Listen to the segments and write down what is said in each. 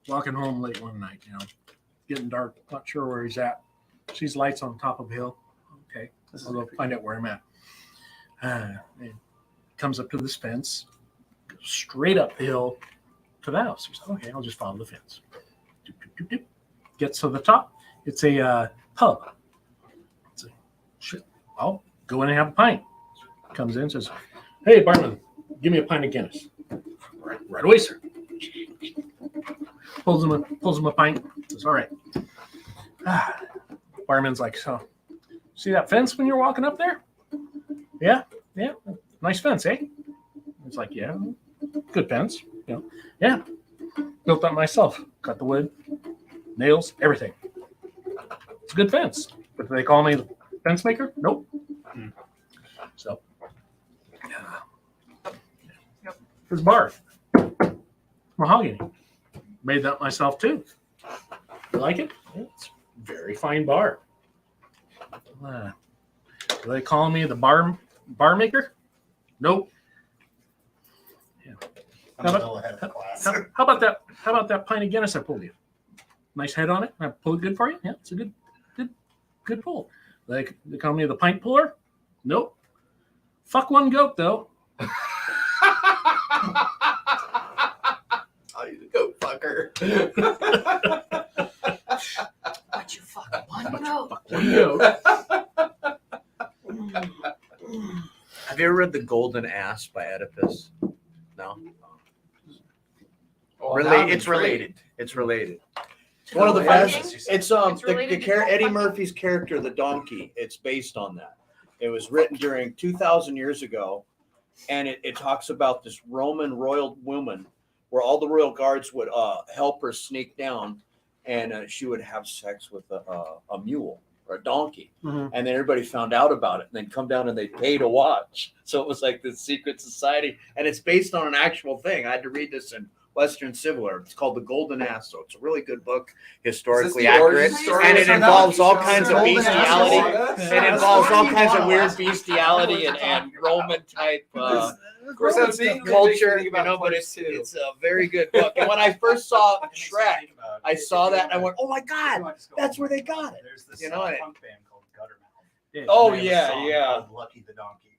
walking home late one night, getting dark, not sure where he's at. Sees lights on top of a hill. Okay, I'll go find out where I'm at. And comes up to this fence, goes straight up the hill to the house. He's like, okay, I'll just follow the fence. Doop, doop, doop, doop. Gets to the top. It's a pub. It's a shit. I'll go in and have a pint. Comes in, says, hey, barman, give me a pint of Guinness. Right away, sir. Pulls him a pint. Says, all right. Barman's like, so, see that fence when you're walking up there? Yeah. Nice fence, eh? He's like, yeah, good fence. Yeah. Built that myself. Cut the wood, nails, everything. It's a good fence. But do they call me the fence maker? Nope. So, there's bar. Mahogany. Made that myself too. You like it? It's a very fine bar. Do they call me the bar maker? Nope. Yeah. How about that? How about that pint of Guinness I pulled you? Nice head on it. I pull it good for you. Yeah, it's a good pull. They call me the pint puller? Nope. Fuck one goat though. Oh, you goat fucker. But you fuck one goat. Fuck one goat. Have you ever read The Golden Ass by Oedipus? No. It's related. It's one of the best. It's Eddie Murphy's character, the donkey. It's based on that. It was written during 2,000 years ago, and it talks about this Roman royal woman where all the royal guards would help her sneak down, and she would have sex with a mule or a donkey. And then everybody found out about it and then come down and they pay to watch. So it was like this secret society, and it's based on an actual thing. I had to read this in Western Civil War. It's called The Golden Ass. So it's a really good book, historically accurate, and it involves all kinds of bestiality. It involves all kinds of weird bestiality and Roman type culture, but it's a very good book. And when I first saw Shrek, I saw that and I went, "Oh my God, that's where they got it." There's this punk band called Guttermouth. Oh yeah. Lucky the Donkey.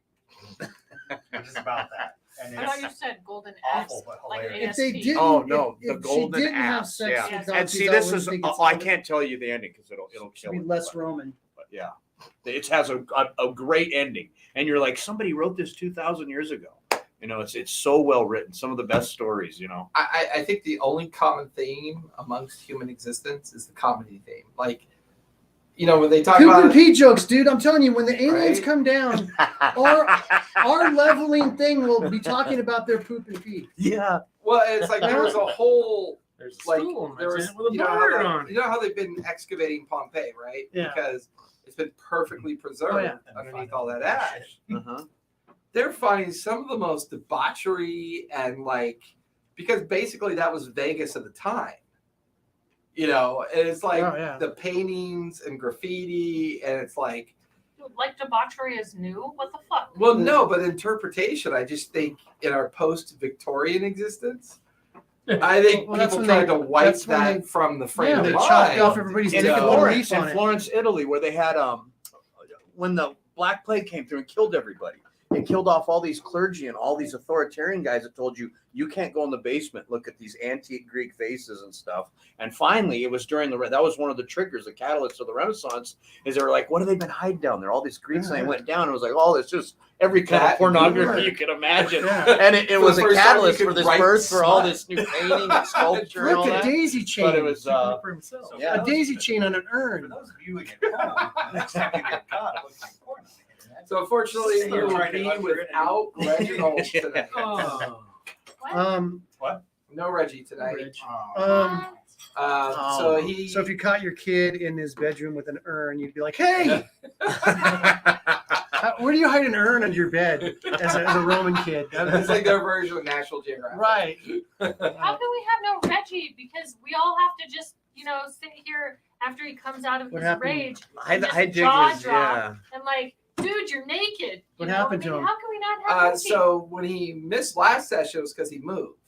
It's about that. And I thought you said golden ass. Like if they didn't, the golden ass. Yeah. And see, this is I can't tell you the ending because it'll kill it. Less Roman. But yeah, it has a great ending, and you're like, somebody wrote this 2,000 years ago. It's so well written. Some of the best stories. I think the only common theme amongst human existence is the comedy theme. Like, when they talk Poop about and pee jokes, dude. I'm telling you, when the aliens come down, our leveling thing will be talking about their poop and pee. Yeah. Well, it's like there was a whole like there was with a bird on it. You know how they've been excavating Pompeii, right? Yeah. Because it's been perfectly preserved underneath all that ash. They're finding some of the most debauchery and because basically that was Vegas at the time. And it's like the paintings and graffiti, and it's like debauchery is new. What the fuck? Well, no, but interpretation. I just think in our post-Victorian existence, I think people tried to wipe that from the frame of mind. mind. Chopped off everybody's in Florence, Italy, where they had when the Black Plague came through and killed everybody. It killed off all these clergy and all these authoritarian guys that told you can't go in the basement, look at these antique Greek faces and stuff. And finally, it was during that was one of the triggers, the catalysts of the Renaissance, is they were like, what have they been hiding down there? All these Greeks, and they went down. And it was like, oh, it's just every kind of pornography you can imagine. And it was a catalyst for this birth for all this new painting and sculpture and all that. A daisy chain. But it was a daisy chain on an urn. For those viewing at home, next time you get caught, it looks like porn. So unfortunately, you will be without Reginald today. What? No Reggie tonight. So if you caught your kid in his bedroom with an urn, you'd be like, "Hey, where do you hide an urn under your bed?" As a Roman kid, it's like their version of National Geographic. Right? How can we have no Reggie? Because we all have to just sit here after he comes out of his rage. I dig his and dude, you're naked. What happened to him? How can we not have Reggie? So when he missed last session, it was because he moved.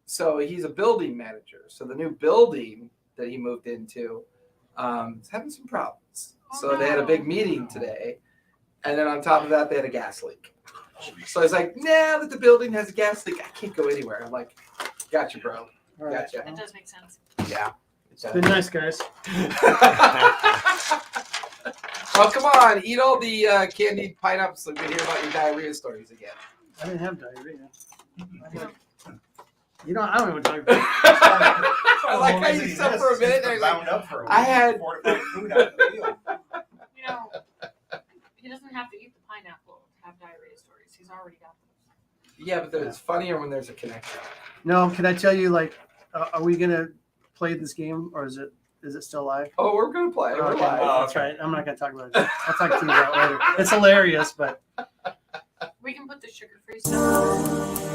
so he's a building manager. So the new building that he moved into is having some problems. So they had a big meeting today, and then on top of that, they had a gas leak. So he's like, now that the building has a gas leak, I can't go anywhere. I'm like, gotcha, bro. All right. Gotcha. That does make sense. Yeah. It's been nice, guys. Well, come on, eat all the candied pineapples so we can hear about your diarrhea stories again. I didn't have diarrhea. You know, I don't know what diarrhea is. I like how you said for a minute. There, Bound like, up for a week. I had- fortified food out of the field. You know, he doesn't have to eat the pineapple to have diarrhea stories. He's already got them. yeah, but it's funnier when there's a connection. No, can I tell you, like, are we going to play this game or is it still live? Oh, we're gonna play. We're Okay, live. Oh, that's right. I'm not going to talk about it. I'll talk to you about it later. It's hilarious, but We can put the sugar-free stuff.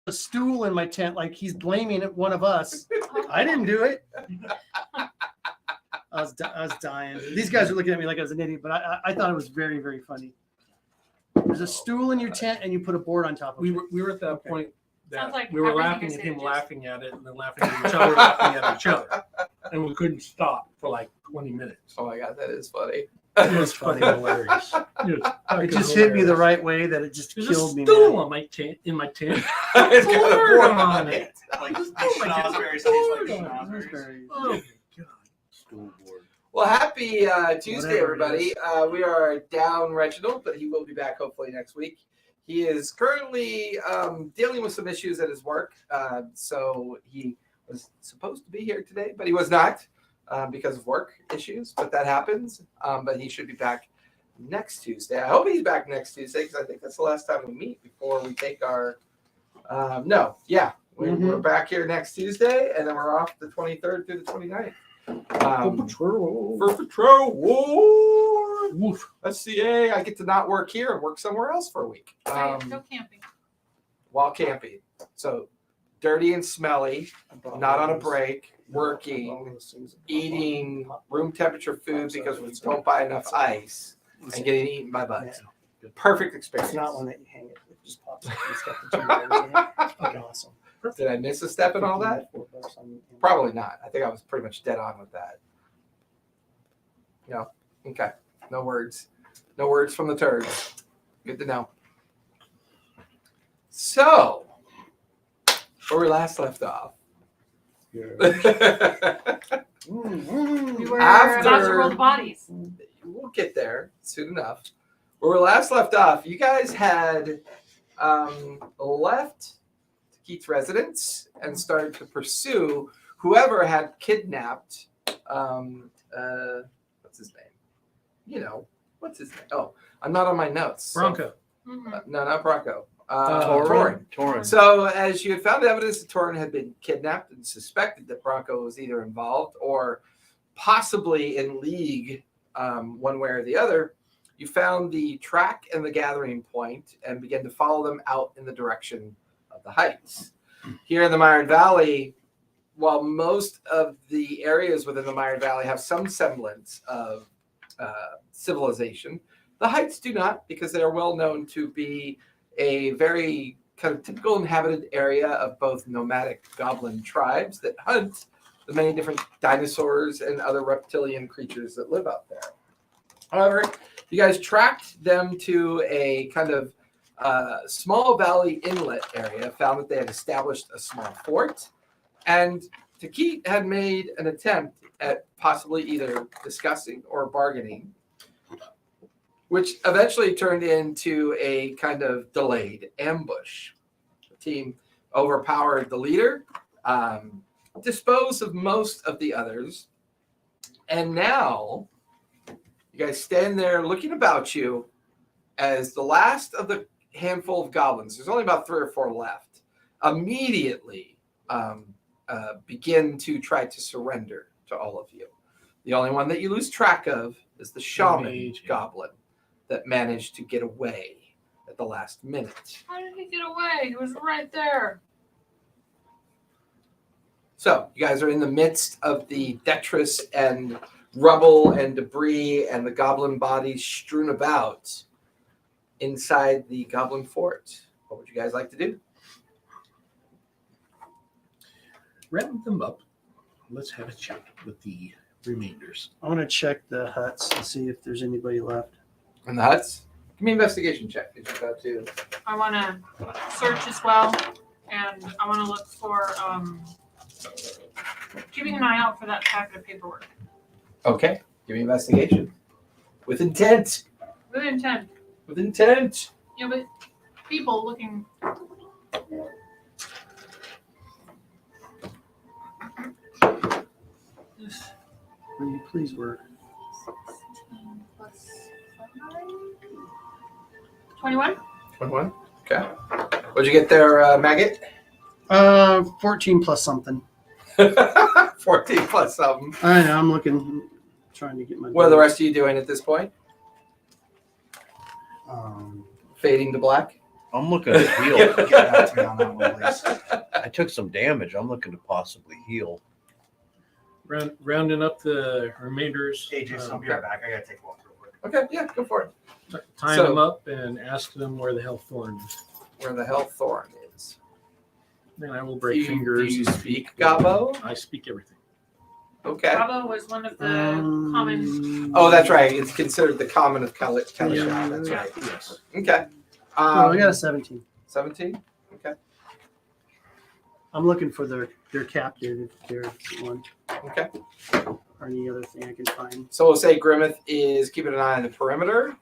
a stool in my tent, like he's blaming one of us. I didn't do it. I was dying. These guys are looking at me like I was an idiot, but I thought it was very, very funny. There's a stool in your tent, and you put a board on top of it. We were at that point that Sounds like we were everything laughing I at say him, to Jason. laughing at it, and then laughing at each other, laughing at each other, and we couldn't stop for like 20 minutes. Oh my god, that is funny. It was fucking hilarious. It just hit me the right way that it just There's killed a me. stool Man. on my tent, in my tent. It's got a Board board on it. Like these Oh my God. schnozberries taste like Board on schnozberries. Oh my god. Stool board. Well, happy Tuesday, Whatever it everybody. We are down Reginald, but he will be back hopefully next week. He is currently dealing with some issues at his work. So he was supposed to be here today, but he was not because of work issues. But that happens. But he should be back next Tuesday. I hope he's back next Tuesday because I think that's the last time we meet before we take our. We're back here next Tuesday, and then we're off the 23rd through the 29th. For patrol. Whoa. Woof. SCA, I get to not work here and work somewhere else for a week Right, go camping. while camping. So dirty and smelly, not on a break, working, eating room temperature food because we don't buy enough ice, and getting eaten by bugs. Perfect experience. It's not one that you hang it. It just pops up. It's got the two wires in it. Fucking awesome. Did I miss a step in all that? Probably not. I think I was pretty much dead on with that. No. Okay. No words. No words from the turds. Good to know. So, where we last left off. We Mm-hmm. were After- about to roll the bodies. We'll get there soon enough. Where we last left off, you guys had left Keith's residence and started to pursue whoever had kidnapped. What's his name? You know, what's his name? Oh, I'm not on my notes. Bronco. Mhm. No, not Bronco. Torin. So, as you had found evidence that Torin had been kidnapped and suspected that Bronco was either involved or possibly in league one way or the other, you found the track and the gathering point and began to follow them out in the direction of the heights. Here in the Mired Valley, while most of the areas within the Mired Valley have some semblance of civilization, the heights do not, because they are well known to be a very kind of typical inhabited area of both nomadic goblin tribes that hunt the many different dinosaurs and other reptilian creatures that live out there. However, you guys tracked them to a kind of small valley inlet area, found that they had established a small fort, and Takit had made an attempt at possibly either discussing or bargaining, which eventually turned into a kind of delayed ambush. The team overpowered the leader, disposed of most of the others, and now you guys stand there looking about you as the last of the handful of goblins, there's only about 3 or 4 left, immediately begin to try to surrender to all of you. The only one that you lose track of is the shaman goblin that managed to get away at the last minute. How did he get away? He was right there. So you guys are in the midst of the detritus and rubble and debris and the goblin bodies strewn about inside the goblin fort. What would you guys like to do? Round them up. Let's have a chat with the remainders. I want to check the huts and see if there's anybody left. In the huts? Give me an investigation check. Did you go to? I want to search as well, and I want to look for keeping an eye out for that packet of paperwork. Okay. Give me investigation. With intent. With intent. With intent. Yeah, but people looking. Will you please work? 16 plus 5. 21. 21. Okay. What'd you get there, Maggot? 14 plus something. 14 plus something. I know. I'm looking, trying to get my. What are the rest of you doing at this point? Um, Fading to black? I'm looking to heal. Get back to me on that one, please. I took some damage. I'm looking to possibly heal. Rounding up the remainders. Hey, Jason, I'll be right back. I gotta take a walk real quick. Okay, yeah, go for it. Tying So- them up and ask them where the hell Thorn is. Where the hell Thorn is. Then I will Do break you, fingers. do you speak Gabo? I speak everything. Okay. Bravo was one of the common. Oh, that's right. It's considered the common of Calisha. Yeah. That's right. Yes. Okay. I got a 17. 17? Okay. I'm looking for their captive if there's one Okay. or any other thing I can find. So we'll say Grimmeth is keeping an eye on the perimeter.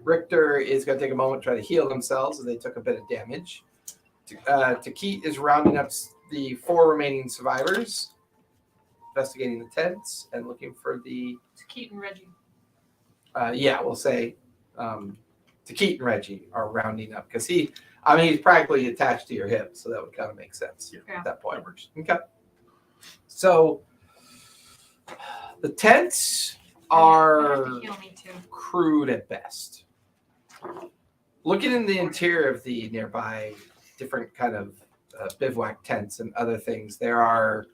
Richter is going to take a moment to try to heal themselves as they took a bit of damage. Takit is rounding up the 4 remaining survivors, investigating the tents, and looking for the. Takit and Reggie. We'll say Takit and Reggie are rounding up because he's practically attached to your hip, so that would kind of make sense at that point. Okay. So the tents are Heal me too. crude at best. Looking in the interior of the nearby different kind of bivouac tents and other things, there are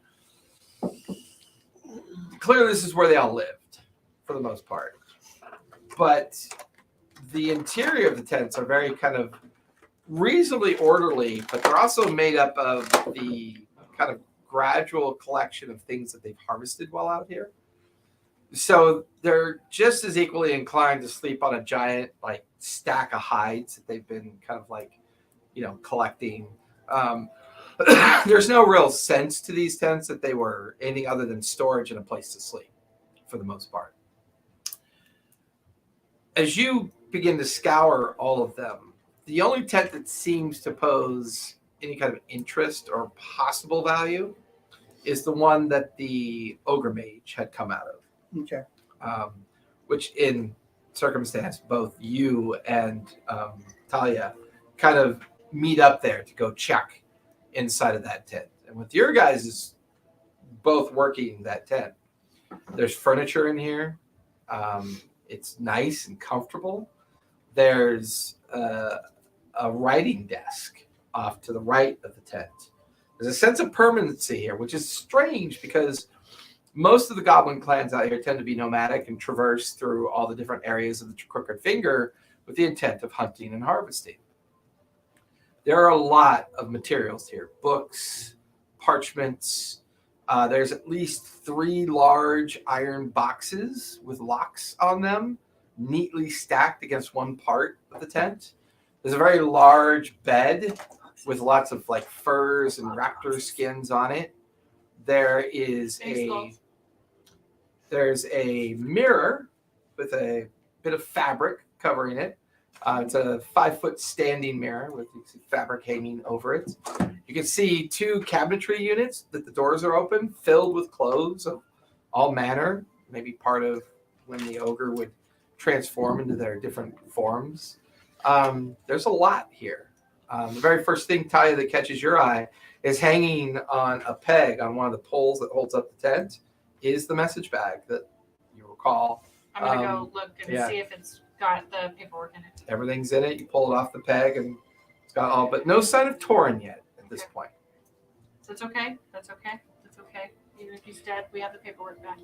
clearly this is where they all lived for the most part. But the interior of the tents are very kind of reasonably orderly, but they're also made up of the kind of gradual collection of things that they've harvested while out here. So they're just as equally inclined to sleep on a giant like stack of hides that they've been kind of like, collecting. There's no real sense to these tents that they were anything other than storage and a place to sleep for the most part. As you begin to scour all of them, the only tent that seems to pose any kind of interest or possible value is the one that the ogre mage had come out of. Okay. Which in circumstance, both you and Talia kind of meet up there to go check inside of that tent. And with your guys both working that tent, there's furniture in here. It's nice and comfortable. There's a writing desk off to the right of the tent. There's a sense of permanency here, which is strange because most of the goblin clans out here tend to be nomadic and traverse through all the different areas of the Crooked Finger with the intent of hunting and harvesting. There are a lot of materials here, books, parchments. There's at least 3 large iron boxes with locks on them, neatly stacked against one part of the tent. There's a very large bed with lots of like furs and raptor skins on it. There is there's a mirror with a bit of fabric covering it. It's a 5-foot standing mirror with fabric hanging over it. You can see 2 cabinetry units that the doors are open, filled with clothes of all manner, maybe part of when the ogre would transform into their different forms. There's a lot here. The very first thing, Talia, that catches your eye is hanging on a peg on one of the poles that holds up the tent is the message bag that you recall. I'm going to go look and see if it's got the paperwork in it. Everything's in it. You pull it off the peg and it's got all, but no sign of Torin yet at this point. So it's okay. That's okay. That's okay. Even if he's dead, we have the paperwork back.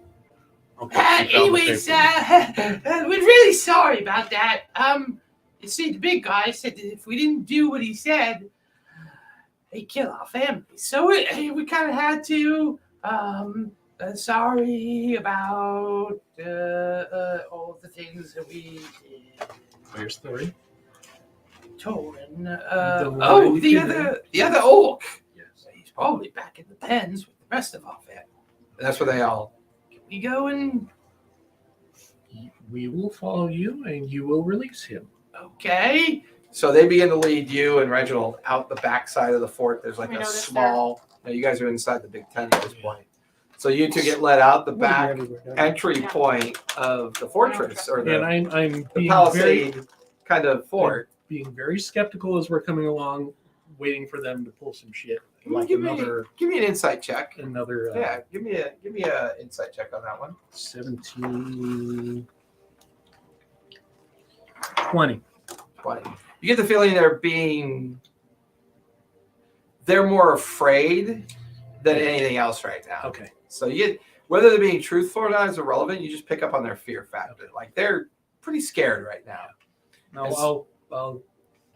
Okay. Anyways, we're really sorry about that. You see, the big guy said that if we didn't do what he said, he'd kill our family. So we kind of had to. Sorry about all the things that we did. Where's the ring? Torin. The other orc. Yes. He's probably back in the pens with the rest of our family. And that's where they all. We go and We will follow you, and you will release him. okay. So they begin to lead you and Reginald out the back side of the fort. There's like We a noticed small. No, you guys are inside the big tent at this point. So you two get led out the back entry point of the fortress or And the I'm being very, palisade kind of fort. being very skeptical as we're coming along, waiting for them to pull some shit. Like give me an insight check. another Yeah, give me a insight check on that one. 17, 20. 20. You get the feeling they're more afraid than anything else right now. Okay. So you get whether they're being truthful or not is irrelevant. You just pick up on their fear factor. Like they're pretty scared right now. Now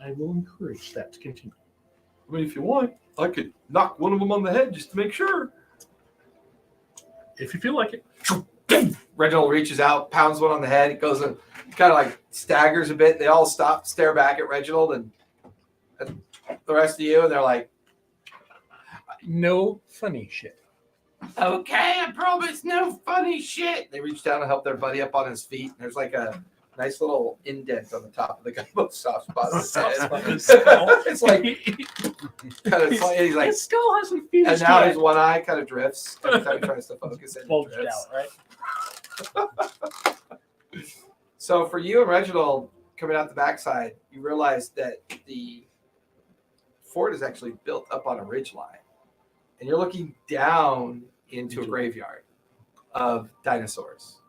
I will encourage that to continue. I mean, if you want, I could knock one of them on the head just to make sure. If you feel like it. Reginald reaches out, pounds one on the head. It goes and kind of like staggers a bit. They all stop, stare back at Reginald and the rest of you, and they're like, No funny shit. Okay, I promise no funny shit. they reach down to help their buddy up on his feet. And there's like a nice little indent on the top of the guy's soft spot. On his head. It's like kind of funny. He's like, His skull hasn't finished and now yet. his one eye kind of drifts. Every time he tries to focus, it Bulged drifts. out, right? So for you and Reginald coming out the backside, you realize that the fort is actually built up on a ridgeline, and you're looking down into a graveyard of dinosaurs.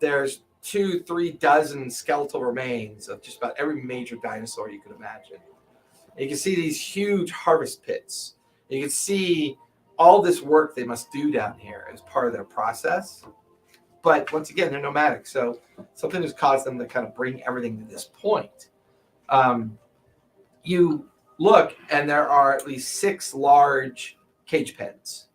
There's 2-3 dozen skeletal remains of just about every major dinosaur you could imagine. And you can see these huge harvest pits. You can see all this work they must do down here as part of their process. But once again, they're nomadic, so something has caused them to kind of bring everything to this point. You look, and there are at least 6 large cage pens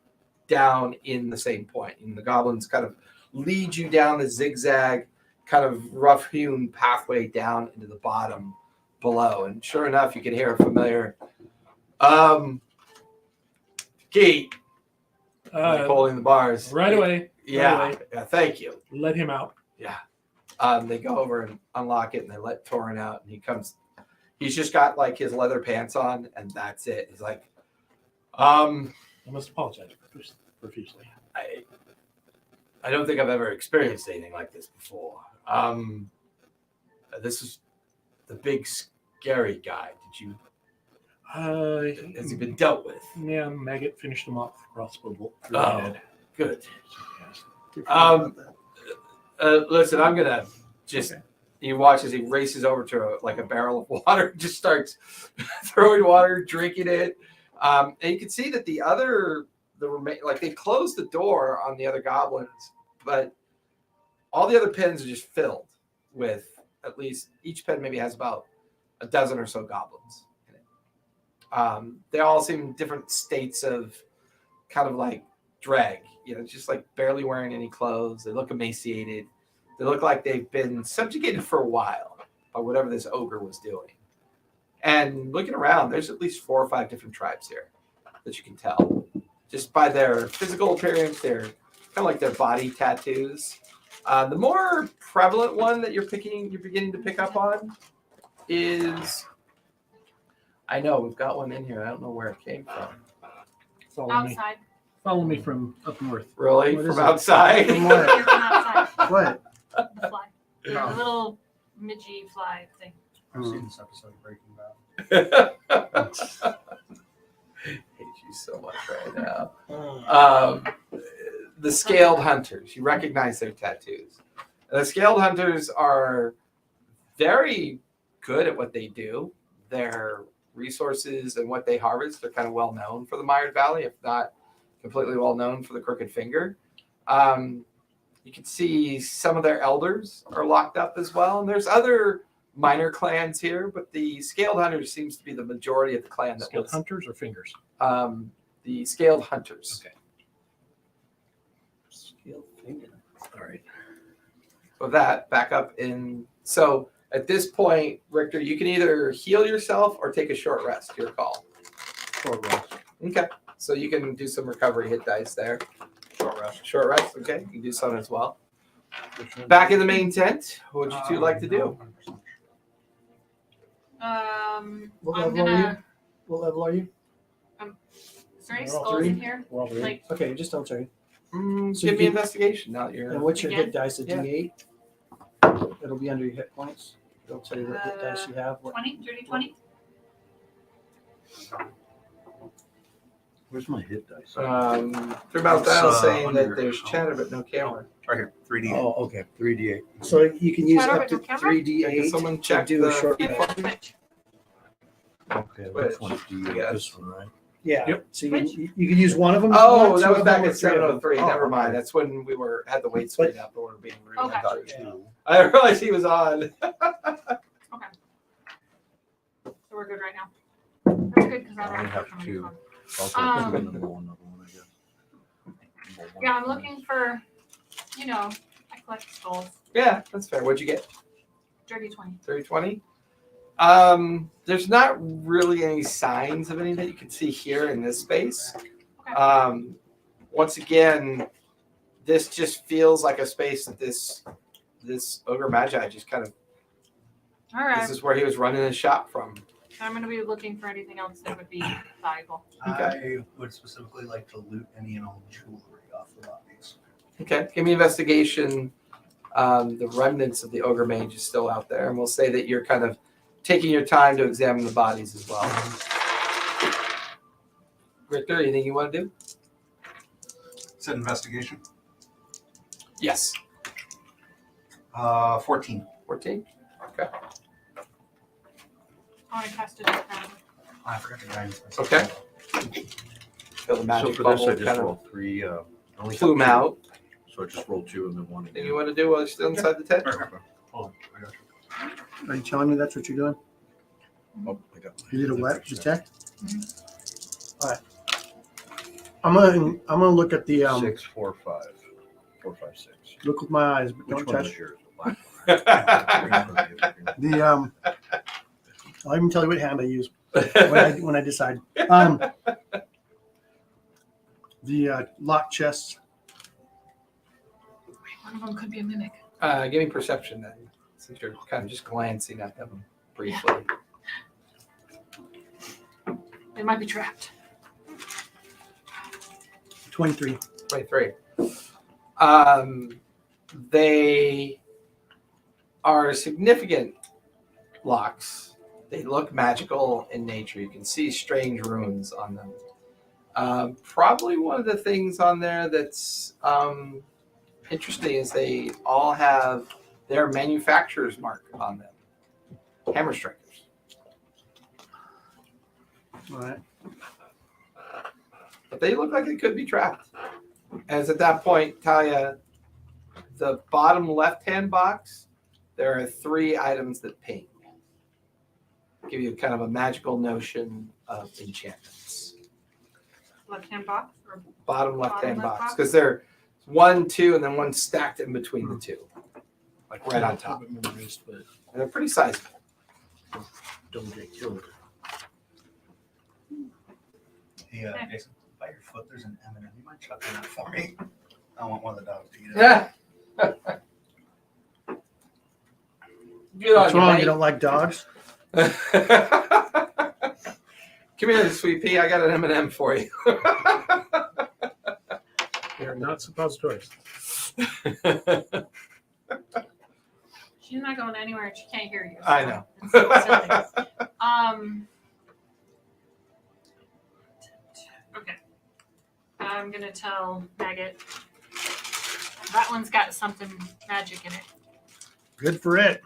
down in the same point. And the goblins kind of lead you down the zigzag, kind of rough-hewn pathway down into the bottom below. And sure enough, you can hear a familiar gate holding the bars. Right away. Yeah, Right away. yeah, thank you. Let him out. Yeah. They go over and unlock it, and they let Torin out, and he comes. He's just got like his leather pants on, and that's it. He's like, I must apologize profusely. I don't think I've ever experienced anything like this before. This is the big scary guy. Did you? Has he been dealt with? Yeah, Maggot finished him off with a crossbow bolt through the Oh, head. good. Yes. Listen, I'm gonna just. You watch as he races over to a barrel of water, and just starts throwing water, drinking it, and you can see that they closed the door on the other goblins, but all the other pens are just filled with at least each pen maybe has about a dozen or so goblins in it. They all seem in different states of kind of like drag, just like barely wearing any clothes. They look emaciated. They look like they've been subjugated for a while by whatever this ogre was doing. And looking around, there's at least 4 or 5 different tribes here that you can tell just by their physical appearance. They're kind of like their body tattoos. The more prevalent one that you're beginning to pick up on is, I know we've got one in here. I don't know where it came from. Follow me. Outside. Follow me from up north. Really? What From is it? outside? From Here what? from outside. What? The fly. The little midgy fly thing. I've seen this episode of Breaking Bad. Hate you so much right now. The scaled hunters. You recognize their tattoos. The scaled hunters are very good at what they do. Their resources and what they harvest are kind of well known for the Mired Valley, if not completely well known for the Crooked Finger. You can see some of their elders are locked up as well. And there's other minor clans here, but the scaled hunters seems to be the majority of the clan that Scaled was hunters or fingers? the scaled hunters. Okay. Scaled finger. All right. So that back up in. So at this point, Richter, you can either heal yourself or take a short rest. Your call. Short rest. Okay. So you can do some recovery hit dice there. Short rest. Short rest. Okay. You can do some as well. Back in the main tent, what would you two like to do? What I'm level are you? gonna. What level are you? Is there any We're all skulls in three? here? We're all three. Like, Okay, just don't say. So Give you me can- investigation. Now that you're. And what's your Again? hit dice? A Yeah. D8. It'll be under your hit points. It'll tell you what hit dice you have. What, 20, dirty 20. Where's my hit dice? Through Mouth Dial It's, saying under- that there's chatter but no camera. Right here, 3D. Oh, okay. 3D8. so you can use Shatter up with to no camera? 3D8 Can someone to check do the a short feed rest. Switch. Okay, Which? which one's D8? Yes. This one, right? Yeah. Yep. So you can use one of them. Oh, one, that two was of back them, or at three of them. 703. Oh, Never mind. okay. That's when we had the weight screen up and we were being rude. Okay. I thought you Yeah. I didn't realize he was on. So we're good right now. That's good because I I don't only have have to two. on. Also, Um, two and then another one, I guess. Yeah, I'm looking for, I collect skulls. Yeah, that's fair. What'd you get? Dirty 20. 3020? There's not really any signs of anything you can see here in this space. Okay. Once again, this just feels like a space that this ogre magi just kind of. All right. This is where he was running his shop from. I'm going to be looking for anything else that would be valuable. I would specifically like to loot any and all jewelry off the bodies. Okay, give me investigation. The remnants of the ogre mage is still out there, and we'll say that you're kind of taking your time to examine the bodies as well. Richter, anything you want to do? Said investigation. Yes. 14. 14? Okay. I want to cast a different. I forgot the guidance. Okay. Feel the So magic for bubble this, I just kind of rolled three. I only have plume two. out. So I just rolled two and then one Anything again. you want to do while you're still inside the tent? Okay. Hold on, I got you. Are you telling me that's what you're doing? Oh, I got You did a what? Detect? Mhm. All right. I'm gonna look at the 6, 4, 5. 4, 5, 6. look with my eyes, but Which don't one touch was yours? The black the I'll even tell you what hand I use when I decide. The locked chests. One of them could be a mimic. Give me perception then, since you're kind of just glancing at them briefly. They might be trapped. 23. 23. They are significant locks. They look magical in nature. You can see strange runes on them. Probably one of the things on there that's interesting is they all have their manufacturer's mark on them. Hammer strikers. All right. But they look like they could be trapped. As at that point, Talia, the bottom left-hand box, there are 3 items that ping. Give you kind of a magical notion of enchantments. Left-hand box? Or Bottom left-hand left box. box? Because they're 1, 2, and then one stacked in between the two. Like right on top. Memorized, but And they're pretty sizable. don't get killed. Hey, Jason, by your foot, there's an M&M. You mind chucking that for me? I want one of the dogs to eat it. Yeah. Good on What's you, wrong? mate. You don't like dogs? Come here, sweet pea. I got an M&M for you. They're not suppositories. She's not going anywhere and she can't hear you. I know. It's so silly. Okay. I'm gonna tell Maggot. That one's got something magic in it. Good for it.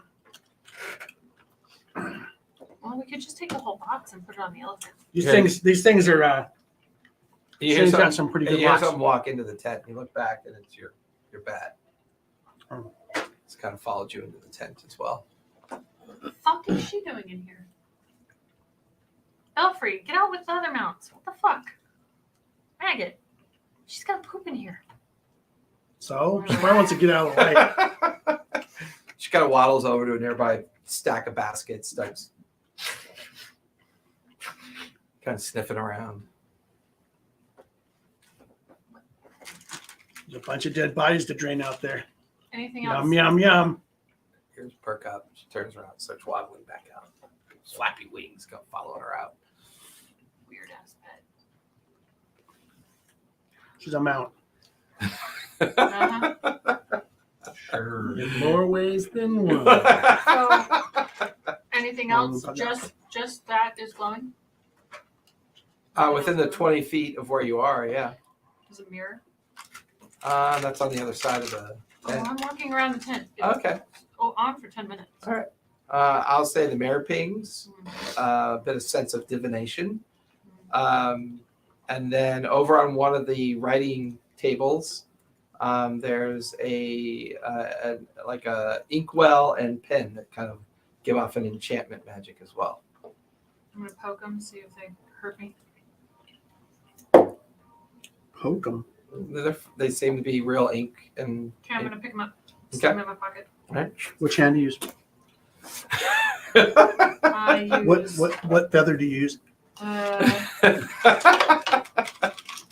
Well, we could just take the whole box and put it on the elephant. These Yeah. things are. You Shane's got some pretty good you hear locks. something walk into the tent. You look back and it's your bat. Oh. It's kind of followed you into the tent as well. What the fuck is she doing in here? Belfry, get out with the other mounts. What the fuck? Maggot. She's got poop in here. So she probably wants to get out of the way. She kind of waddles over to a nearby stack of baskets, starts kind of sniffing around. There's a bunch of dead bodies to drain out there. Anything else? Yum, yum, yum. Here's perk up. She turns around, starts waddling back out. Flappy wings go following her out. Weird ass pet. She's a mount. Uh-huh. Sure. In more ways than one. So, anything else? Well, Just that is glowing? Within the 20 feet of where you are, yeah. Is it a mirror? That's on the other side of the Oh, tent. I'm walking around the tent. It's Okay. on for 10 minutes. All right. I'll say the mirror pings, a bit of sense of divination. And then over on one of the writing tables, there's a inkwell and pen that kind of give off an enchantment magic as well. I'm going to poke them, see if they hurt me. Poke them. They seem to be real ink and. Okay, I'm going to pick them up. Stick Okay. them in my pocket. Right. Which hand do you use? I use, What feather do you use?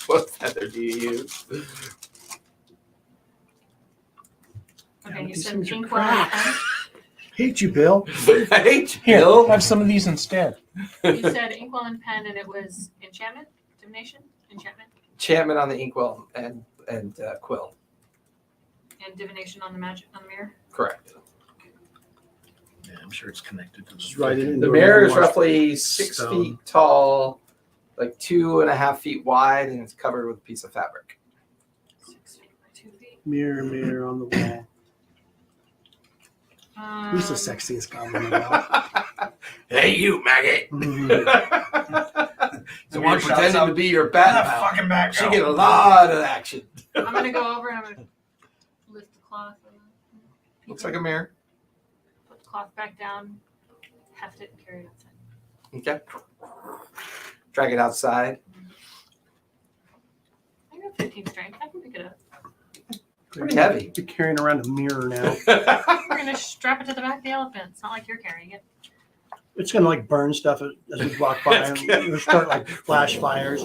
What feather do you use? Okay, you These said things are inkwell and pen. Hate you, Bill. I hate you, Here, Bill. have some of these instead. You said inkwell and pen, and it was enchantment, divination, enchantment, Enchantment on the inkwell and quill. and divination on the magic on the mirror. Correct. Yeah, I'm sure it's connected to the Just write it in. The mirror is roughly Stone. 6 feet tall, like 2.5 feet wide, and it's covered with a piece of fabric. 6 feet by 2 feet. Mirror, mirror on the wall. Who's the sexiest goblin about? Hey, you maggot! The Someone mirror shouts pretending out, to be your bat "That pal. fucking back She girl." get a lot of action. I'm gonna go over and I'm gonna lift the cloth. Looks like a mirror. Put the cloth back down, heft it, and carry it outside. Okay. Drag it outside. I got 15 strength. I can pick it up. Pretty heavy. You're carrying around a mirror now. We're gonna strap it to the back of the elephant. It's not like you're carrying it. It's gonna like burn stuff as we walk by, and it'll start like flash fires.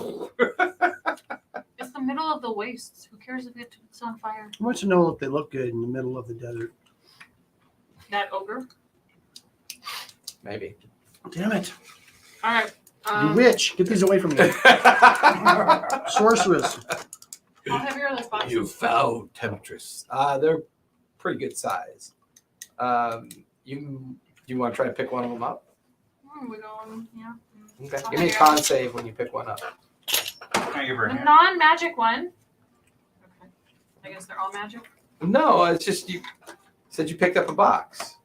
It's the middle of the wastes. Who cares if it's on fire? I want to know if they look good in the middle of the desert. That ogre. Maybe. Damn it! All right. You witch! Get these away from me. Sorceress. How heavy are those boxes? You foul temptress. They're pretty good size. You want to try to pick one of them up? We going, yeah. Okay. I'll Give me a figure it out. con save when you pick one up. Can I give her a The hand? non-magic one. Okay. I guess they're all magic. No, it's just you said you picked up a box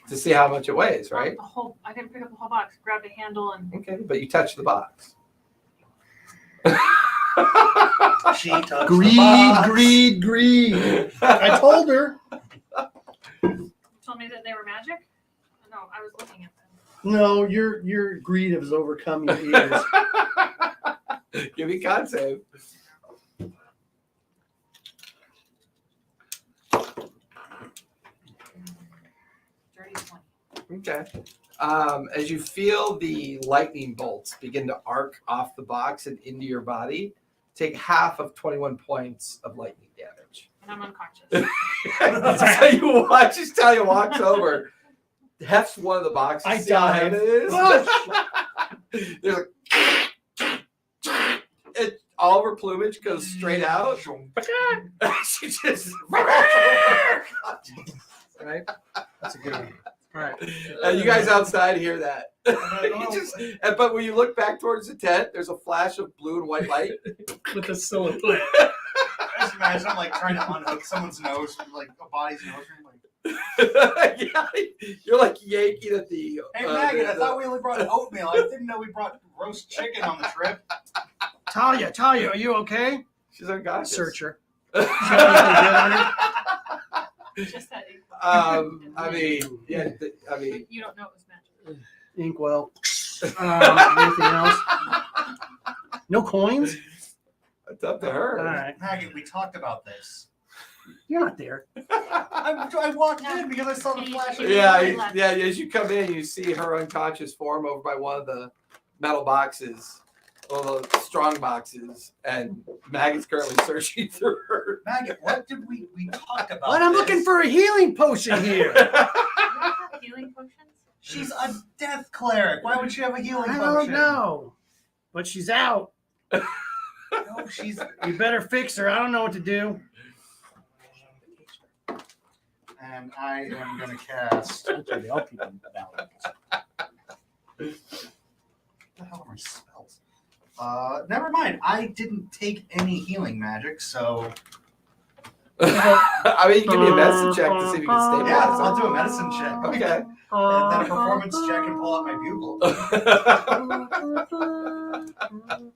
to see how much it weighs, right? The whole. I didn't pick up the whole box. Grabbed a handle and. Okay, but you touched the box. She touched Greed, the box. greed, greed. I told her. You told me that they were magic. No, I was looking at them. No, your greed has overcome your ears. Give me con save. Dirty 20. Okay. As you feel the lightning bolts begin to arc off the box and into your body, take half of 21 points of lightning damage. And I'm unconscious. So you watch as Talia walks over, hefts one of the boxes. I see how died. heavy it is? There's all of her plumage goes straight out. She just Right? That's a good one. All right. you guys outside hear that. But when you look back towards the tent, there's a flash of blue and white light. With a silhouette. I just imagine I'm like trying to unhook someone's nose from like a body's nose. And like, Yeah, you're like yanking at the. hey Maggot, I thought we only brought oatmeal. I didn't know we brought roast chicken on the trip. Talia, are you okay? She's unconscious. Search her. Just that. I mean, yeah. I mean, You don't know it was magic. Inkwell. Anything else? No coins? it's up to her. All right. Maggot, we talked about this. You're not there. I walked in because I saw the flash. Yeah. As you come in, you see her unconscious form over by one of the metal boxes, one of the strong boxes, and Maggot's currently searching through her. Maggot, what did we talk about? But I'm this? looking for a healing potion here. You don't have healing potions? She's a death cleric. Why would she have a healing I potion? don't know. But she's out. No, she's. You better fix her. I don't know what to do. And I am gonna cast. What the hell are my spells? Never mind. I didn't take any healing magic, so I mean, you give me a medicine check to see if you can stabilize. yeah, I'll do a medicine check. Okay. And then a performance check and pull out my bugle.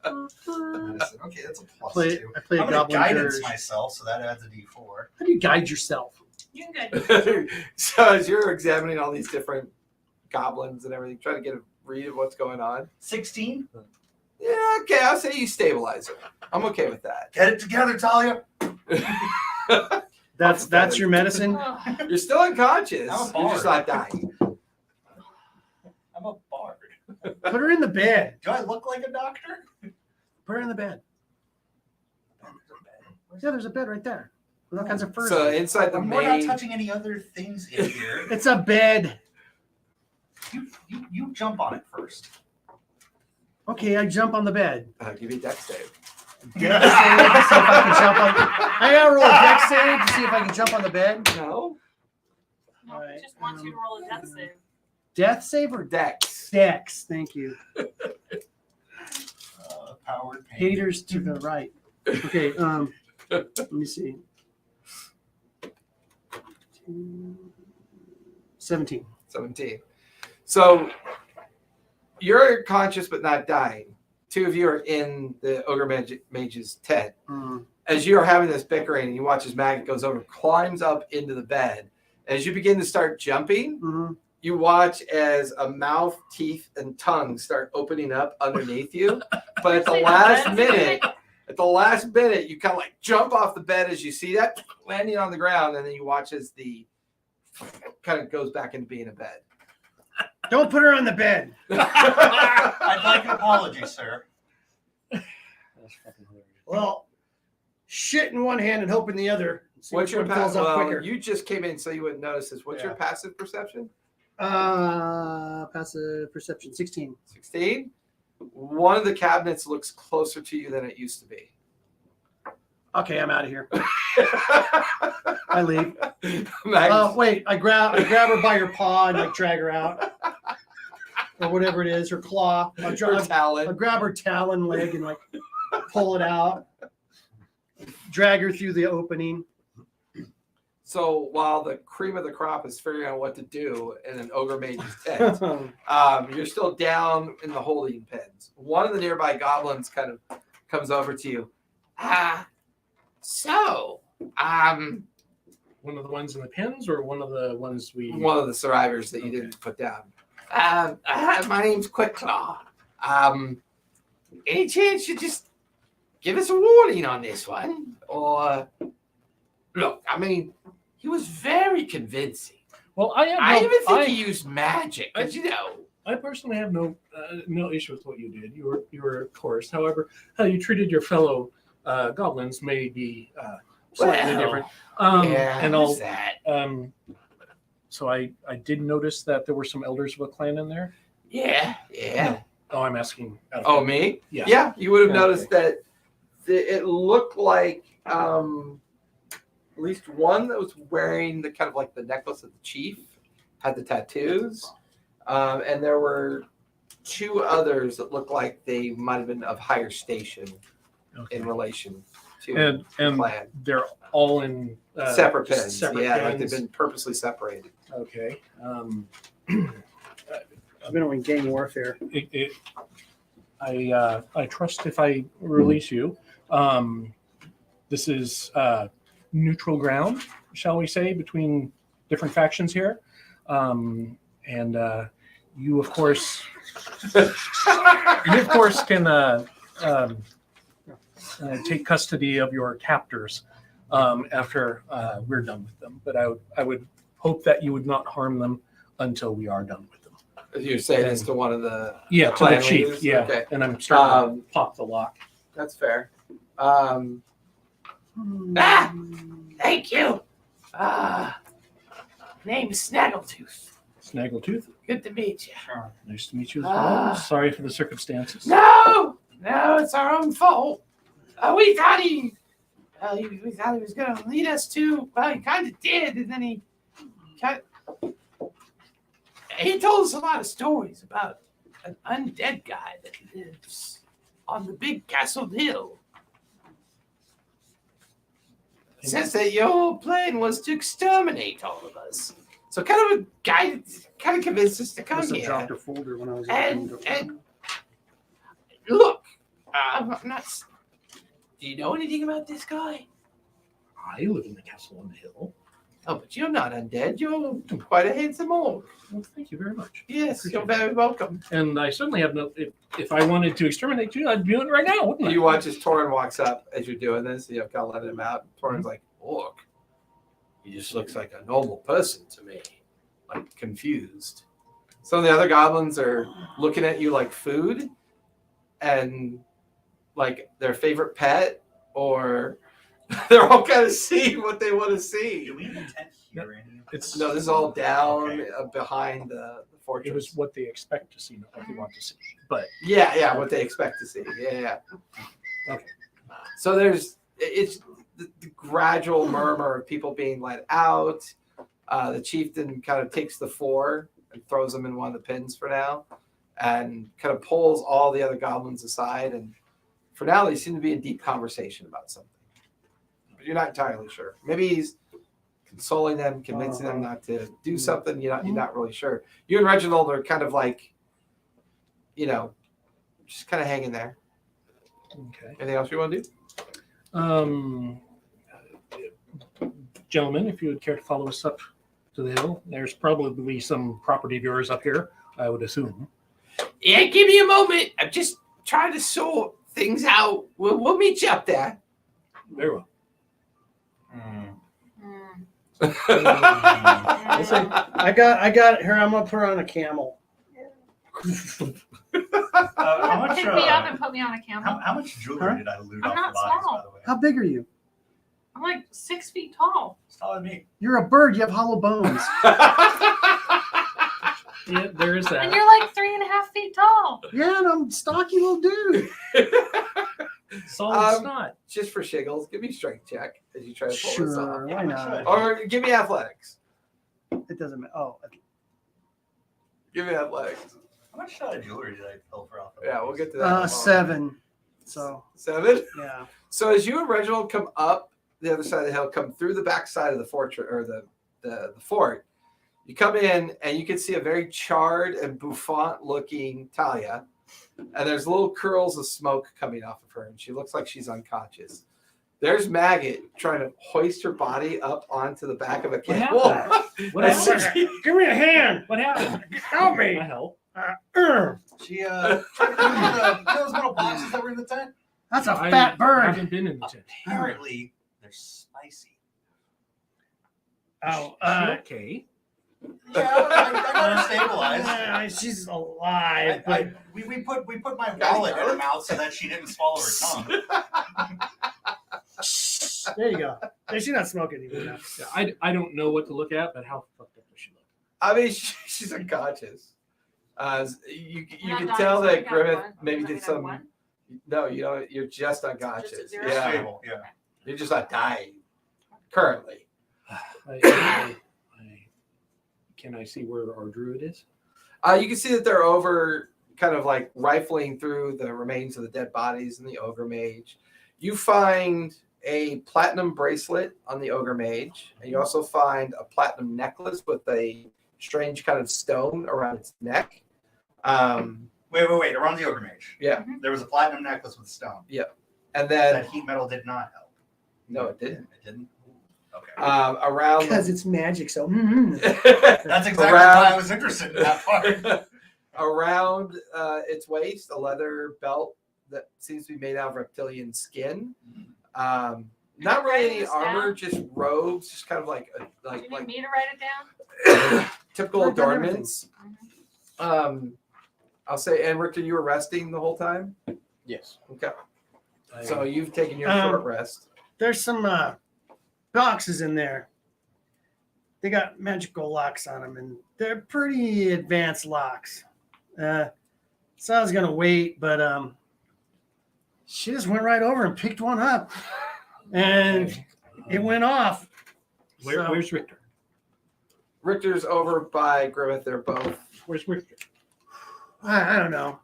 Medicine. Okay, that's a plus 2. I play a I'm gonna goblin guidance dirge. myself, so that adds a d4. How do you guide yourself? You can go. So as you're examining all these different goblins and everything, trying to get a read of what's going on. 16. Yeah, okay, I'll say you stabilize her. I'm okay with that. Get it together, Talia. That's your medicine? Oh, You're still unconscious. I'm a You're just not dying. I'm a bard. Put her in the bed. Do I look like a doctor? Put her in the bed. Yeah, there's a bed right there. With all kinds of fur. So inside the We're not main, touching any other things in here. It's a bed. You jump on it first. Okay, I jump on the bed. I'll give you a dex save. Dex save to see if I can jump on. I gotta roll a dex save to see if I can jump on the bed. No. no, Alright, it just wants you to roll a death save. Death save or Dex. dex? Thank you. Powered pain. Haters to the right. Okay, let me see. 17. 17. So you're conscious but not dying. Two of you are in the ogre mage's tent. As you are having this bickering, and you watch as Maggot goes over, climbs up into the bed. As you begin to start jumping, you watch as a mouth, teeth, and tongue start opening up underneath you. But at the last minute, you kind of like jump off the bed as you see that landing on the ground, and then you watch as the kind of goes back into being a bed. Don't put her on the bed. I'd like an apology, sir. Well, shit in one hand and hope in the other. See What's which your one fills up quicker. you just came in, so you wouldn't notice this. What's your passive perception? Passive perception 16. 16. One of the cabinets looks closer to you than it used to be. Okay, I'm out of here. I leave. Magnus, Wait, I grab her by her paw and like drag her out, or whatever it is, her claw. I her talon. grab her talon leg and like pull it out, drag her through the opening. So while the cream of the crop is figuring out what to do in an ogre mage's tent, you're still down in the holding pens. One of the nearby goblins kind of comes over to you. One of the ones in the pins or one of the ones we. One of the survivors that you didn't put down. My name's Quickclaw. Any chance you just give us a warning on this one? Or look, I mean, he was very convincing. Well, I I have even think I, he used magic, because I personally have no issue with what you did. You were of course. However, how you treated your fellow goblins may be slightly different. And all that. So I did notice that there were some elders of a clan in there. Yeah. No. Oh, I'm asking. out of Oh, curiosity. me? Yeah. Yeah, you would have Okay. noticed that it looked like at least one that was wearing the kind of like the necklace of the chief had the tattoos, and there were two others that looked like they might have been of higher station in relation to the And clan. they're all in Separate just pens, Separate yeah, like pens. they've been purposely separated. Okay. I've been on gang warfare. I trust if I release you, this is neutral ground, shall we say, between different factions here, and you of course can take custody of your captors after we're done with them. But I would hope that you would not harm them until we are done with them. You're saying this to one of the To the clan chief. leaders? Yeah, Okay. and I'm starting to pop the lock. That's fair. Thank you. Name's Snaggletooth. Snaggletooth. Good to meet you. Nice to meet you as well. Sorry for the circumstances. No, it's our own fault. We thought we thought he was gonna lead us to. Well, he kind of did, and then he told us a lot of stories about an undead guy that lives on the big castled hill. Says that your plan was to exterminate all of us. So kind of a guy kind of convinced us to come Must have here. dropped a folder when I was And look, I'm not. Do you know anything about this guy? I live in the castle on the hill. Oh, but you're not undead. You're quite a handsome orc. Well, thank you very much. Yes, Appreciate you're very welcome. And I certainly have no. If I wanted to exterminate you, I'd do it right now, wouldn't I? You watch as Torin walks up as you're doing this. You know, kind of letting him out. Torin's like, "Orc, he just looks like a normal person to me, like confused." Some of the other goblins are looking at you like food, and like their favorite pet, or they're all kind of seeing what they want to see. Do we have intent here? It's No, this is all down Okay. Behind the fortress. It was what they expect to see, not what they want to see. But Yeah, what they expect to see. Yeah. Okay. So it's the gradual murmur of people being let out. The chieftain kind of takes the four and throws them in one of the pins for now, and kind of pulls all the other goblins aside. And for now, they seem to be in deep conversation about something, but you're not entirely sure. Maybe he's consoling them, convincing them not to do something. You're not really sure. You and Reginald are kind of like, just kind of hanging there. okay. Anything else you want to do? Gentlemen, if you would care to follow us up to the hill, there's probably some property of yours up here, I would assume. Yeah, give me a moment. I'm just trying to sort things out. We'll meet you up there. Very well. Mm. I got here. I'm gonna put her on a camel. How much? Pick me up and put me on a camel. How much jewelry did I loot I'm off not the bodies, small. by the way? How big are you? I'm like 6 feet tall. It's taller than me. You're a bird. You have hollow bones. Yeah, there is And that. you're like 3.5 feet tall. Yeah, and I'm a stocky little dude. Solid snot. Just for shiggles, give me a strength check as you try to pull this Sure, off. why not? Or give me athletics. It doesn't matter. Oh, Give me athletics. How much jewelry did I pilfer off? Yeah, we'll get to that. in a moment. 7. So 7? yeah. So as you and Reginald come up the other side of the hill, come through the back side of the fortress or the fort, you come in and you can see a very charred and bouffant looking Talia. And there's little curls of smoke coming off of her, and she looks like she's unconscious. There's Maggot trying to hoist her body up onto the back of a camel. What happened? Give me a hand. What happened? Help me. I help. She tried to do those little boxes that were in the tent. That's a I fat bird. haven't been in the tent. Apparently, they're spicy. Oh, Okay. Yeah, I got her stabilized. She's alive. but We put my wallet in her mouth so that she didn't swallow her tongue. there you go. She's not smoking anymore now. Yeah, I don't know what to look at, but how fucked up does she look? I mean, she's unconscious. You You're can not tell dying, that so you got Grimmith one. maybe Does that did mean some. one? No, you know, you're just unconscious. Just a zero? Yeah, Stable, yeah. you're just not dying currently. Can I see where our druid is? You can see that they're over, kind of like rifling through the remains of the dead bodies in the ogre mage. You find a platinum bracelet on the ogre mage, and you also find a platinum necklace with a strange kind of stone around its neck. Wait. Around the ogre mage. Yeah. There was a platinum necklace with stone. And then That heat metal did not help. no, it didn't. It didn't. Okay. Around Because it's magic, so That's exactly why I was interested in that part. around its waist, a leather belt that seems to be made out of reptilian skin. Not really any armor, just robes, just kind of like Do you need me to write it down? typical I've done adornments. I'll say, and Richter, you were resting the whole time? Yes. Okay. So you've taken your short rest. there's some boxes in there. They got magical locks on them, and they're pretty advanced locks. So I was gonna wait, but she just went right over and picked one up, and it went off. Where's Richter? Richter's over by Grimmith. They're both. Where's Richter? I don't know.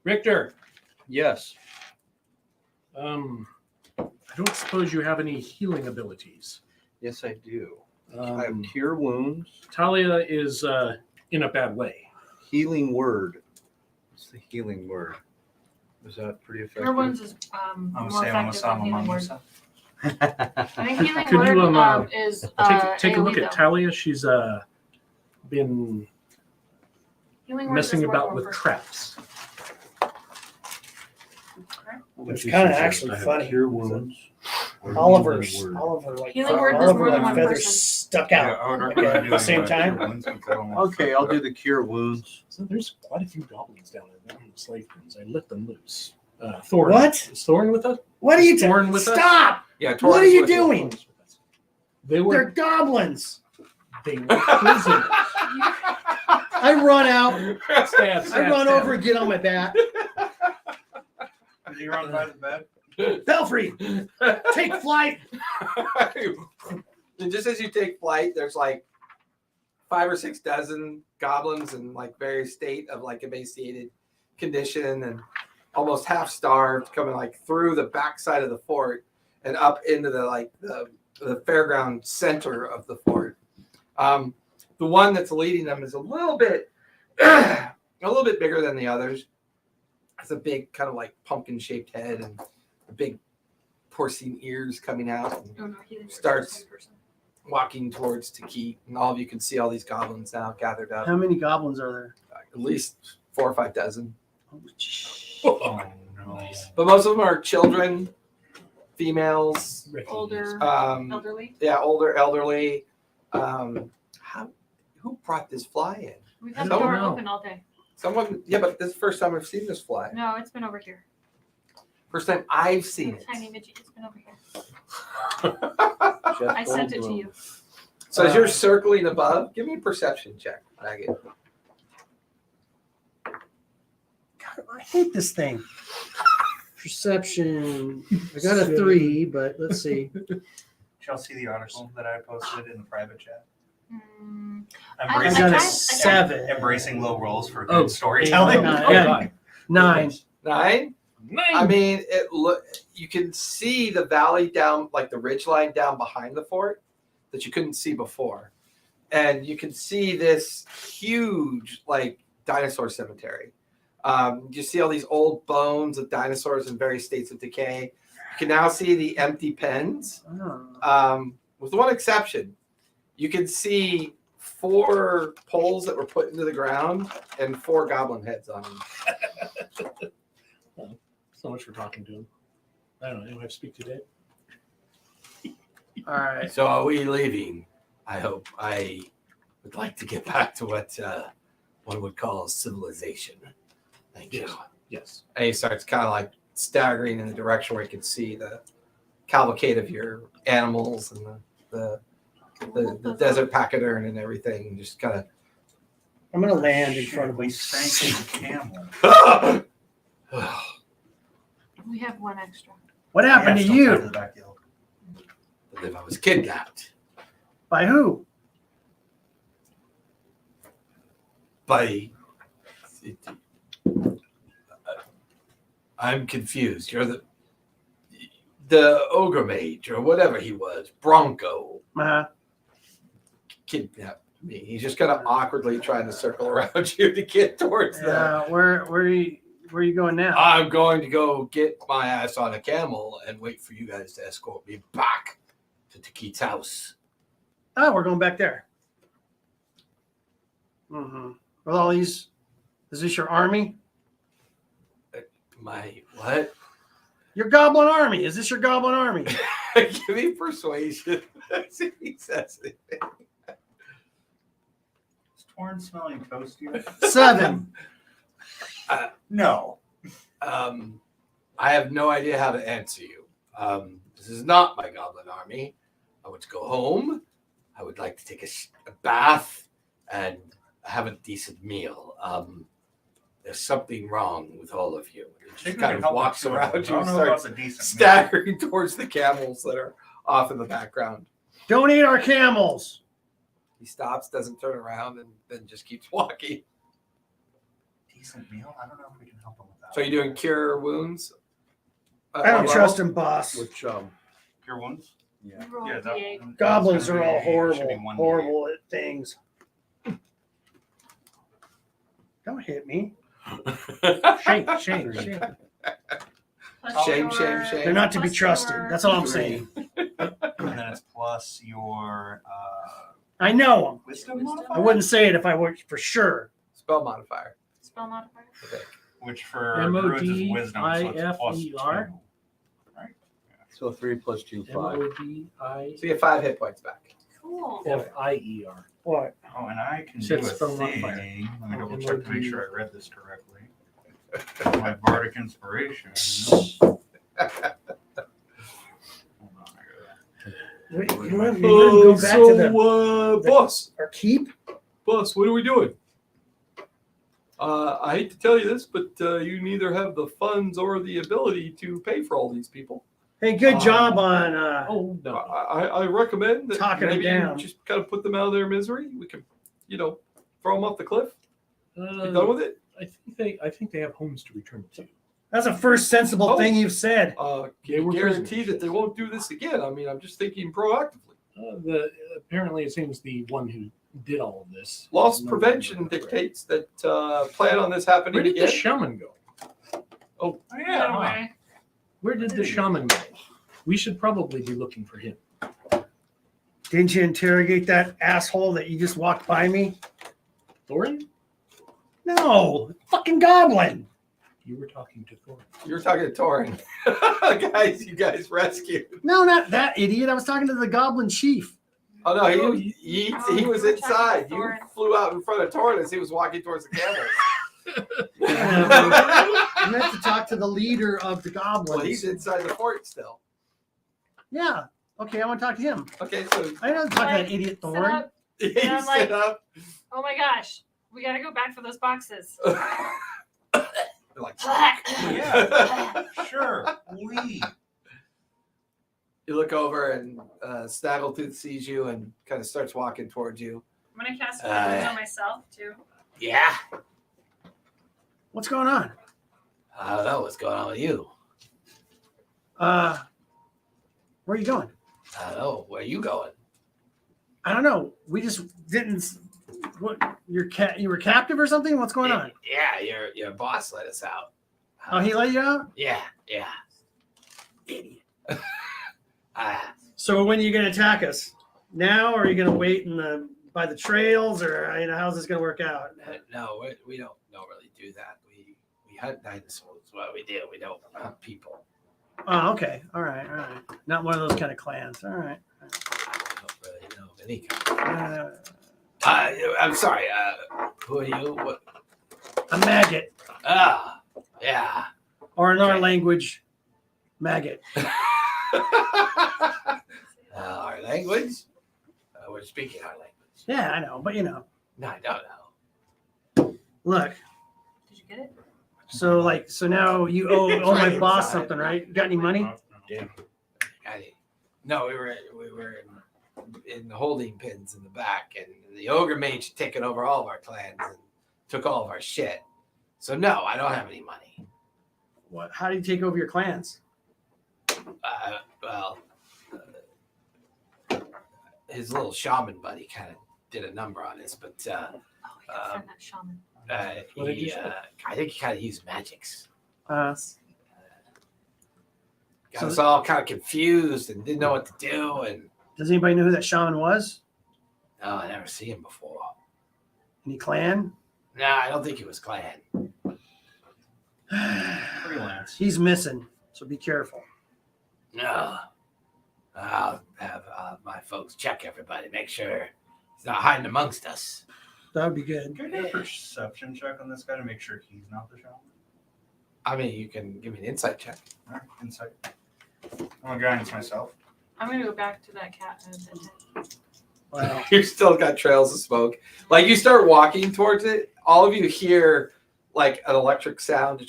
Richter. Yes. I don't suppose you have any healing abilities. Yes, I do. I have Um, cure wounds. Talia is in a bad way. Healing word. What's the healing word? Was that pretty effective? Her one's is I'm more saying I'm a effective than healing word. Sama. I think healing Could you, word is Take a look AoE at though. Talia. She's been Healing word messing is worth about one with person. traps. It's kind of actually funny. Cure wounds. Oliver, Healing word. Oliver, like Healing word does more than one feathers person. stuck Yeah, out. I would Okay, recommend at the doing same that. time? Cure wounds, because I don't want Okay, I'll do the cure wounds. So there's quite a few goblins down there. They're slave pens. I let them loose. Thorn. What? Is Thorn with us? What are you Thorn doing? with us? Stop! Yeah. What Torrance are you with you. doing? They They're were goblins. they were prisoners. I run out. Stab, stab, I run stab. over and get on my bat. Did you run by the bed? Belfry, take flight. And just as you take flight, there's like 5 or 6 dozen goblins in like various state of like emaciated condition and almost half starved, coming like through the backside of the fort and up into the like the fairground center of the fort. The one that's leading them is a little bit bigger than the others. It's a big kind of like pumpkin shaped head and a big porcine ears coming out. And Oh, no, healing word is Starts. one person. walking towards Takit, and all of you can see all these goblins now gathered up. How many goblins are there? At least 4 or 5 dozen. Oh, no. But most of them are children, females, Refugees. Older, elderly. older, elderly. Who brought this fly in? We've had I the don't door know. open all day. Someone, yeah, but this is the first time I've seen this fly. No, it's been over here. First time I've seen it. Tiny midget. It's been over here. I sent it to you. So as you're circling above, give me a perception check, Maggot. God, I hate this thing. Perception. I got a 3, but let's see. Did y'all see the article that I posted in the private chat? Mm, I I got tried- a I 7. Embracing low rolls for good Oh, storytelling. yeah. Oh, Yeah. God. 9. 9? 9. I mean, you can see the valley down, like the ridge line down behind the fort that you couldn't see before. And you can see this huge, like, dinosaur cemetery. You see all these old bones of dinosaurs in various states of decay. You can now see the empty pens, Oh. with one exception. You can see 4 poles that were put into the ground and 4 goblin heads on them. So much for talking to him. I don't know. Anyone have to speak to Dave? All right. So are we leaving? I hope. would like to get back to what one would call civilization. Thank you. Yes. And he starts kind of like staggering in the direction where you can see the cavalcade of your animals and the desert pachyderm and everything. And just kind I'm gonna land in front of We him. sank the camel. of. We have one extra. What happened to you? I believe I was kidnapped By who? by. I'm confused. You're the ogre mage or whatever he was, Bronco, kidnapped me. He's just kind of awkwardly trying to circle around you to get towards them. Where are you going now? I'm going to go get my ass on a camel and wait for you guys to escort me back to Takit's house. Oh, we're going back there. Mm-hmm. With all these, is this your army? My what? Your goblin army. Is this your goblin army? Give me persuasion. See if he says anything. Is Torn smelling toasty? 7. No. I have no idea how to answer you. This is not my goblin army. I would go home. I would like to take a bath and have a decent meal. There's something wrong with all of you. It just kind of walks around you and starts staggering towards the camels that are off in the background. Don't eat our camels. He stops, doesn't turn around, and then just keeps walking. Decent meal? I don't know if we can help him with that. So you're doing cure wounds? I don't trust him, boss. Which Cure wounds? Yeah. Roll Yeah, a that, D8. Goblins that's are gonna all be- it should be horrible, 1d8. horrible at things. Don't hit me. Shame. Plus Shame, your- shame, shame. They're not to be plus trusted. your- That's all I'm saying. And then it's plus your I know them. wisdom modifier? I wouldn't say it if I were for sure. Spell modifier. Spell modifier. Okay. Which for druids is wisdom, so it's plus 2. MODIFER. So 3 plus 2, 5. MODIFIER. So you have 5 hit points back. Cool. What? Oh, and I can Said do a spell thing. modifier. Let me Oh, double check to make MOD. sure I read this correctly. My bardic inspiration. Hold on, I got You want me to go back to the boss, our keep? what are we doing? I hate to tell you this, but you neither have the funds or the ability to pay for all these people. Hey, good job on Oh no. I recommend that Talking them maybe down. you just kind of put them out of their misery. We can, throw them off the cliff. You done Uh, with it? I think they have homes to return to. that's the first sensible Oh. thing you've said. Can They you were guarantee prisoners. that they won't do this again? I mean, I'm just thinking proactively. Apparently it seems the one who did all of this. Loss no prevention longer afraid. dictates that plan on this happening Where did the again. shaman go? Oh, Get yeah. away. Where did the shaman go? We should probably be looking for him. Didn't you interrogate that asshole that you just walked by me? Thorin? No, fucking goblin. You were talking to Thorin. You were talking to Torin. You guys rescued. No, not that idiot. I was talking to the goblin chief. Oh no, he Oh, was you were talking inside. to You Thorin. flew out in front of Torin as he was walking towards the camels. I meant to talk to the leader of the Well, goblins. he's inside the fort still. Yeah. Okay, I want to talk to him. Okay, so I don't talk to that idiot Sit Thorin. up. he I'm like- stood up. Oh my gosh. We gotta go back for those boxes. Like, Yeah. Sure. Leave. you look over and Snaggletooth sees you and kind of starts walking towards you. I'm gonna cast Flame Uh, on myself too. Yeah. What's going on? I don't know what's going on with you. Where are you going? I don't know. Where are you going? I don't know. We just didn't. What? You were captive or something? What's going on? Yeah, your boss let us out. Oh, he let you out? Yeah. Idiot. Ah, So when are you going to attack us? Now, or are you going to wait by the trails, or how's this going to work out? no, we don't really do that. We hunt dinosaurs. What we do, we don't hunt people. Oh, okay. All right. Not one of those kind of clans. All right. I don't really know of any kind. I'm sorry. Who are you? What? A maggot, Ah, yeah. or in our Okay. language, maggot. Our language? We're speaking our language. Yeah, I know, but you know, No, I don't know. look. Did you get it? So now you owe It's my right boss inside. something, right? Got any money? No, we were in the holding pens in the back, and the ogre mage taken over all of our clans and took all of our shit. So no, I don't have any money. What? How do you take over your clans? Well, his little shaman buddy kind of did a number on us, but Oh, we gotta find that shaman. What did you he, say? I think he kind of used magics. Uh, Got So us all kind of confused and didn't know what to do. And does anybody know who that shaman was? no, I never seen him before. Any clan? No, I don't think he was clan. Freelance. He's missing, so be careful. No, I'll have my folks check everybody, make sure he's not hiding amongst us. That would be good. Can I get a perception check on this guy to make sure he's not the shaman? I mean, you can give me an insight check. All right, insight. I'm gonna guidance myself. I'm gonna go back to that cat. Wow. You still got trails of smoke. Like you start walking towards it, all of you hear like an electric sound,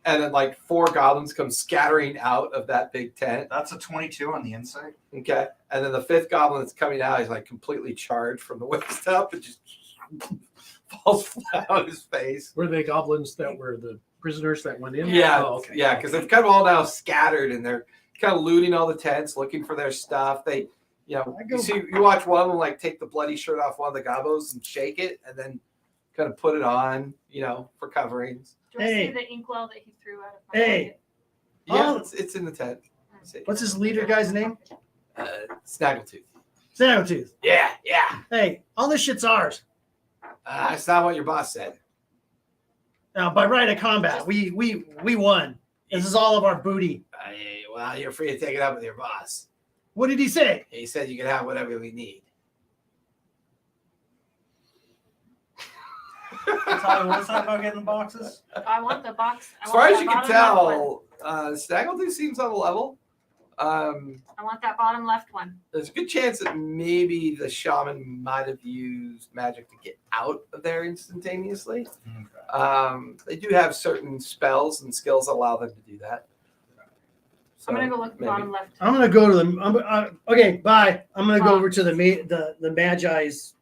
and then like 4 goblins come scattering out of that big tent. That's a 22 on the insight. Okay, and then the 5th goblin that's coming out is like completely charged from the waist up and just falls flat on his face. Were they goblins that were the prisoners that went in? Yeah, Oh, okay. yeah, because they've kind of all now scattered and they're kind of looting all the tents, looking for their stuff. They, you know, you watch one of them like take the bloody shirt off one of the gobos and shake it, and then kind of put it on, you know, for coverings. Do I Hey. see the inkwell that he threw out of my Hey. pocket? Yeah, Oh. it's in the tent. What's this leader guy's name? Snaggletooth. Snaggletooth. Yeah. Hey, all this shit's ours. That's not what your boss said. Now, by right of combat, we won. This is all of our booty. Well, you're free to take it up with your boss. What did he say? He said you can have whatever we need. Tyler, what's that about getting the boxes? I want the box. I As want far as that you can bottom left one. tell, Snaggletooth seems on a level. I want that bottom left one. There's a good chance that maybe the shaman might have used magic to get out of there instantaneously. Okay. They do have certain spells and skills that allow them to do that. I'm gonna go look at the maybe. bottom left. I'm gonna go to the. Okay, bye. I'm gonna go Bye. over to the Magi's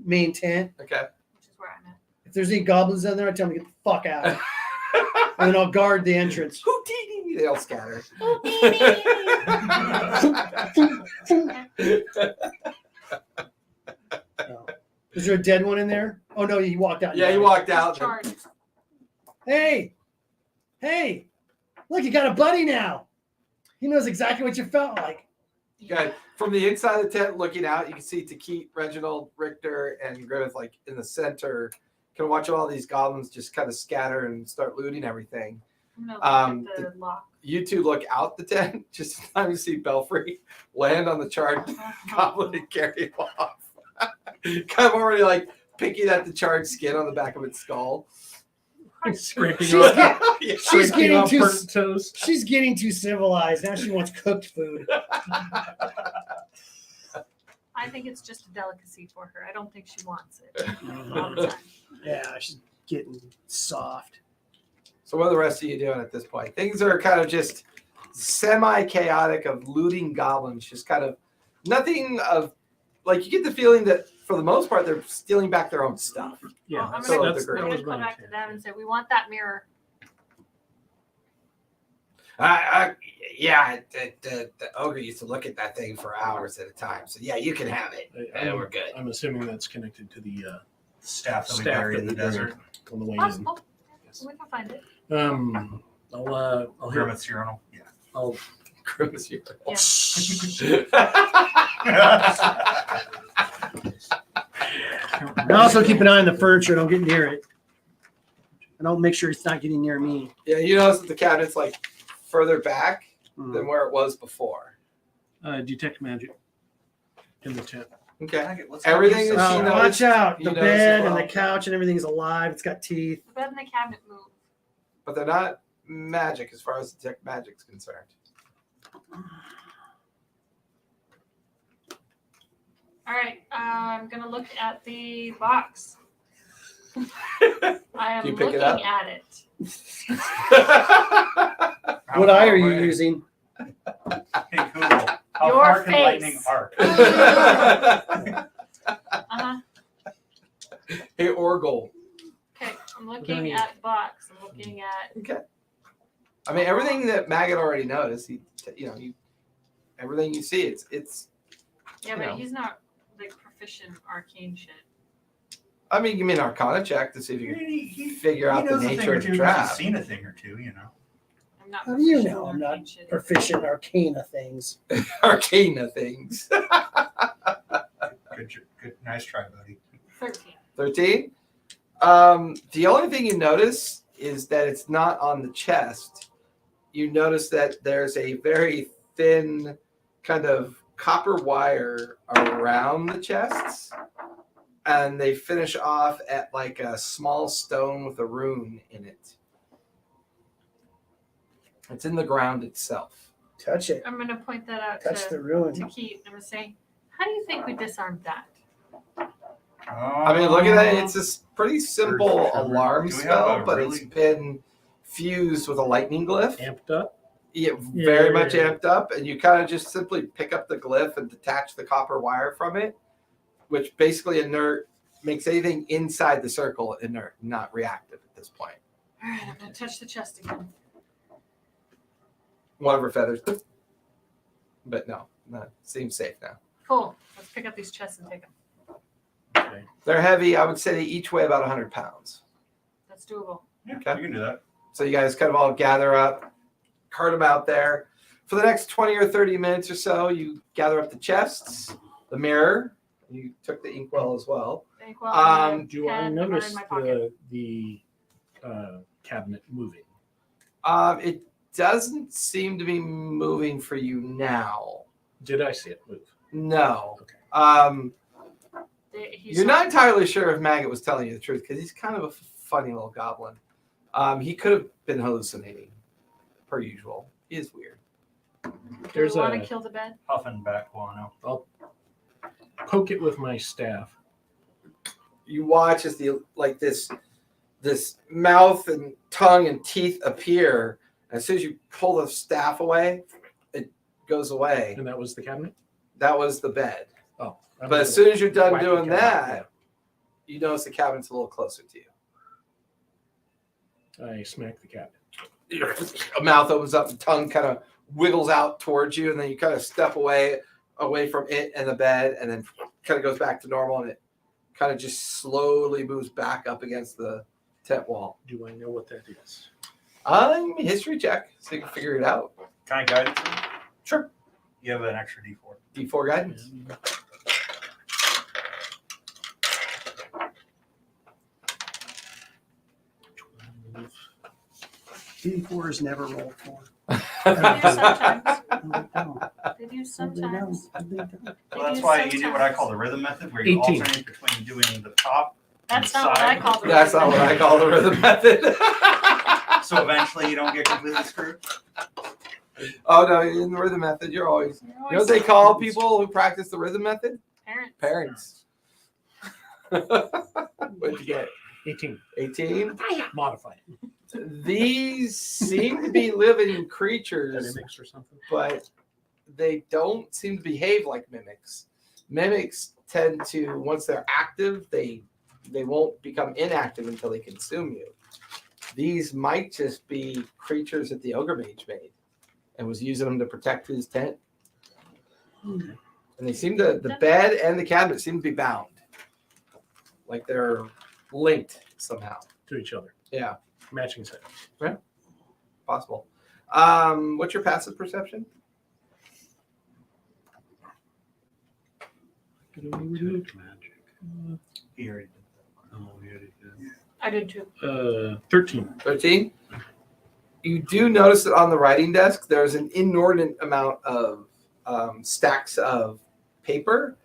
main tent. Okay. Which is where I'm at. If there's any goblins in there, I tell them to get the fuck out, and then I'll guard the entrance. Houdini! They all scatter. Oh. Is there a dead one in there? Oh no, he walked out. Yeah, he walked out. Charged. Hey, look, you got a buddy now. He knows exactly what you felt like. Okay. From the inside of the tent looking out, you can see Takit, Reginald, Richter, and Griffith like in the center. Can watch all these goblins just kind of scatter and start looting everything. I'm gonna look at the lock. You two look out the tent just in time to see Belfry land on the charged goblin and carry him off. Kind of already like picking at the charred skin on the back of its skull. Scraping She's, off, get- Yeah. she's scraping getting off too. burnt toast. She's getting too civilized. Now she wants cooked food. I think it's just a delicacy for her. I don't think she wants it all the time. Yeah, she's getting soft. So what are the rest of you doing at this point? Things are kind of just semi-chaotic of looting goblins, just kind of nothing of like you get the feeling that for the most part they're stealing back their own stuff. Yeah, I'm that's, gonna, that's, I'm that I'm was gonna go my back to intent. them and say, we want that mirror. Yeah, the ogre used to look at that thing for hours at a time. So yeah, you can have it. I'm, we're good. I'm assuming that's connected to the Staff that we staff buried that in the we buried desert. on the way in. Possible. Yes. We can find it. I'll hit. Grimace urinal. Yeah. I'll Grimace, you- And also keep an eye on the furniture. Don't get near it. And I'll make sure it's not getting near me. Yeah, you notice that the cabinet's like further back Hmm. than where it was before. detect magic in the tent. Okay. Let's Everything not that use she this. noticed- watch out. you The notice bed as and well. the couch and everything's alive. It's got teeth. The bed and the cabinet move. But they're not magic as far as detect magic's concerned. All right, I'm gonna look at the box. I am Do you pick looking it up? at it. What eye are you Right. using? Hey, Google. How Your far can face. lightning arc? Uh-huh. Hey, Orgle. Okay, I'm looking at box. I'm looking at. Okay. I mean, everything that Maggot already noticed, everything you see, it's. Yeah, You but know. he's not like proficient arcane shit. I mean, give me an Arcana check to see if you can He figure out the knows a thing nature or of the two. He's trap. seen a thing or two, I'm not. How do you proficient know I'm in not arcane shit. proficient in arcana things? Arcana things. Good, nice try, buddy. 13. 13. The only thing you notice is that it's not on the chest. You notice that there's a very thin kind of copper wire around the chests, and they finish off at like a small stone with a rune in it. It's in the ground itself. Touch it. I'm gonna point that out Touch the to ruin. Keith. I'm gonna say, how do you think we disarmed that? I mean, look at that. It's a pretty simple Do alarm we have spell, a but really- it's been fused with a lightning glyph. Amped up. Yeah, very much Yeah. amped up, and you kind of just simply pick up the glyph and detach the copper wire from it, which basically makes anything inside the circle inert, not reactive at this point. All right, I'm gonna touch the chest again. One of her feathers, but no, seems safe now. Cool. Let's pick up these chests and take them. Okay. They're heavy. I would say they each weigh about 100 pounds. That's doable. Yeah, Okay. you can do that. So you guys kind of all gather up, cart them out there. For the next 20 or 30 minutes or so, you gather up the chests, the mirror. You took the inkwell as well. Thank well. I'm gonna Do I pen them are notice in my pocket. the cabinet moving? It doesn't seem to be moving for you now. Did I see it move? No. Okay. He's You're not entirely sure if Maggot was telling you the truth because he's kind of a funny little goblin. He could have been hallucinating, per usual. He is weird. There's Do we want a- to kill the bed? Huffing back guano. I'll poke it with my staff. You watch as this mouth and tongue and teeth appear. As soon as you pull the staff away, it goes away. And that was the cabinet? That was the bed. Oh. I'm But as gonna soon as you're done whack the doing cabinet, that, you notice the cabinet's a little closer to you. yeah. I smack the cabinet. A mouth opens up, the tongue kind of wiggles out towards you, and then you kind of step away from it and the bed, and then kind of goes back to normal, and it kind of just slowly moves back up against the tent wall. Do I know what that is? Give me a history check so you can figure it out. Can I guide it? Sure. You have an extra D4. D4 guidance. D4 is never roll 4. They do sometimes. No, They do they sometimes. don't. They don't. They Well, that's do why you do what I sometimes. call the rhythm method, where you 18. alternate between doing the top. That's not what I call the That's not what I call the rhythm method. So eventually you don't get completely screwed. Oh no, in the rhythm method, you're always. You're You know always what they call people who practice the rhythm method? parents. Parents. What'd you get? 18. 18. Modified. These seem to be living That creatures, mimics or something? but they don't seem to behave like mimics. Mimics tend to, once they're active, they won't become inactive until they consume you. These might just be creatures that the ogre mage made and was using them to protect his tent. And they seem to, the bed and the cabinet seem to be bound, like they're linked somehow. To each other. Yeah, Matching set. possible. What's your passive perception? Magic. He already did that. Oh, he already did. I did too. 13. 13. You do notice that on the writing desk, there's an inordinate amount of stacks of paper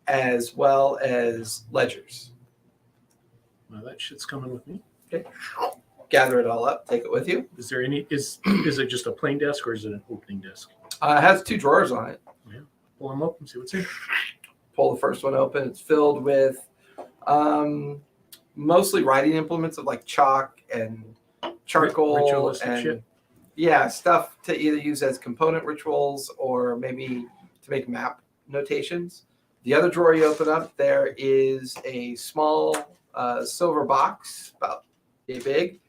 as well as ledgers. Well, that shit's coming with me. Gather it all up, take it with you. Is there any? Is it just a plain desk or is it an opening desk? It has 2 drawers on it. Pull them up and see what's in. Pull the first one open. It's filled with mostly writing implements of like chalk and charcoal Ritualistic and shit. yeah, stuff to either use as component rituals or maybe to make map notations. The other drawer you open up, there is a small silver box, about a big,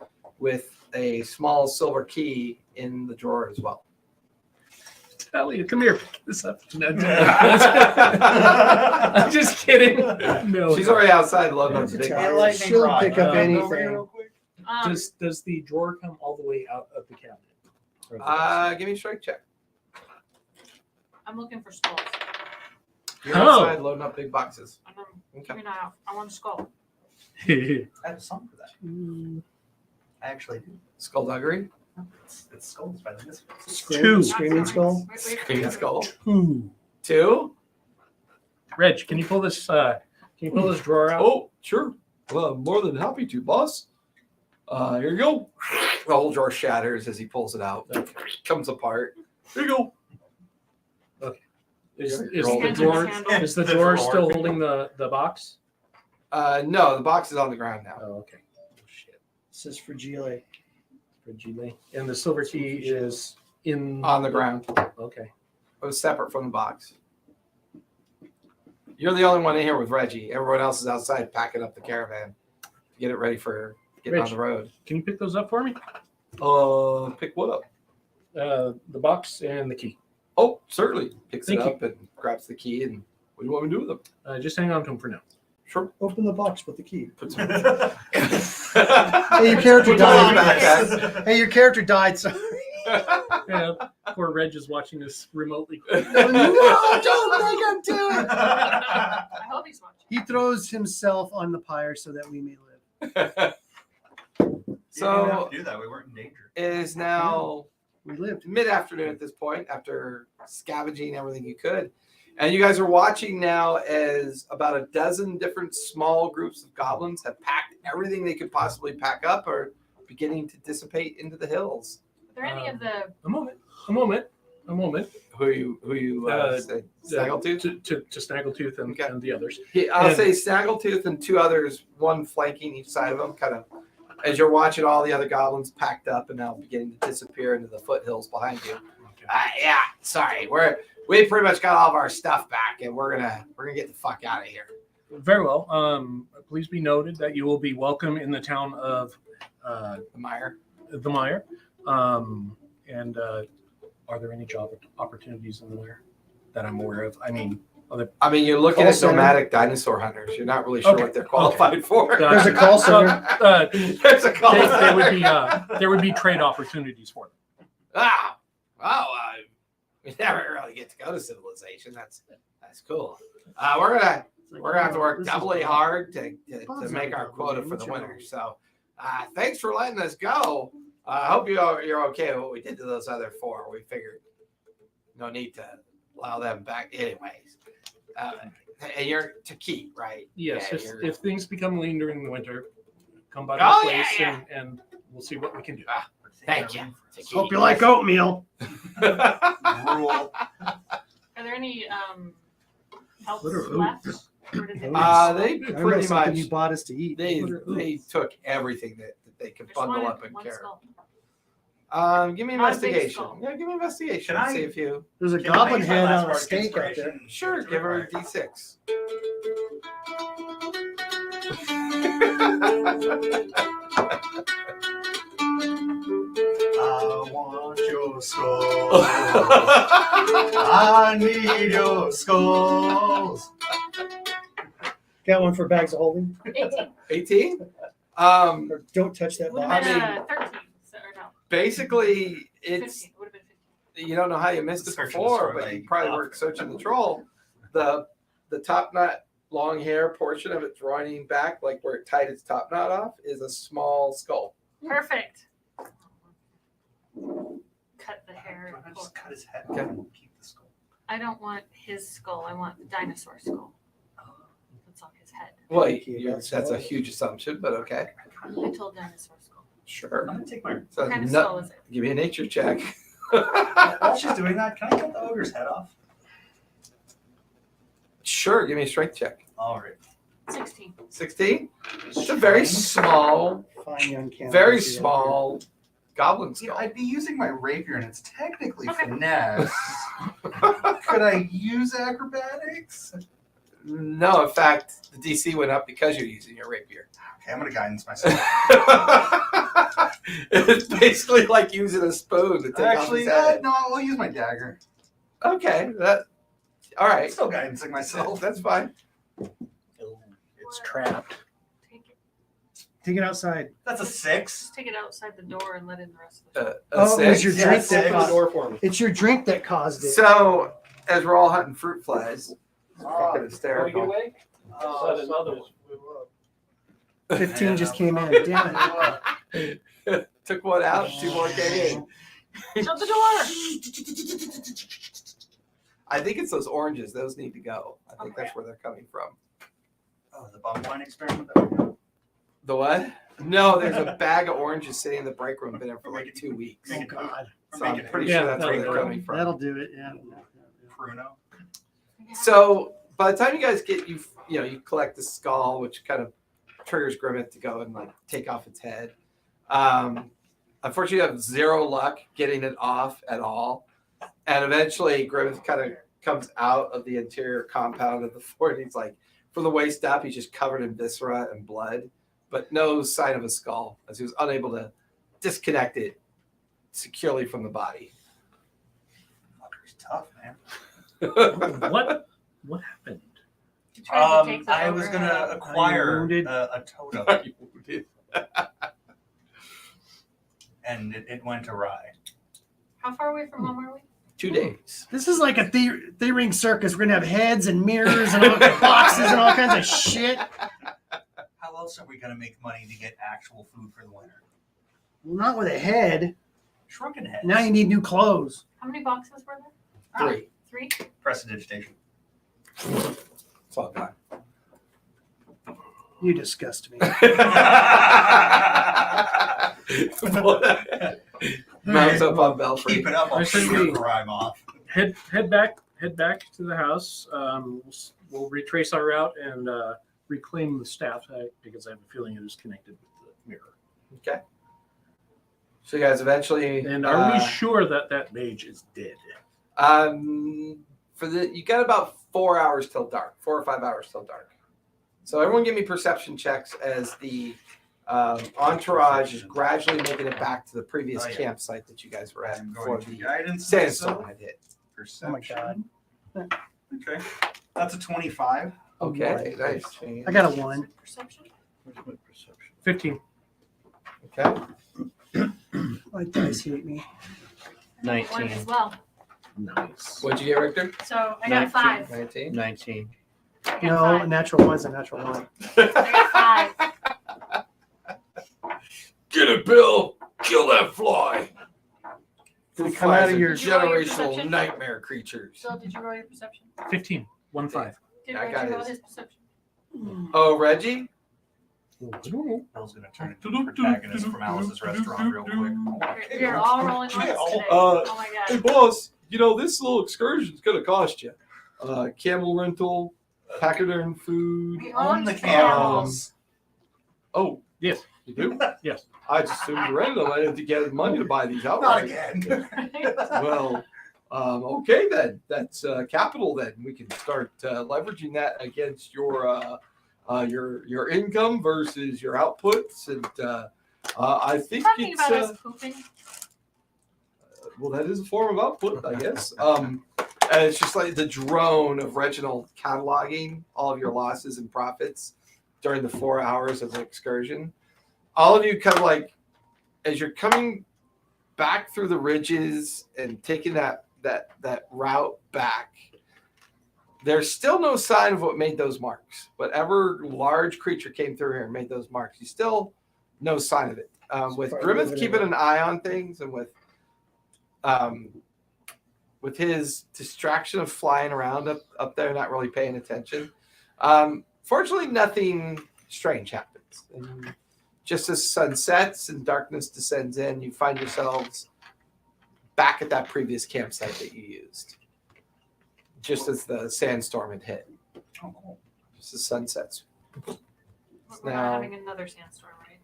with a small silver key in the drawer as well. Elliot, come here. Pick this up. I'm just kidding. No. She's already outside loading up the big Italian. box. She'll pick up Over anything. Does the drawer come all the way out of the cabinet? Or the desk? Give me a strike check. I'm looking for skulls. You're Oh. outside loading up big boxes. I don't, Okay. you're not out. I want a skull. I have a song for that. I actually do. Skullduggery. It's Skulls by the Misfits. Two. Screaming skull. Green skull. 2. 2. Reg, can you pull this? Can you pull this drawer out? Oh, sure. Well, I'm more than happy to, boss. Here you go. The whole drawer shatters as he pulls it out. Comes apart. Here you go. Is You're the holding drawer? candle. Is the The drawer drawer. still holding the box? No, the box is on the ground now. Oh, okay. Oh, shit. This is for Gile. For Gile. And the silver key is in On the ground. Okay. It was separate from the box. You're the only one in here with Reggie. Everyone else is outside packing up the caravan to get it ready for getting on Rich. the road. Can you pick those up for me? Pick what up? The box and the key. Oh, certainly. Picks Thank it you. up and grabs the key. And what do you want me to do with them? Just hang on to them for now. Sure. Open the box with the key. Put some. Hey, your character Put some died. back. Hey, your character died. Sorry. Yeah, poor Reg is watching this remotely. No, don't make him do it. I hope he's watching. He throws himself on the pyre so that we may live. So do that. We weren't in danger. it is now We lived. mid-afternoon at this point after scavenging everything you could. And you guys are watching now as about a dozen different small groups of goblins have packed everything they could possibly pack up or beginning to dissipate into the hills. Are there any of the A moment. Who you said? Snaggletooth? To Snaggletooth and, Okay. and the others. I'll And- say Snaggletooth and 2 others, one flanking each side of them, kind of as you're watching all the other goblins packed up and now beginning to disappear into the foothills behind you. Yeah, sorry, we pretty much got all of our stuff back, and we're gonna get the fuck out of here. Very well. Please be noted that you will be welcome in the town of The mire. the Mire. And are there any job opportunities in there that I'm aware of? I mean, You're looking Call at center. nomadic dinosaur hunters. You're not really sure Okay, what they're qualified for. There's a call center. There's a call center. there would be trade opportunities for them. We never really get to go to civilization. That's cool. We're gonna have to work doubly hard to make our quota for the winter. So, thanks for letting us go. I hope you're okay with what we did to those other 4. We figured no need to allow them back, anyways. And you're to keep, right? Yes, Yeah, if things become lean during the winter, come by Oh, the yeah, place yeah. And we'll see what we can do. Thank you. Hope you like oatmeal. Rule. are there any helps What are left? oats? Or did they They I know pretty something much you bought us to eat. they What are took everything that they could There's bundle one- up and one carry. skull. Give me Not a big investigation. skull. Yeah, give me investigation. Can See I- if you. There's a Can I goblin use my head last on a bardic steak out there. inspiration? Sure, give her a D6. I want your skulls. I need your skulls. Got one for bags of holding. 18. 18. Or don't touch that Would box. have been 13. So, or no, Basically, it's 15. Would have been 15. you don't know how you missed it Search and before, destroy but you my probably outfit. weren't searching the troll. The top knot, long hair portion of it running back, like where it tied its top knot off, is a small skull. Perfect. Cut the hair. Why and not pull just it. cut his head Okay. off and keep the skull? I don't want his skull. I want the dinosaur skull. that's on his head. Well, That's that's a all. huge assumption, but okay. I told dinosaur skull. Sure. I'm gonna take my. So What kind of nut- skull is it? give me a nature check. While she's doing that, can I cut the ogre's head off? Sure, give me a strength check. All right. 16. 16? It's a very small, Fine young cannibals very here. small goblin Yeah, skull. I'd be using my rapier, and it's technically Okay. finesse. Could I use acrobatics? No, in fact, the DC went up because you're using your rapier. Okay, I'm gonna guidance myself. It's basically like using a spoon to take Actually, off his head. no, I'll use my dagger. Okay, all I'm right. still guidancing myself. That's fine. It's trapped. Take it. Take it outside. That's a 6. Just take it outside the door and let in the rest of the A Oh, it was six. your Yeah, drink six. that Open the caused door for me. It's your drink that caused it. So, as we're all hunting fruit flies, it's fucking Want to get hysterical. away? Sudden others. 15 just came in. Damn it. Took one out, 2 more came in. Shut the door! I think it's those oranges. Those need to go. I think that's where they're coming from. Oh, the bug wine experiment. That we got. The what? No, there's a bag of oranges sitting in the break room. Been there for like 2 weeks. Oh, God. So I'm pretty Yeah, sure that's where that'll they're do it. coming from. That'll do it. Yeah. Pruno. So by the time you guys get you collect the skull, which kind of triggers Grimmett to go and like take off its head. Unfortunately, you have 0 luck getting it off at all, and eventually Grimmett kind of comes out of the interior compound of the fort. And he's like, from the waist up, he's just covered in viscera and blood, but no sign of a skull, as he was unable to disconnect it securely from the body. Fucker's tough, man. What happened? You tried to take the I was overhead gonna out. acquire wounded? a totem, and it went awry. How far away from home are we? 2 days. This is like a three-ring circus. We're going to have heads and mirrors and all boxes and all kinds of shit. How else are we gonna make money to get actual food for the winter? Not with a head. Shrunken heads. Now you need new clothes. How many boxes were there? 3. 3? Prestidigitation. It's all gone. You disgust me. Mounts up on Belfry. Keep it up. I'll I said shoot your we- crime off. Head back to the house. We'll retrace our route and reclaim the staff because I have a feeling it is connected with the mirror. Okay. So you guys eventually. And are we sure that mage is dead? You got about 4 hours till dark, 4 or 5 hours till dark. So everyone give me perception checks as the entourage is gradually making it back to the previous Oh, yeah. campsite that you guys were at I'm before going to the guidance sandstorm myself. had hit. Oh my God. Okay. That's a 25. Okay, nice. I got a 1. Perception? 15. Okay. My dice hate me. 1 as well. Nice. What'd you get, Richter? So I got 5. 19. 19. I got No, a 5. natural 1's a natural 1. I got 5. Get it, Bill. Kill that fly. Did it come out of your- Did you roll your generational perception? nightmare creatures? Phil, did you roll your perception? 15. 1-5. Did I Reggie got roll his. his perception? Oh, Reggie? Bill's gonna turn into the protagonist from Alice's restaurant real quick. You're all rolling ones today. Uh, Oh my Hey, god. boss, this little excursion is going to cost you. Camel rental, pachyderm food. We Own the own camels. Oh, Yes. you do? Yes. I just assumed you rented them. I had to get money to buy these Not outright. again. Well, okay then. That's capital then. We can start leveraging that against your income versus your outputs. And I think Talking it's... about us pooping. well, that is a form of output, I guess. And it's just like the drone of Reginald cataloging all of your losses and profits during the 4 hours of the excursion. All of you kind of like, as you're coming back through the ridges and taking that route back, there's still no sign of what made those marks. Whatever large creature came through here and made those marks, you still no sign of it. With Grimmett keeping an eye on things and with his distraction of flying around up there, not really paying attention. Fortunately, nothing strange happens. And just as sun sets and darkness descends in, you find yourselves back at that previous campsite that you used. Just as the sandstorm had hit. Oh, cool. Just as sun sets. We're Now- not having another sandstorm, right?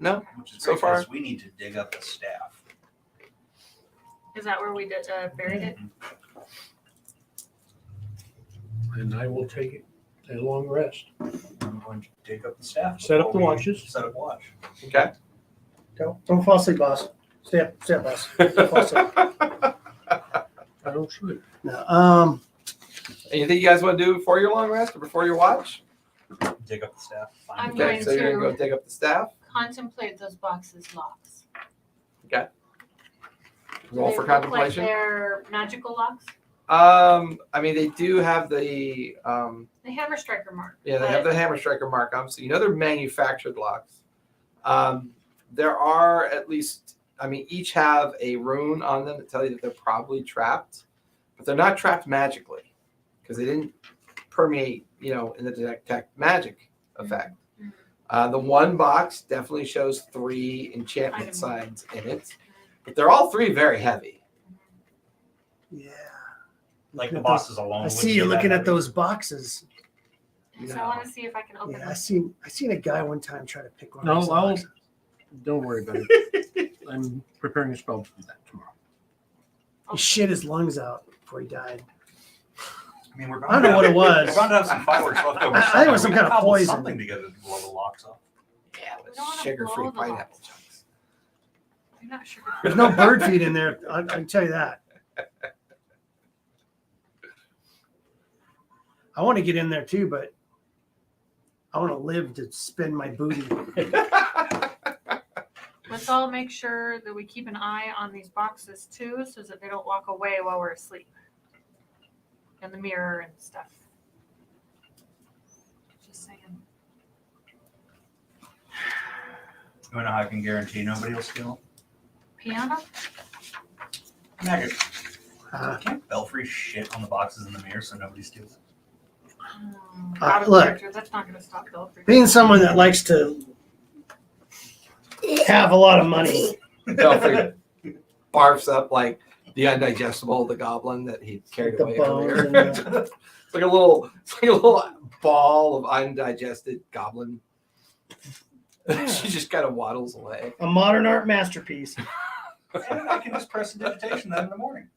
No. Which is So great, far- 'cause we need to dig up the staff. Is that where we did, buried it? And I will take a long rest. I'm going to dig up the staff. Set up before the we watches. Set up watch. Okay. Don't fall asleep, boss. Stay up, boss. Don't fall asleep. I don't sleep. No, Anything you guys want to do before your long rest or before your watch? Dig up the staff. Find I'm the Okay, going so you're gonna to- go dig up the staff. Contemplate those boxes' locks. Do Roll they for look like contemplation. they're magical locks? I mean, they do have the The hammer striker mark. yeah, they have the hammer striker mark on them, so you know they're manufactured locks. There are at least, I mean, each have a rune on them that tell you that they're probably trapped, but they're not trapped magically because they didn't permeate, in the detect magic effect. The one box definitely shows 3 enchantment Item. signs in it, but they're all 3 very heavy. yeah. Like the Look at boxes alone. I wouldn't see be you that looking at heavy. those boxes. So I want to see if I can open Yeah, I them. seen a guy one time try to pick one. No, of those I'll- boxes. Don't worry about it. I'm preparing a spell to do that tomorrow. He shit his lungs out before he died. I mean, we're I don't know what it was. We're bound to have some fireworks left over. I think it was some somewhere. kind of We could cobble poison. Something together to blow the locks off. Yeah, We don't wanna sugar-free blow the pineapple locks. chunks. I'm not sure. There's no bird feed in there. I can tell you that. I want to get in there too, but I want to live to spend my booty. Let's all make sure that we keep an eye on these boxes too, so that they don't walk away while we're asleep. And the mirror and stuff. Just saying. You wanna know how I can guarantee nobody will steal? Piano? Magic. Uh, Can't Belfry shit on the boxes in the mirror so nobody steals it? Out of look. character. That's not going to stop Ghelfi. being someone that likes to have a lot of money, Belfry barfs up like the undigestible, the goblin that he carried The away bones earlier. and It's like a little ball of undigested goblin. She just kind of waddles away. a modern art masterpiece. And I can just press the digitation then in the morning.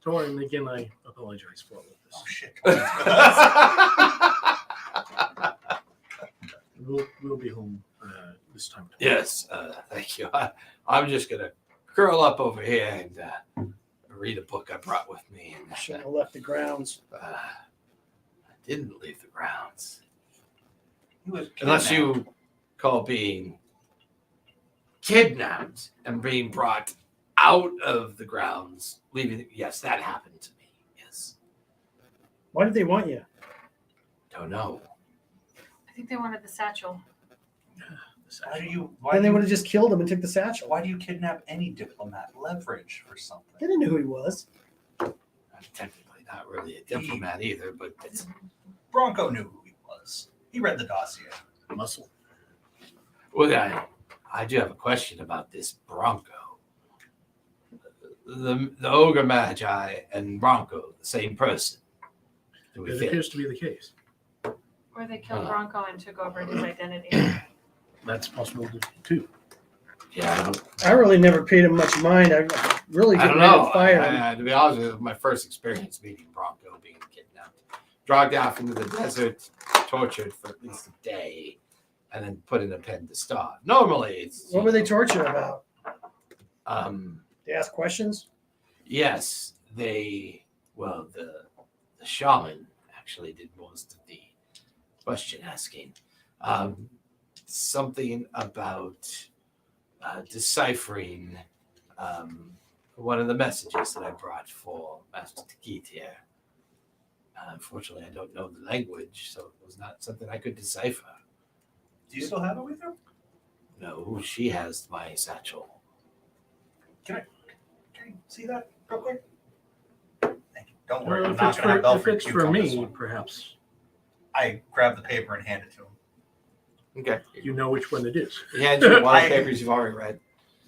Don't worry, and again, I apologize for all of Oh this. shit. We'll be home this time. Yes, thank you. I'm just gonna curl up over here and read a book I brought with me. And Shouldn't have left the grounds. I didn't leave the grounds, He was unless kidnapped. you call being kidnapped and being brought out of the grounds, leaving. Yes, that happened to me. Yes, Why did they want you? don't know. I think they wanted the satchel. Why do you? Then they do would you- have just killed him and took the satchel. Why do you kidnap any diplomat? Leverage for something. They didn't know who he was. I'm technically not really a diplomat either, but it's Bronco knew who he was. He read the dossier. Muscle. well. I do have a question about this Bronco. The ogre magi and Bronco, the same person. Do we It fit? appears to be the case. Or they killed Uh. Bronco and took over his identity. That's possible too. Yeah, I really never paid him much mind. I really I didn't don't know. fire him. To be honest with you, it was my first experience meeting Bronco, being kidnapped, dragged off into the desert, tortured for at least a day, and then put in a pen to starve. Normally, it's What were they tortured about? They They ask questions. yes, the shaman actually did most of the question asking. Something about deciphering one of the messages that I brought for Master Takit here. Unfortunately, I don't know the language, so it was not something I could decipher. Do you still have it with you? No, she has my satchel. Can you see that real quick? Thank you. Don't worry. Well, I'm if not it's gonna have for, if Belfry it's puke for on this me, one. perhaps. I grab the paper and hand it to him. Okay. You know which one it is. He hands you one of the papers you've already read.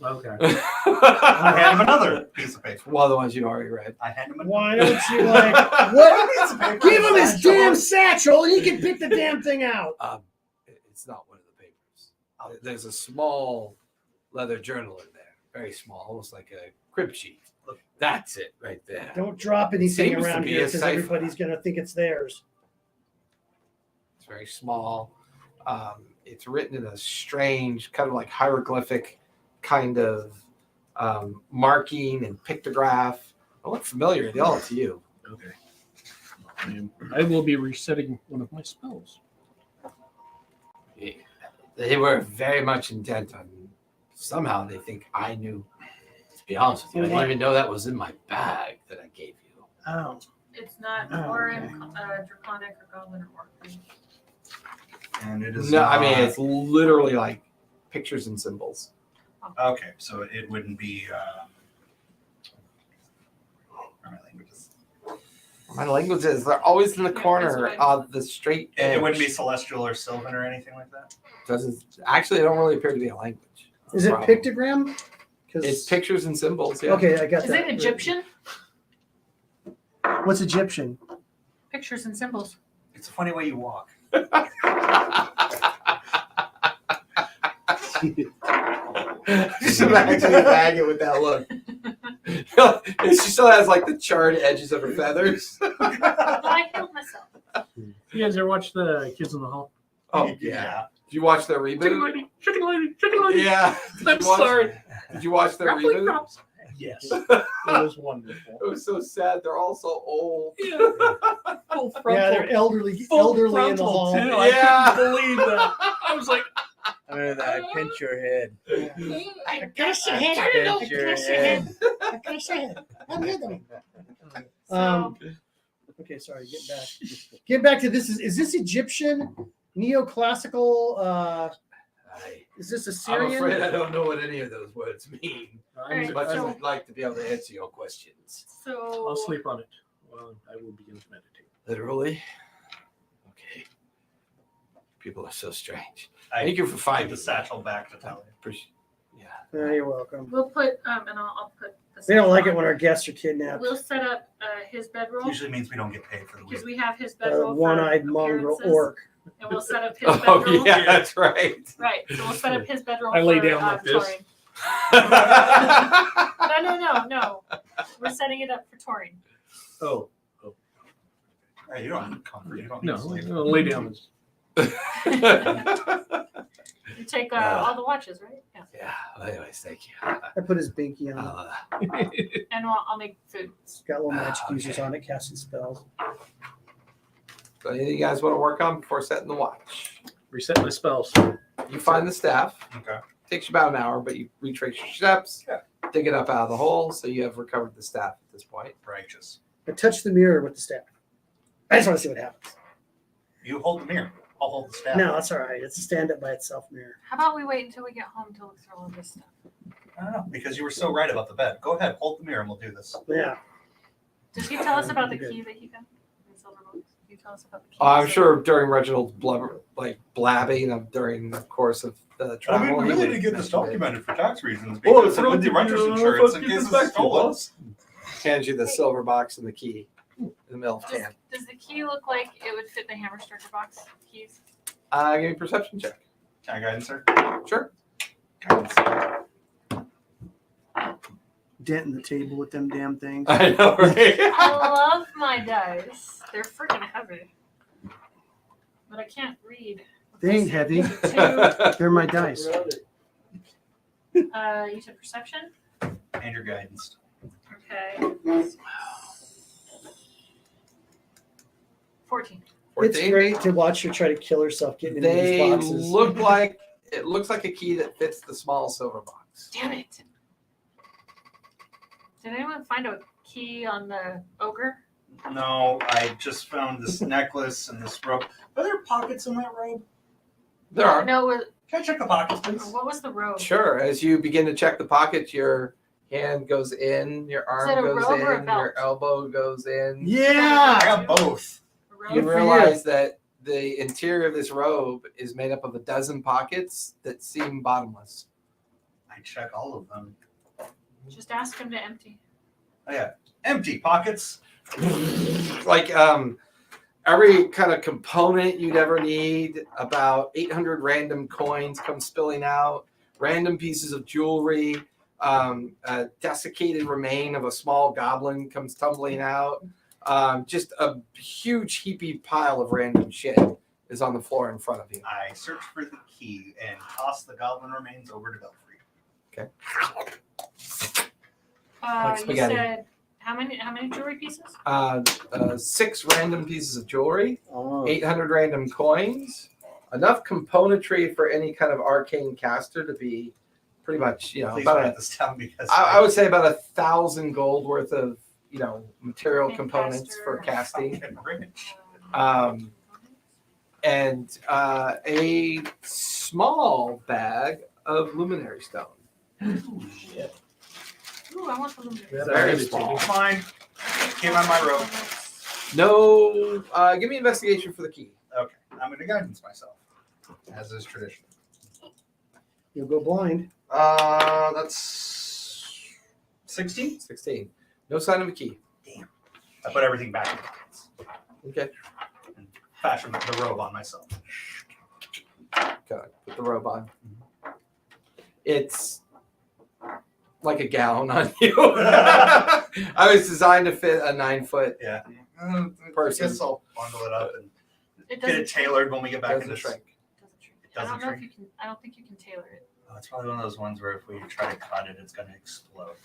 Okay. I hand him another piece of paper. One of the ones you've already read. I hand him Why don't you what? Give him his satchel. damn satchel and he can pick the damn thing out. It's not one of the papers. There's a small leather journal in there. Very small, almost like a crib sheet. That's it right there. Don't drop anything Seems to around be here a because cipher. everybody's gonna think it's theirs. It's very small. It's written in a strange, kind of like hieroglyphic kind of marking and pictograph. It look familiar. They all to you. Okay. I will be resetting one of my spells. They were very much intent on. Somehow they think I knew. To be honest with you, I didn't even know that was in my bag that I gave you. Oh. It's not Oh, foreign, okay. draconic, or goblin or orc. And it is No, I mean not- it's literally like pictures and symbols. Okay, so it wouldn't be. My languages. My languages, they're always in the Yeah, corner that's what of the straight edge. It wouldn't be celestial or sylvan or anything like that. Doesn't actually. They don't really appear to be a language. Is it Problem. pictogram? 'Cause- It's pictures and symbols. Yeah. Okay, I got Is that. it Egyptian? What's Egyptian? Pictures and symbols. It's a funny way you walk. Just imagine you bag it with that look. She still has like the charred edges of her feathers. But I healed myself. You guys ever watch the Kids in the Hall? Oh yeah. Did you watch their Chicken reboot? lady, chicken lady, chicken lady. Yeah. I'm sorry. Did you watch their Grappling reboot? crops. Yes, it was wonderful. It was so sad. They're all so old. Yeah. Full frontal. Yeah, they're elderly in the frontal, hall. too. Yeah. I couldn't believe that. I was like, I pinch your head. I got your head. I pinch your head. I got your head. I'm with them. So, Okay, sorry. Get back to this. Is this Egyptian, neoclassical? Is this I'm Assyrian? afraid I don't know what any of those words mean. I'm, As much as so- I'd like to be able to answer your questions. so I'll sleep on it. Well, I will begin to meditate. Literally? Okay. People are so strange. I Thank you for give finding the satchel back to Talia. Yeah. You're welcome. we'll put and I'll put. The They don't like it on. when our guests are kidnapped. We'll set up his bedroll Usually means we don't get paid for the because week. we have his bedroll. for One-eyed mongrel appearances, orc. And we'll set up his Oh, bedroll. yeah, that's right. Right. So we'll set up his bedroll. I lay for, down like this. Taurine. No. We're setting it up for Taurine. Oh, Hey, you don't have to comfort. You don't need no, to sleep. I'll lay down. You take all the watches, right? Yeah. Yeah. Well, anyways, thank you. I put his binky on. And I'll make food. It's got little magic Okay. users on it, casting spells. So anything you guys want to work on before setting the watch? Reset my spells. You find the staff. Okay. Takes you about an hour, but you retrace your steps, Yeah. dig it up out of the hole, so you have recovered the staff at this point. Righteous. I touch the mirror with the staff. I just want to see what happens. You hold the mirror. I'll hold the staff. No, that's all right. It's a stand up by itself mirror. How about we wait until we get home to look through all of this stuff? I don't know, because you were so right about the bed. Go ahead, hold the mirror and we'll do this. Yeah. Did he tell us about the Good. key that he got in Silverbox? Did you tell us about the key? I'm sure during Reginald's blabbing during the course of the travel. he would- documented for tax reasons. Oh, because it's with the not renter's the- insurance in fuck case you, it's stolen. Hands you the silver box and the key in the middle of Does, town. does the key look like it would fit the hammer striker box keys? Give me a perception check. Can I guidance, sir? Sure. Guidance. Dent in the table with them damn things. I know, right? I love my dice. They're freaking heavy. But I can't read. They ain't heavy. Is it They're my dice. you said perception? And your guidance. Okay. 14. It's 14. great to watch her try to kill herself getting into They these boxes. it looks like a key that fits the small silver box. Damn it. Did anyone find a key on the ogre? No, I just found this necklace and this robe. Are there pockets in that robe? There are. No, Can I check the pockets, please? what was the robe? Sure. As you begin to check the pockets, your hand goes in, your arm it a goes robe or a in, belt? your elbow goes in. Yeah. I got both. A robe? You Good for realize that the interior of this robe is made up of a dozen pockets that seem bottomless. I check all of them. Just ask him to empty. Oh yeah, empty pockets. Like every kind of component you'd ever need, about 800 random coins come spilling out, random pieces of jewelry, a desiccated remain of a small goblin comes tumbling out. Just a huge heapy pile of random shit is on the floor in front of you. I search for the key and toss the goblin remains over to Ghelfi. Like You spaghetti. said how many jewelry pieces? 6 random pieces of jewelry, Oh. 800 random coins, enough componentry for any kind of arcane caster to be pretty much, Please about write this down because I would say about 1,000 gold worth of, material Arcane components caster. for casting. fucking rich. And a small bag of luminary stone. Ooh, I want the luminary. Yeah, Very that's small. Fine. Came on my robe. No, give me investigation for the key. Okay, I'm gonna guidance myself, as is tradition. You'll go blind. That's 16. 16. No sign of a key. I put everything back in the pockets Okay. and fashion the robe on myself. Good. Put the robe on. It's like a gown on you. I was designed to fit a 9-foot Yeah. person. I guess I'll bundle it up and It get it doesn't tailored when we get back Doesn't into shrink. Doesn't shrink. It doesn't I don't know shrink? if you can. I don't think you can tailor it. Oh, it's probably one of those ones where if we try to cut it, it's gonna explode.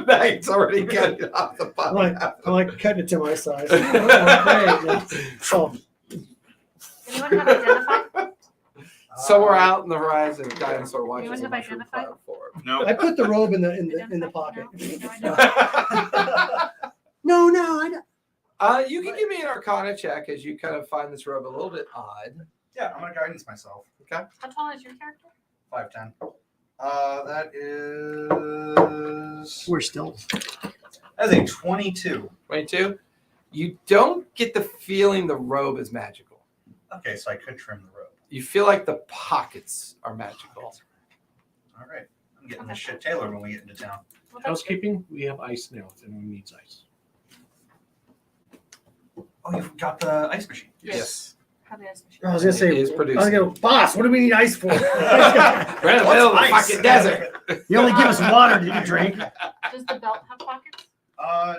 Bag's already got it off the I bottom. like cutting it to my size. Oh, great. So, Anyone have identified? Somewhere out in the horizon, a dinosaur watches Anyone a have mushroom identified? cloud form. No. I put the robe in the pocket. No, I No, I don't. You can give me an Arcana check as you kind of find this robe a little bit odd. Yeah, I'm gonna guidance myself. How tall is your character? 5'10". That is We're still. that's a 22. 22. You don't get the feeling the robe is magical. Okay, so I could trim the robe. You feel like the pockets are magical. All right, I'm getting this shit tailored when we get into town. Well, that's good. Housekeeping, we have ice now if anyone needs ice. Oh, you've got the ice machine. Yes. Have the ice machine. I was gonna say. It is I was producing. gonna go, boss. What do we need ice for? We're in the middle of the What's fucking ice? desert. You only give us water you can drink. Does the belt have pockets?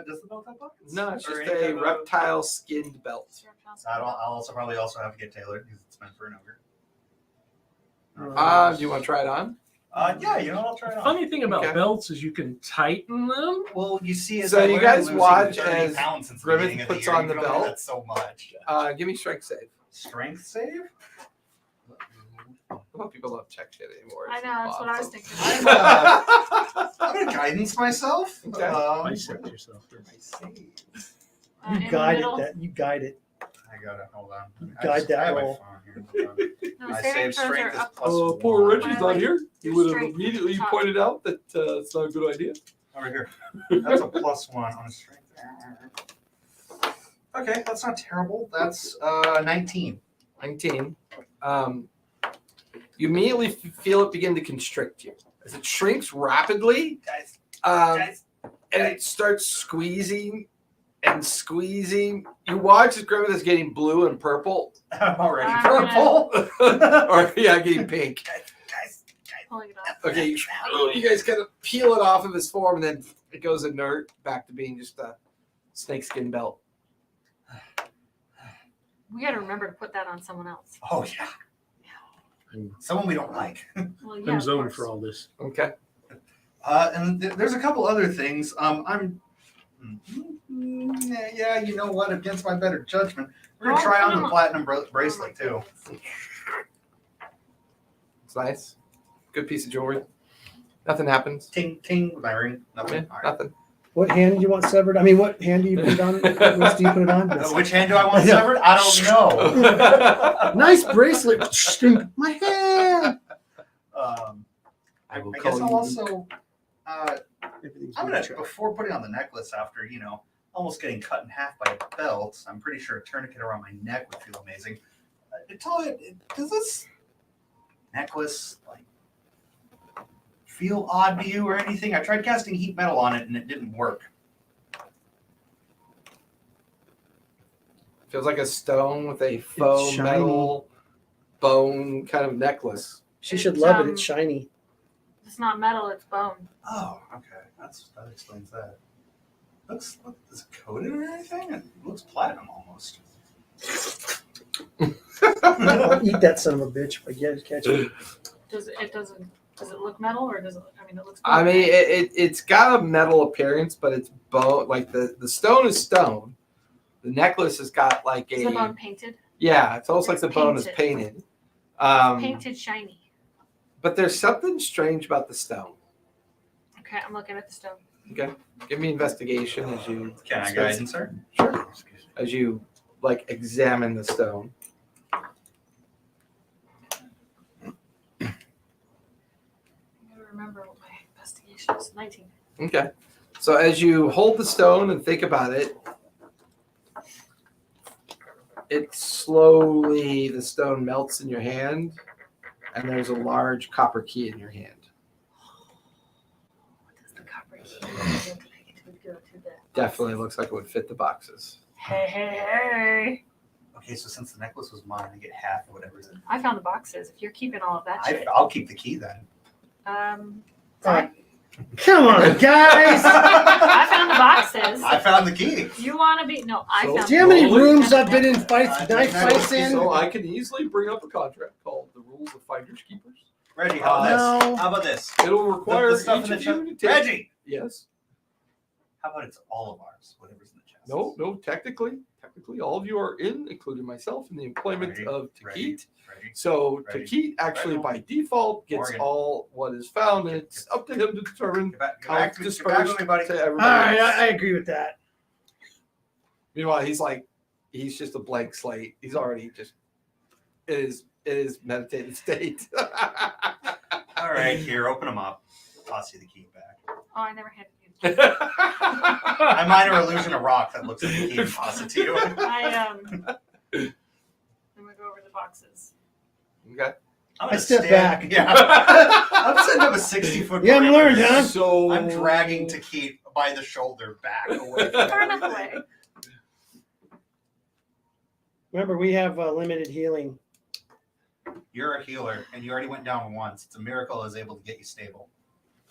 Does the belt have pockets? No, it's Or just any a kind of- reptile skinned belt. Is your house- I'll also probably have to get tailored because it's meant for an ogre. Do you want to try it on? Yeah, I'll try it The on. funny thing about Okay. belts is you can tighten them. Well, you see, as So I you learned, guys losing watch 30 as pounds since the Griffith beginning of the puts year, on you the can only belt. do that so much. Give me strength save. Strength save? Well, people don't check shit anymore. I know, that's what I was thinking. I'm gonna guidance myself. Okay. Bicep yourself. In You the guide middle. it. You guide it. I gotta hold on. You I guide just- that I have my roll. phone here. Hold on. No, My saving save throws strength are is up. plus Poor one. Richie's not here. Your You would have strength immediately top. pointed out that it's not a good idea. Over here. That's a plus 1 on a strength. Okay, that's not terrible. That's 19. 19. You immediately feel it begin to constrict you as it shrinks rapidly, Guys, and it starts squeezing and squeezing. You watch as Griffith is getting blue and purple, I'm already I'm purple. or getting pink. Guys, Pulling it off. Okay, you guys kind of peel it off of his form, and then it goes inert back to being just a snakeskin belt. We got to remember to put that on someone else. Oh yeah. Someone we don't like. Well, yeah, I'm of zoned course. for all this. Okay. And there's a couple other things. Yeah, you know what? Against my better judgment, we're gonna try on the platinum bracelet too. It's nice. Good piece of jewelry. Nothing happens. Ting ting with my ring. Yeah, Nothing. All right. nothing. What hand do you want severed? I mean, what hand do you put it on? Which do you put it on? Which hand do I want severed? I don't know. Nice bracelet. My hand. I will I call guess I'll you. also. Everything's I'm gonna gonna before putting on the necklace. After I'll almost getting cut in half by a belt. I'm pretty sure a tourniquet around my neck would feel amazing. Does this necklace like feel odd to you or anything? I tried casting heat metal on it and it didn't work. Feels like a stone with a faux shiny. metal bone kind of necklace. She should It's, love it. It's shiny. It's not metal, it's bone. Oh, okay. That explains that. Is it coated or anything? It looks platinum almost. I'll eat that son of a bitch if I catch it. Does it look metal or does it? I mean, it looks. I bone. mean, it's got a metal appearance, but it's bone. Like the stone is stone. The necklace has got like Is the bone painted? Yeah, it's almost like It's the bone is painted. painted. Painted shiny. But there's something strange about the stone. Okay, I'm looking at the stone. Okay, give me investigation as you Can I guidance, sir? Sure. As you like examine the stone. I gotta remember what my investigation is. 19. Okay, so as you hold the stone and think about it, the stone melts in your hand, and there's a large copper key in your hand. What does the copper key do? It would go to the. Definitely looks like it would fit the boxes. Hey. Okay, so since the necklace was mine, I get half or whatever it is. I found the boxes. If you're keeping all of that shit. I'll keep the key then. Fine. Come on, guys. I found the boxes. I found the key. You want to be? No, I So- found. Do you know how many Rolling. rooms I've been in fights, knife fights in? So I can easily bring up a contract called the Rules of Finders Keepers. Reggie, how about No. this? How about this? It'll require The stuff each in of the you to chest. take. Reggie, Yes. how about it's all of ours? Whatever's in the chest. No. Technically, all of you are including myself, in the employment Reggie, of Reggie, Takit. Reggie. So Reggie, Takit actually, Reggie. by default, gets Morgan. all what is found, and it's up to him to determine Get back, how get it's back, get back dispersed with me, buddy. to All everybody right, else. I agree with that. Meanwhile, he's just a blank slate. He's already just in his meditative state. All right, here, open them up. Toss you the key back. Oh, I never handed you. I minor illusion a rock that looks like a key and toss it to you. I'm gonna go over the boxes. Okay. I'm I step back. Yeah. I'm setting up a 60-foot. You haven't learned, perimeter. huh? So I'm dragging Takit by the shoulder back away. From Far enough everything. away. Remember, we have limited healing. You're a healer, and you already went down once. It's a miracle I was able to get you stable.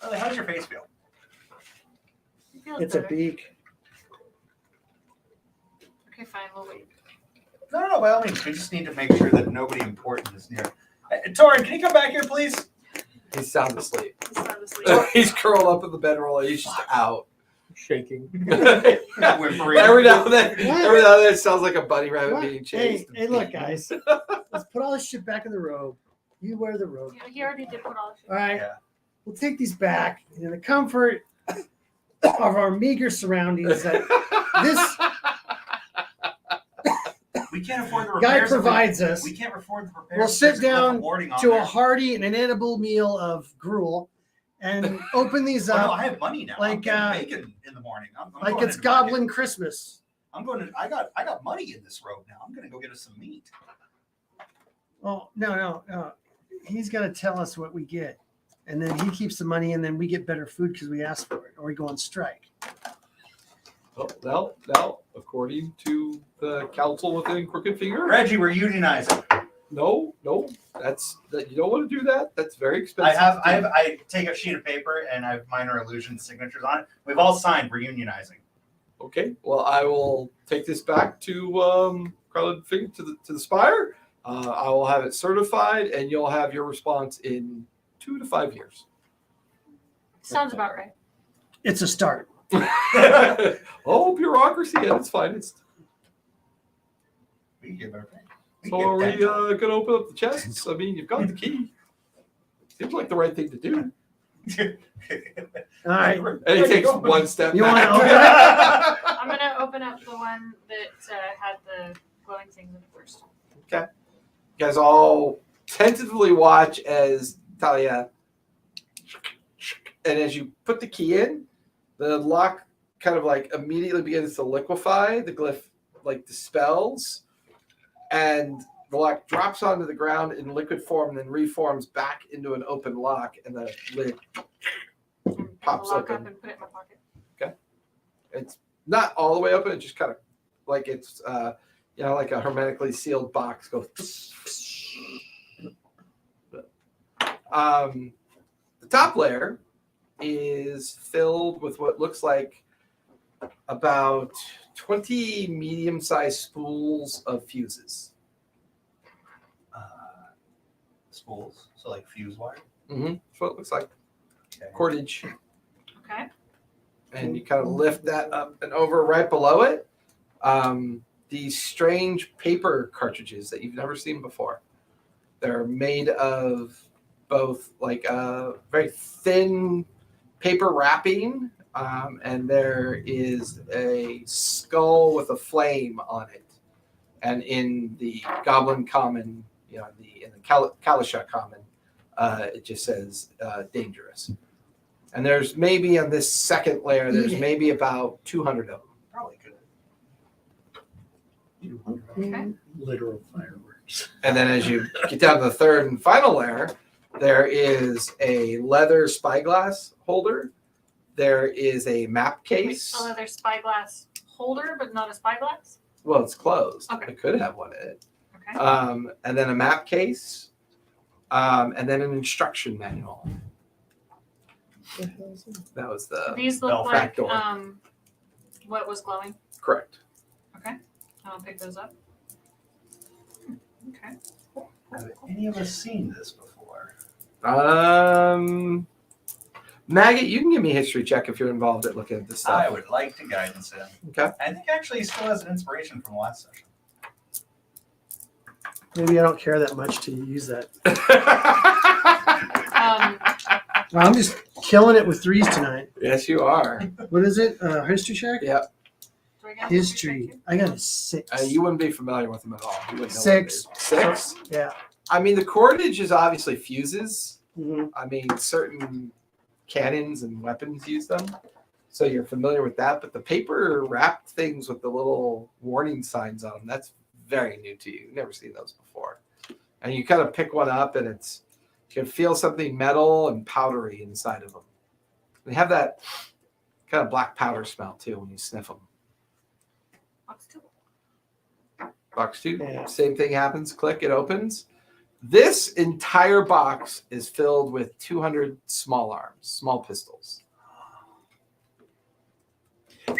Lily, how's your face feel? It feels It's better. a beak. Okay, fine. We'll wait. No, by all means. We just need to make sure that nobody important is near. Torin, can you come back here, please? he's sound asleep. He's sound asleep. He's curled up in the bedroll. He's just out, shaking. Whimpering. every now and then, What? it sounds like a bunny rabbit What? being Hey, chased. hey, look, guys. Let's put all this shit back in the robe. You wear the robe. Yeah, he already did put all the shit. All right. Yeah. We'll take these back in the comfort of our meager surroundings that this We can't afford the guy repairs. provides us We can't afford the repairs. We'll sit There's a couple down warding on to there. a hearty and inedible meal of gruel and open these Oh, no, up I have money now. like, I'm getting bacon in the morning. I'm like going it's into market. Goblin Christmas. I'm going to. I got money in this robe now. I'm going to go get us some meat. Oh, no. He's got to tell us what we get. And then he keeps the money and then we get better food because we ask for it or we go on strike. Well, according to the council within Crooked Finger, Reggie, we're unionizing. no, that's that. You don't want to do that. That's very expensive. I take a sheet of paper and I have minor illusion signatures on it. We've all signed. We're unionizing. Okay, well, I will take this back to Crooked Finger to the Spire. I will have it certified, and you'll have your response in 2 to 5 years. Sounds about right. It's a start. Oh, bureaucracy at its finest. We can get better pay. So are we going to open up the chests? I mean, you've got the key. Seems like the right thing to do. All right. And he takes one step You want back. to open it? I'm gonna open up the one that had the glowing things in it first. You guys all tentatively watch as Talia, and as you put the key in, the lock kind of like immediately begins to liquefy. The glyph like dispels, and the lock drops onto the ground in liquid form, and then reforms back into an open lock, and the lid pops lock open. up and put it in my pocket. It's not all the way open. It just kind of like it's like a hermetically sealed box goes. The top layer is filled with what looks like about 20 medium-sized spools of fuses. Spools, so like fuse wire. Mm-hmm. That's what it looks like. Okay. Cordage. Okay. And you kind of lift that up and over right below it. These strange paper cartridges that you've never seen before. They're made of both like very thin paper wrapping, and there is a skull with a flame on it. And in the Goblin Common, in the Calisha Common, it just says dangerous. And there's maybe on this second layer, there's maybe about 200 of them. Probably could. Okay. Literal fireworks. And then as you get down to the third and final layer, there is a leather spyglass holder. There is a map case. A leather spyglass holder, but not a spyglass. Well, it's closed. Okay. It could have one in it. Okay. And then a map case, and then an instruction manual. That was the These look bell like door. what was glowing. correct. Okay. I'll pick those up. Okay. Have any of us seen this before? Maggot, you can give me a history check if you're involved at looking at this stuff. I would like to guidance in. Okay. I think actually he still has an inspiration from last session. Maybe I don't care that much to use that. Um, I'm just killing it with 3s tonight. Yes, you are. What is it? History check? Yeah. do I get History. I got a 6. You wouldn't be familiar with them at all. You wouldn't know 6. what it is. 6? Yeah. I mean, the cordage is obviously fuses. Mm-hmm. I mean, certain cannons and weapons use them. So you're familiar with that. But the paper wrapped things with the little warning signs on them, that's very new to you. You've never seen those before. And you kind of pick one up and you can feel something metal and powdery inside of them. They have that kind of black powder smell too when you sniff them. box two? Box 2, Yeah. same thing happens. Click, it opens. This entire box is filled with 200 small arms, small pistols. All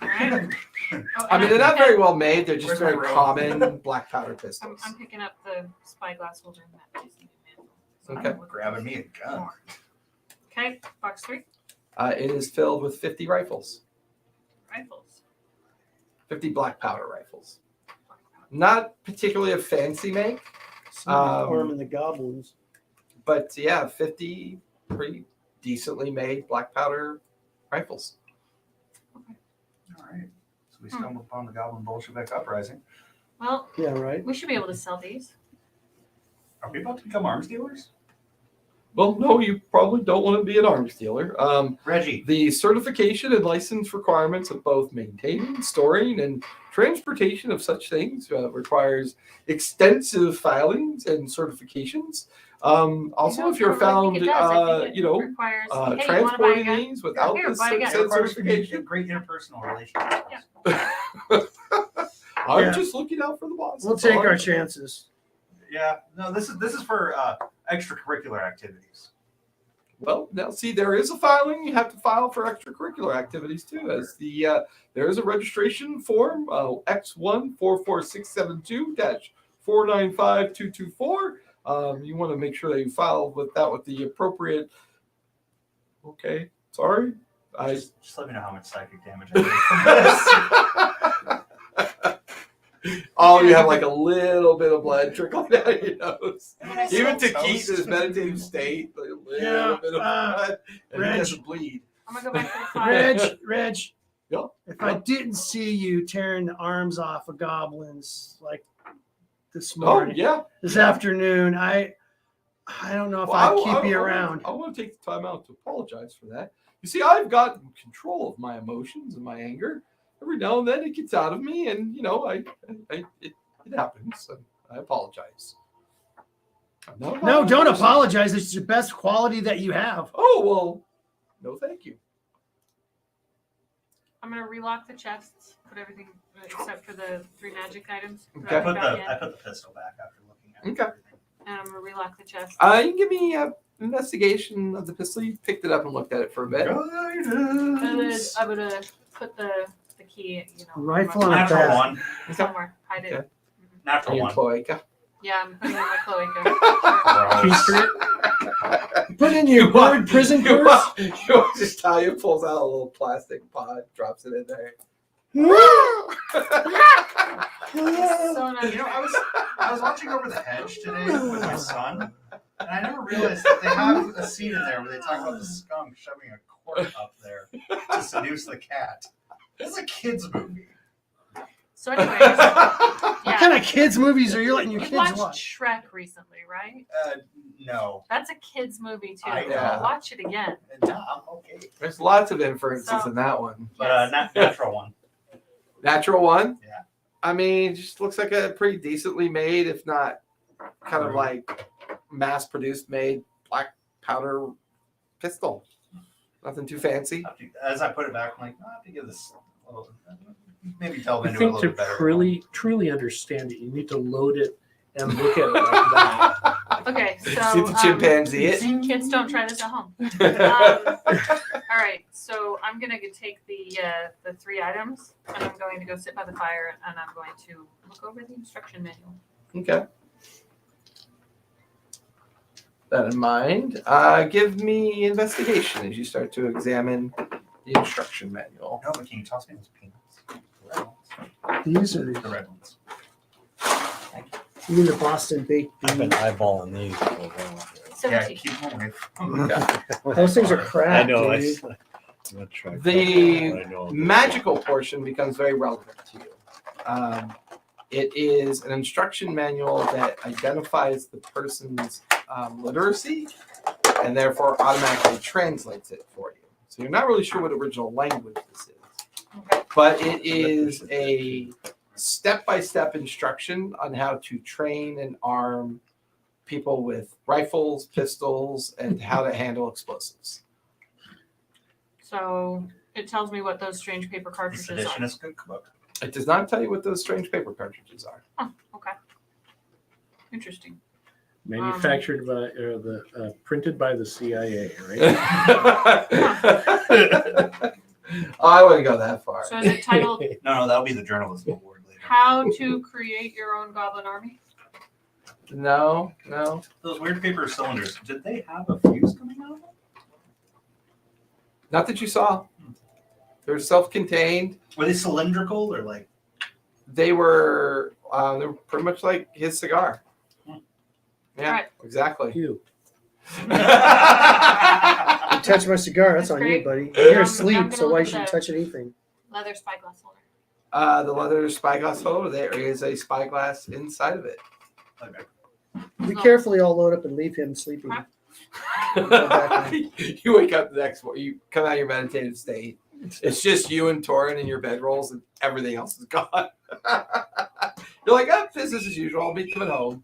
right. Oh, I mean, they're not very well made. They're just Where's very my robe? common black powder pistols. I'm picking up the spyglass holder in that piece. Okay. I'm grabbing me a gun. Okay, box 3. It is filled with 50 rifles, Rifles. 50 black powder rifles. Not particularly a fancy make, Arm and the goblins. but yeah, 50 pretty decently made black powder rifles. All right. So we stumbled upon the Goblin Bolshevik Uprising. Well, Yeah, right. we should be able to sell these. Are we about to become arms dealers? Well, no, you probably don't want to be an arms dealer. Reggie. The certification and license requirements of both maintaining, storing, and transportation of such things requires extensive filings and certifications. Also, if you're found, requires, hey, you wanna buy a transporting gun? these without Here, this buy a gun. It said requires certification, great interpersonal relationships. Yeah. I'm Yeah. just looking out for the boss. We'll That's all take I'm our doing. chances. Yeah. No, this is for extracurricular activities. Well, now see, there is a filing. You have to file for extracurricular activities too. As there is a registration form X1 44672-495224. You want to make sure that you file with the appropriate. Okay, sorry. Just let me know how much psychic damage I did from this. Oh, you have like a little bit of blood trickling down your nose. Nice Even to little keep toast. this meditative state, like a little Yeah, bit of blood, and Reg. it doesn't bleed. I'm gonna go back to the fire. Reg, Yeah. if I didn't see you tearing the arms off of goblins like this Oh morning, yeah. this afternoon, I don't know if Well, I'd keep you around. I want to take the time out to apologize for that. You see, I've gotten control of my emotions and my anger. Every now and then it gets out of me, and it happens. And I apologize. No, don't apologize. It's your best quality that you have. Oh well, no, thank you. I'm gonna relock the chests, put everything except for the 3 magic items. Okay. Put everything back I in, put the pistol back after looking at Okay. everything. and I'm gonna relock the chest. You can give me an investigation of the pistol. You picked it up and looked at it for a bit. Guidance. I'm gonna put the key, Rifle on a Natural bat. one. somewhere. Hide it. Okay. Natural one. Cloaca. Yeah, I'm putting it in my cloaca. Gross. Put in your word prison You curse. want just Talia pulls out a little plastic pod, drops it in there. So nice. I was watching Over the Hedge today with my son, and I never realized that they have a scene in there where they talk about the skunk shoving a cork up there to seduce the cat. This is a kids' movie. So anyways, What yeah. kind of kids movies are you letting your You kids watched watch? Shrek recently, right? No. That's a kids movie too. I know. Watch it again. No, I'm okay. There's lots of inferences So- in that one. But natural one. Natural one? Yeah. I mean, just looks like a pretty decently made, if not kind of like mass-produced made black powder pistol. Nothing too fancy. As I put it back, I'm like, I have to give this a little, maybe delve I into it a think little to bit better. truly understand it, you need to load it and look at it like that. Okay, See so the chimpanzee it. kids don't try this at home. All right, so I'm gonna take the 3 items, and I'm going to go sit by the fire, and I'm going to look over the instruction manual. Okay. That in mind, give me investigation as you start to examine the instruction manual. No, but can you toss me those peanuts? The red ones. These are The red ones. you mean the Boston baked I've been beans. eyeballing these for a while. Yeah, 17. keep them away from Those things are crap, I know. dude. I'm gonna try The I know I'm magical portion becomes very relevant to you. It is an instruction manual that identifies the person's literacy and therefore automatically translates it for you. So you're not really sure what original language this is, Okay. but it is a step-by-step instruction on how to train and arm people with rifles, pistols, and how to handle explosives. So it tells me what those strange paper This cartridges edition are. is good book. It does not tell you what those strange paper cartridges are. Oh, okay. Interesting. Manufactured by printed by the CIA, right? I wouldn't go that far. So is it titled No, that'll be the journalism award later. How to Create Your Own Goblin Army? No. Those weird paper cylinders, did they have a fuse coming out of them? Not that you saw. They're self-contained. Were they cylindrical or like? They were pretty much like his cigar. Yeah, Alright. exactly. You. You touch my cigar, that's That's on you, great. buddy. You're I'm asleep, gonna so why look should you at touch anything? Leather spyglass holder. The leather spyglass holder, there is a spyglass inside of it. Okay. Be careful, you all load up and leave him sleeping. You wake up the next morning, you come out of your meditative state. It's just you and Torin in your bedrolls, and everything else is gone. You're like, business as usual. I'll be coming home.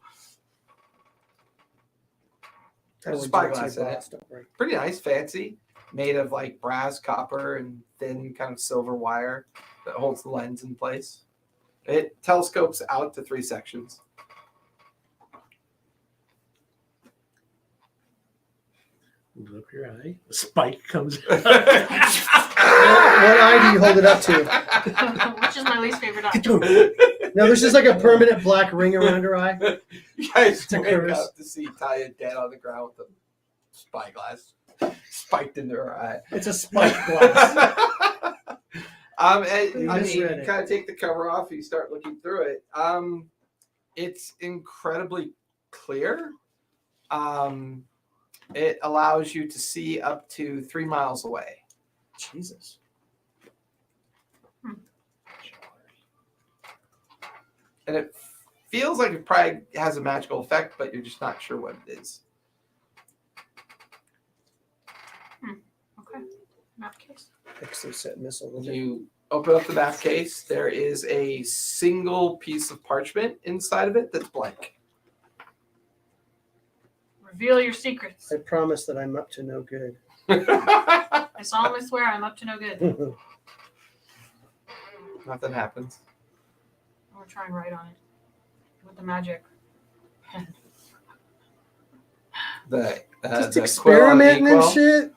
There's a spyglass in it. Pretty nice, fancy, made of like brass, copper, and thin kind of silver wire that holds the lens in place. It telescopes out to 3 sections. Hold up your eye. The spike comes out. What eye do you hold it up to? Which is my least favorite eye. No, there's just like a permanent black ring around her eye. You guys It's a wake curse. up to see Talia dead on the ground with a spyglass spiked into her eye. It's a spike glass. And, You I mean, misread you it. kind of take the cover off, you start looking through it. It's incredibly clear. It allows you to see up to 3 miles away. Jesus. And it feels like it probably has a magical effect, but you're just not sure what it is. Okay. Map case. Exoset missile. with it. You open up the map case. There is a single piece of parchment inside of it that's blank. Reveal your secrets. I promise that I'm up to no good. I solemnly swear I'm up to no good. Nothing happens. I'm gonna try and write on it with the magic pen. Just The quill on experimenting and inkwell, shit.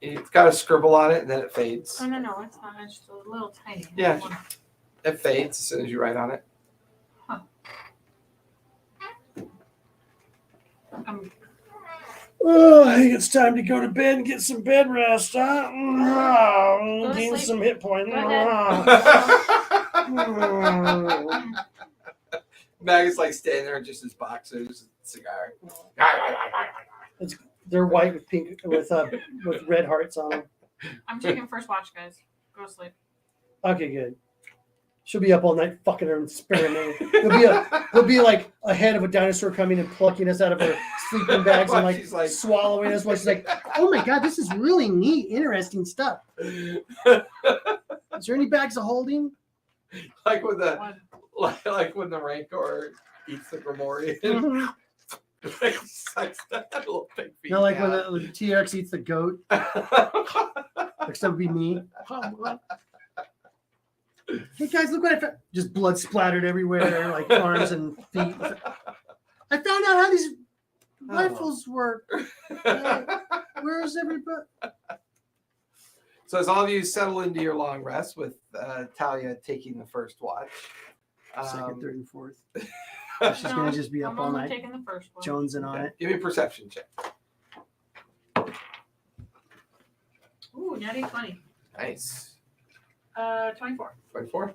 It's got a scribble on it and then it fades. Oh no, it's not. It's just a little tiny. Yeah. It fades as soon as you write on it. Oh, I think it's time to go to bed and get some bed rest, huh? to Gain sleep. some hit points. Go ahead. Maggie's like standing there, just his boxers, cigar. They're white with pink with red hearts on them. I'm taking first watch, guys. Go to sleep. Okay, good. She'll be up all night fucking her and experimenting. There'll be like a head of a dinosaur coming and plucking us out of her sleeping bags and She's like- swallowing us while she's like, oh my god, this is really neat, interesting stuff. Is there any bags of holding? like when the One. like when the Rancor eats the Grimorian. Mhm. Sucks that little pig feet No, like when out. the T-Rex eats the goat. Like that would be me. Hey guys, look what I found. Just blood splattered everywhere, like arms and feet. I found out how these rifles work. Where is everybody? So as all of you settle into your long rest with Talia taking the first watch. Second, third, and fourth. She's No, gonna just be up I'm all only night, taking the first one. jonesing on it. Give me a perception check. Ooh, natty 20. Nice. 24. 24.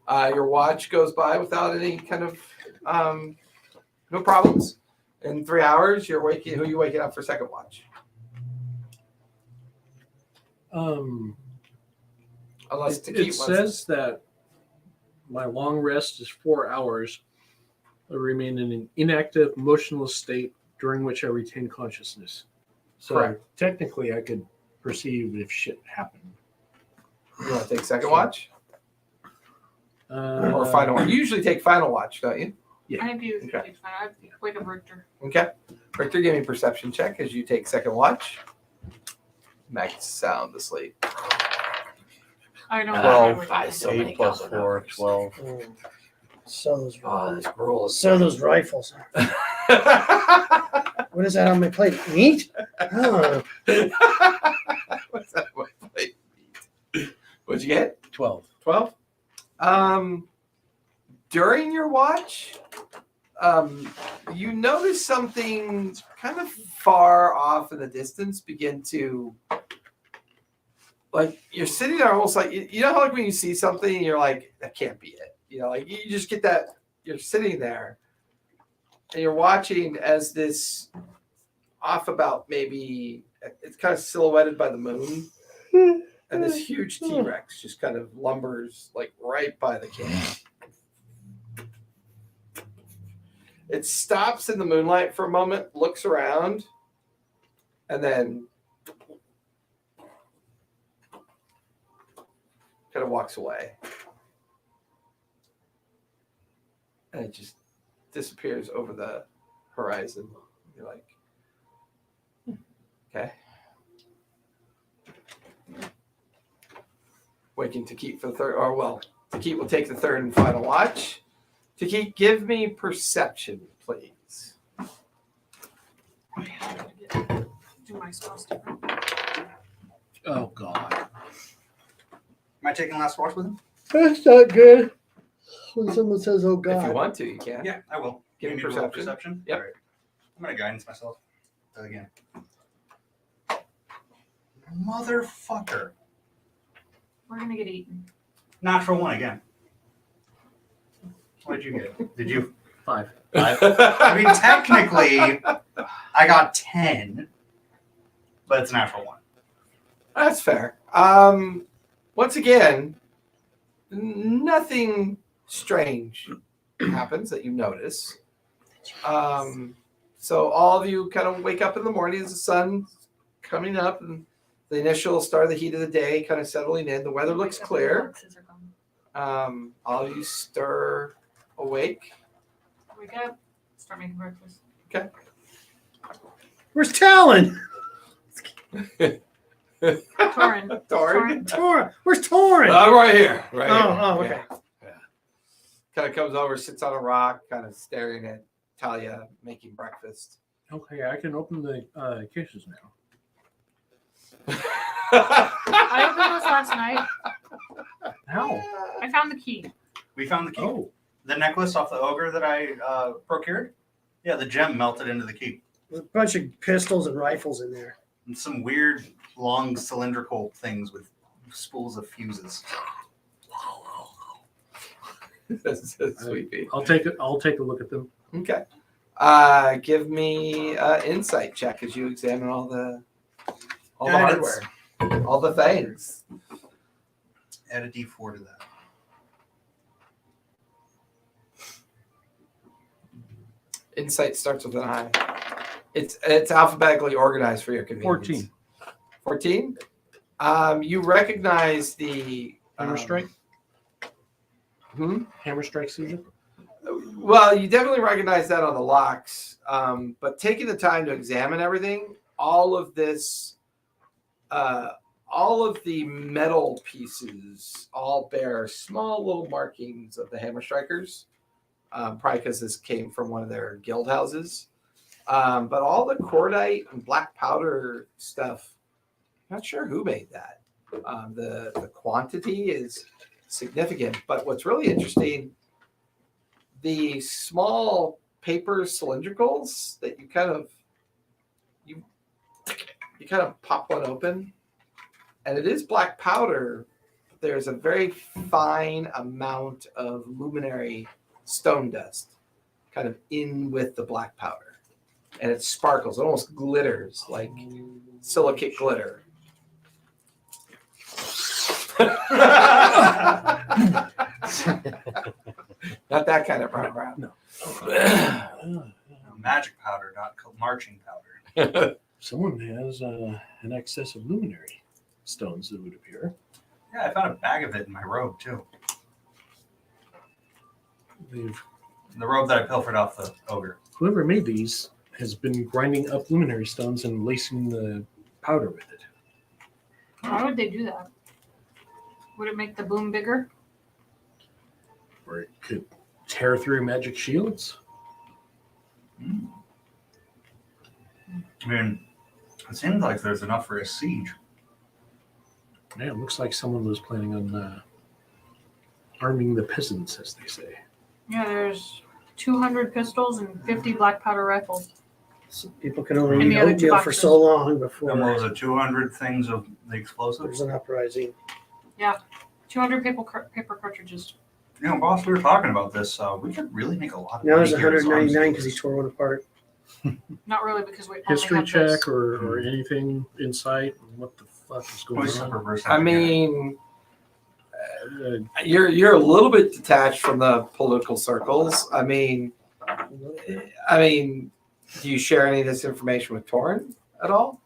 Your watch goes by without any kind of no problems. In 3 hours, you're waking. Who are you waking up for second watch? Unless It says that my long rest is 4 hours. I remain in an inactive, motionless state during which I retain consciousness. So Correct. technically, I could perceive if shit happened. You want to take second watch or Uh, final watch? You usually take final watch, don't you? I think you Okay. it's fine. I wake up Richter. Okay. Richter, give me a perception check as you take second watch. Max sound asleep. I don't 12, know. 8 plus 4, 12. Sell those. this gruel is. Sell those rifles. What is that on my plate? Meat? Oh, What's that? Wait. What'd you get? 12. 12. During your watch, you notice something kind of far off in the distance begin to, like, you're sitting there almost like, you know how like when you see something and you're like, that can't be it. You know, like you just get that, you're sitting there and you're watching as this off about maybe, it's kind of silhouetted by the moon. And this huge T-Rex just kind of lumbers like right by the camp. It stops in the moonlight for a moment, looks around, and then kind of walks away. And it just disappears over the horizon. You're like, okay. Waking to keep for the third, or well, to keep will take the third and final watch. To keep, give me perception, please. I have to do my spells different. Oh, God. Am I taking last watch with him? that's not good. When someone says, "Oh If you God," want to, you can. Yeah, I will. Give You me need to roll perception. Perception? Yep. All right. I'm going to guidance myself again. Motherfucker. We're gonna get eaten. Natural one again. What did you get? Did you? 5. I mean, technically, I got 10, but it's a natural one. That's fair. Once again, nothing strange happens that you notice. So all of you kind of wake up in the morning as the sun's coming up, and the initial start of the heat of the day, kind of settling in. The weather looks clear. Boxes are gone. All you stir awake. Wake up. Start making breakfast. Where's Talon? Torin. Torin. Where's Torin? I'm right here. Right here. Oh, okay. Yeah. Kind of comes over, sits on a rock, kind of staring at Talia making breakfast. Okay, I can open the cases now. I opened this last night. How? I found the key. We found the key. Oh, The necklace off the ogre that I procured. Yeah, the gem melted into the key. There's a bunch of pistols and rifles in there. And some weird, long, cylindrical things with spools of fuses. That's sweet. I'll take it. I'll take a look at them. Okay. Give me insight check as you examine all the Guidance. hardware, all the things. Add a D4 to that. Insight starts with an I. It's alphabetically organized for your convenience. 14. You recognize the Hammer strike. Hmm? Hammer strike season. Well, you definitely recognize that on the locks. But taking the time to examine everything, all of this, all of the metal pieces all bear small little markings of the hammer strikers. Probably because this came from one of their guild houses. But all the cordite and black powder stuff, not sure who made that. The quantity is significant. But what's really interesting, the small paper cylindricals that you kind of pop one open, and it is black powder. There's a very fine amount of luminary stone dust kind of in with the black powder, and it sparkles. It almost glitters like silicate glitter. Not that kind of brown. No. Magic powder, not marching powder. Someone has an excess of luminary stones, it would appear. Yeah, I found a bag of it in my robe, too. The robe that I pilfered off the ogre. Whoever made these has been grinding up luminary stones and lacing the powder with it. Why would they do that? Would it make the boom bigger? Or it could tear through magic shields. I mean, it seems like there's enough for a siege. Yeah, it looks like someone was planning on arming the peasants, as they say. Yeah, there's 200 pistols and 50 black powder rifles. So people can only And eat the other two oatmeal for boxes. so long And what before was it, 200 things of the explosives? there's an uprising. 200 paper cartridges. You know, boss, we were talking about this. We could really make a lot of Now there's money here as 199 because arms he tore one apart. Not really, because we only History have check this. or anything insight? What the fuck is going dealers. on? Reverse I engineering. mean, you're a little bit detached from the political circles. I mean, do you share any of this information with Torin at all?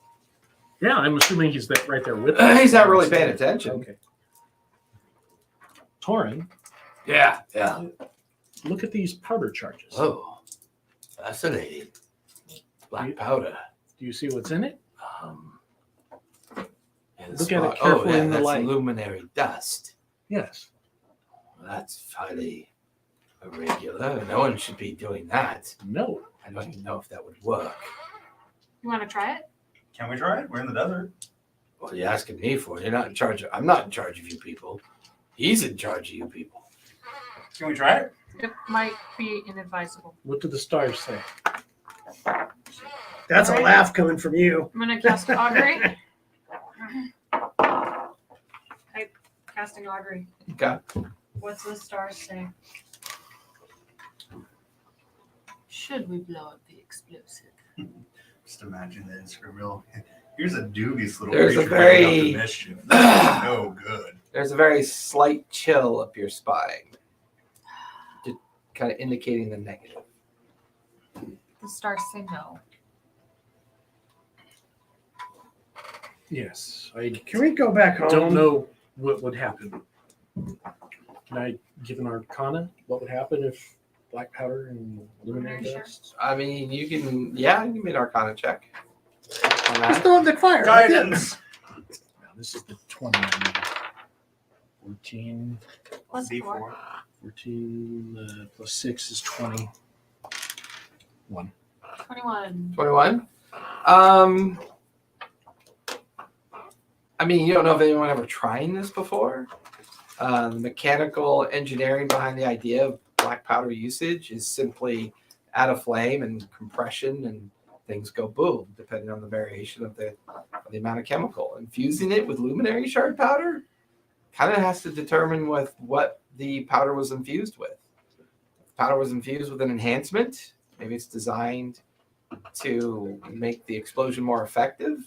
Yeah, I'm assuming he's right there with us. He's not really paying attention. Okay. Torin, Yeah. look at these powder charges. Oh, fascinating. Black powder. Do you see what's in it? Yeah, Look at it carefully in the that's light. luminary dust. Yes. Well, that's highly irregular. No one should be doing that. No. I don't even know if that would work. You want to try it? Can we try it? We're in the desert. Well, you're asking me for it. You're not in charge of. I'm not in charge of you people. He's in charge of you people. Can we try it? It might be inadvisable. What do the stars say? That's a Alright. laugh coming from you. I'm going to cast Augury. Type casting Augury. Okay. What's the stars say? Should we blow up the explosive? Just imagine this for real. Here's a dubious little There's a creature bringing up very- the mischief. This is no good. There's a very slight chill up your spine, just kind of indicating the negative. The stars say no. Yes, I Can we go back home? don't know what would happen. Can I give an arcana? What would happen if black powder and luminary Sure. dust? I mean, you can give me an Arcana check on Let's that. throw the fire. Guidance. Now, this is the 20. 14, Plus D4. 4. 14 plus 6 is 20. 1. 21. 21. I mean, you don't know if anyone ever trying this before. The mechanical engineering behind the idea of black powder usage is simply add a flame and compression, and things go boom, depending on the variation of the amount of chemical. Infusing it with luminary shard powder kind of has to determine with what the powder was infused with. If the powder was infused with an enhancement, maybe it's designed to make the explosion more effective,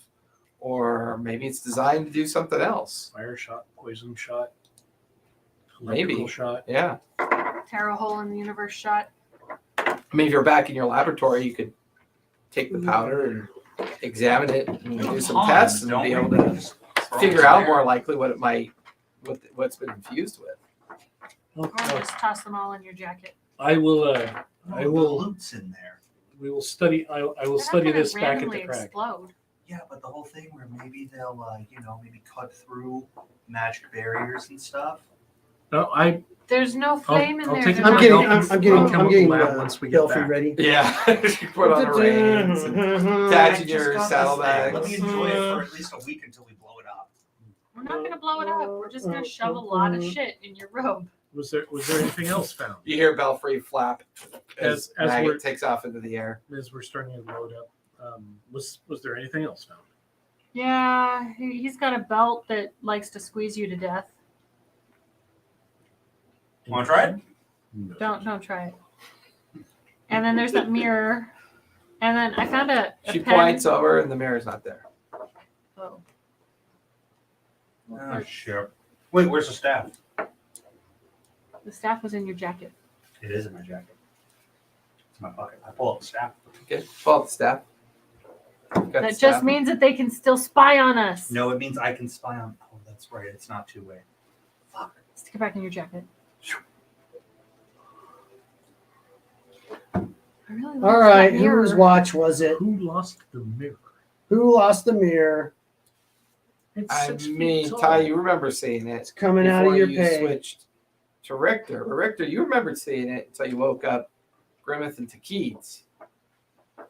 or maybe it's designed to do something else. Fire shot, poison shot, Maybe. electrical shot. Yeah. Tear a hole in the universe shot. I mean, if you're back in your laboratory, you could take the powder and examine it and do some tests and be able to figure out more likely what it might, what's been infused with. Or just toss them all in your jacket. I will. I will. Loot's in there. We will study. I will They're not study gonna this back at randomly the crack. explode. Yeah, but the whole thing where maybe they'll, maybe cut through magic barriers and stuff. No, There's no flame in I'll there. take They're it I'm not getting, gonna I'm getting, explode. I'm getting Lab once we get Ghelfi back. ready. Yeah. You put on the reins and attaching your saddlebags. Let me enjoy it for at least a week until we blow it up. We're not gonna blow it up. We're just gonna shove a lot of shit in your robe. was there anything else found You hear Belfry flap as As we're- Maggot takes off into the air. as we're starting to load up? Was there anything else found? Yeah, he's got a belt that likes to squeeze you to death. Want to try it? No. Don't try it. And then there's that mirror. And then I found a She pen. points over and the mirror's not there. Oh. Oh, sure. Wait, where's the staff? The staff was in your jacket. It is in my jacket. It's in my pocket. I pull out the staff. Okay, pull out the staff. Got the That staff. just means that they can still spy on us. No, it means I can spy on. Oh, that's right. It's not two-way. Fuck. Stick it back in your jacket. I really like All right, that mirror. whose watch was it? Who lost the mirror? Who lost the mirror? It's I 6 feet mean, tall. Ty, you remember seeing it. It's coming out of before your you pay. switched to Richter. But Richter, you remembered seeing it until you woke up Grimmeth and Takeeds.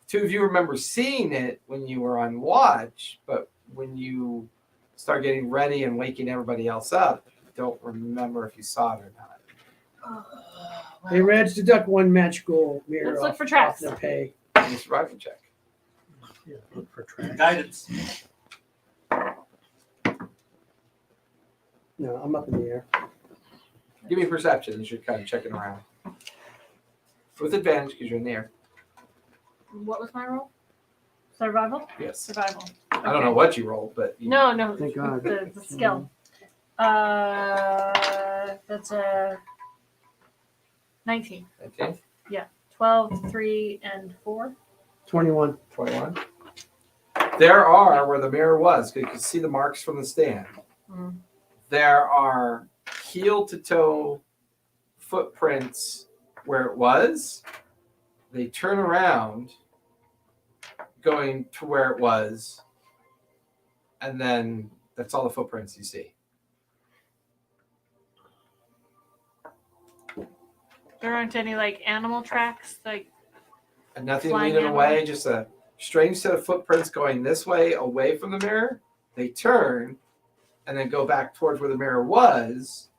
Two of you remember seeing it when you were on watch, but when you start getting ready and waking everybody else up, you don't remember if you saw it or not. Hey, Reg, deduct one magical mirror Let's look off, for traps. off the pay. Give me a survival check. Yeah, look for trash. Guidance. No, I'm up in the air. Give me a perception as you're kind of checking around. With advantage because you're in the air. What was my roll? Survival? Yes. Survival. I don't know what you rolled, but you No, Thank God. the skill. That's a 19. Okay. 12, 3, and 4. 21. 21. There are where the mirror was. You can see the marks from the stand. Mm. There are heel to toe footprints where it was. They turn around going to where it was, and then that's all the footprints you see. There aren't any like animal tracks, like And nothing Flying leading animal. away, just a strange set of footprints going this way away from the mirror. They turn and then go back towards where the mirror was,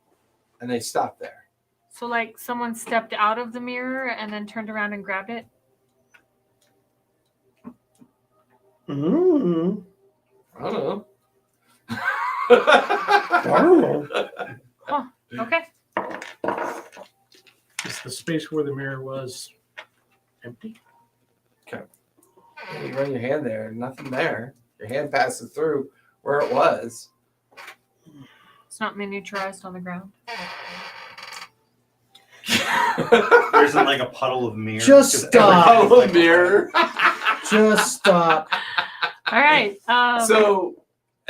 and they stop there. so like someone stepped out of the mirror and then turned around and grabbed it. Mm-hmm. I don't know. Okay. Is the space where the mirror was empty? You run your hand there, nothing there. Your hand passes through where it was. It's not miniaturized on the ground. There isn't like a puddle of mirror. Just stop. Oh, mirror. Just stop. All right. So,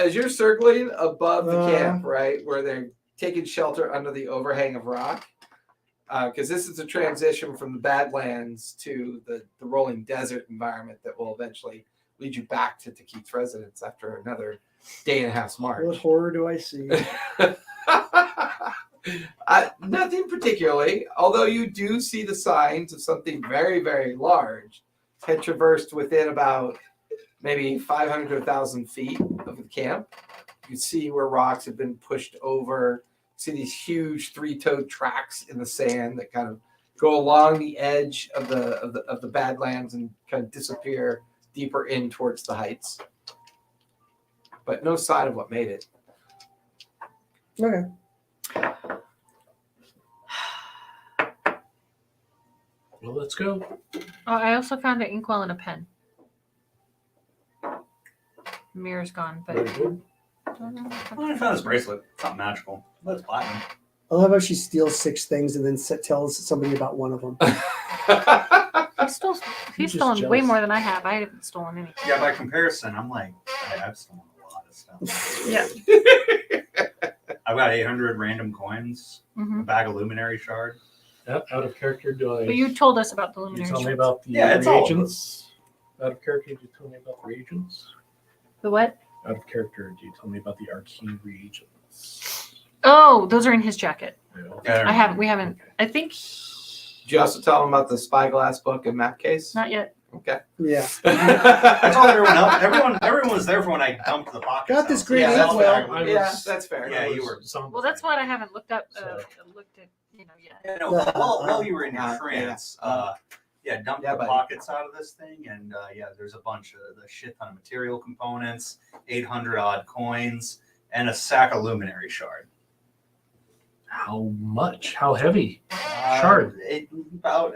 as you're circling above the camp, right, where they're taking shelter under the overhang of rock, because this is a transition from the Badlands to the rolling desert environment that will eventually lead you back to Takit's residence after another day and a half's march. What horror do I see? Nothing particularly, although you do see the signs of something very, very large had traversed within about maybe 500 to 1,000 feet of the camp. You see where rocks have been pushed over. See these huge three-toed tracks in the sand that kind of go along the edge of the Badlands and kind of disappear deeper in towards the heights. But no sign of what made it. Okay. Well, let's go. Oh, I also found an inkwell and a pen. Mirror's gone, but Very good. I don't know. I found this bracelet. It's not magical, but it's platinum. I love how she steals 6 things and then tells somebody about one of them. He's just stolen way jealous. more than I have. I haven't stolen anything. Yeah, by comparison, I'm like, I've stolen a lot of stuff. Yeah. I've got 800 random coins, Hmm. a bag of luminary shard. Out of character, do I? But you told us about the You luminary. tell me shards. about the Yeah, it's all of reagents. Out of character, do you tell me about the reagents? The what? Out of character, do you tell me about the arcane reagents? Oh, those are in his jacket. Yeah, I haven't. We haven't. I think Did you also tell them about the spyglass book and map case? not yet. Okay. Yeah. I told everyone else. Everyone was there for when I dumped the pockets. Got this out. great Yeah, that's inkwell. fair. Yeah, that's fair. Yeah, you were. Well, that's what I haven't looked up. So- Looked at, yet. Yeah, no, while you were in your trance, dump Yeah, the buddy. pockets out of this thing, and there's a bunch of the shit ton of material components, 800 odd coins, and a sack of luminary shard. How much? How heavy? Shard. About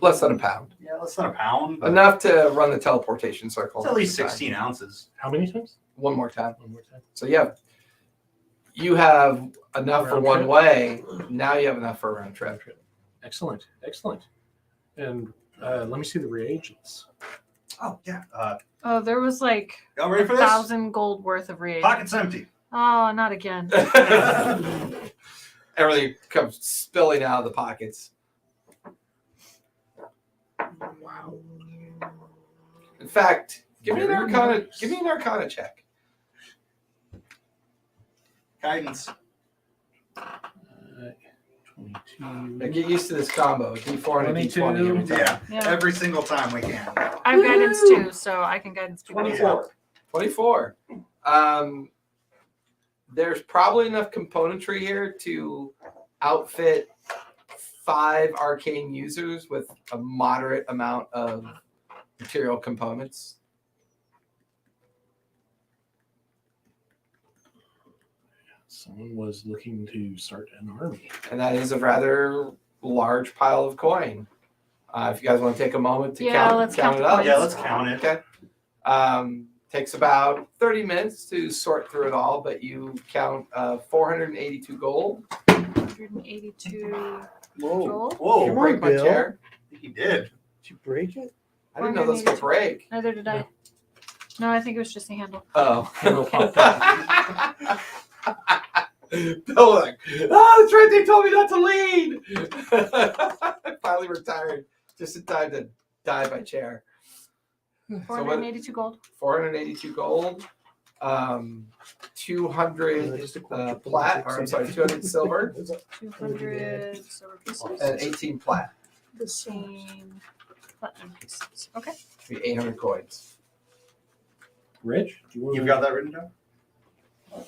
Less than a pound. less than a pound. But Enough to run the teleportation circle. it's at least every time. 16 ounces. How many times? One more time. One more time. So you have enough for Round one trip. way. Now you have enough for a round trip. Excellent. Excellent. And let me see the reagents. Oh yeah. Oh, there was like Y'all ready for this? 1,000 gold worth of reagents. Pockets empty. Oh, not again. Everything comes spilling out of the pockets. Wow. In fact, give me an Very arcana. nice. Give me an arcana check. Guidance. 22. Now get used to this combo. D4 and a D20 every time. Yeah. Yeah. Every single time we can. I have guidance too, so I can guidance too. 24. There's probably enough componentry here to outfit 5 arcane users with a moderate amount of material components. Someone was looking to start an army. And that is a rather large pile of coin. If you guys want to take a moment to Yeah, count let's count it the up. coins. Yeah, let's count it. Okay. Takes about 30 minutes to sort through it all, but you count 482 gold. 182 Whoa. gold. Whoa. Come on, Break my Bill. chair. He did. Did you break it? I didn't know those could break. Neither did I. No, I think it was just a handle. Oh. Handle popped out. Bill was like, oh, that's right. They told me not to lead. I finally retired just in time to die by chair. 482 gold. 482 gold, 200 Just a quick triple plat, check. or I'm sorry, 200 silver, 200 silver pieces. and 18 plat. 18 platinum pieces. Okay. Be 800 coins. Rich, do you want You've got that written down? Or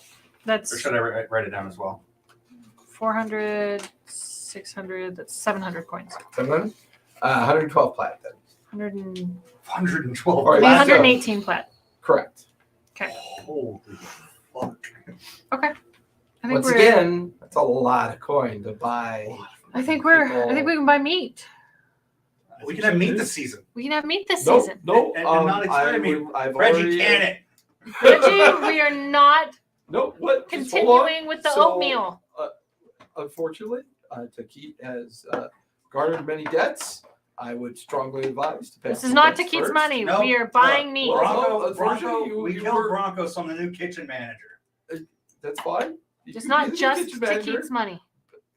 That's should I write it down as well? 400, 600, that's 700 coins. 700? 112 plat then. 100 and, 112. Or last 118 plat. Correct. Holy fuck. Okay. I think Once we're. again, that's a lot of coin to buy. I think we can buy meat. We can have meat this season. We can have meat this Nope, season. nope. And not excited me. I've Reggie, already, can it? Reggie, we are not Nope. What? Just hold on. continuing with the So, oatmeal. Unfortunately, Takit has garnered many debts. I would strongly advise to pay. This off is the not debts Takeet's first. money. No, We are buying look, meat. Well, Bronco, unfortunately, Bronco, we you killed were- Bronco, so I'm the new kitchen manager. That's fine. You It's can not be the just kitchen manager. Takeet's money.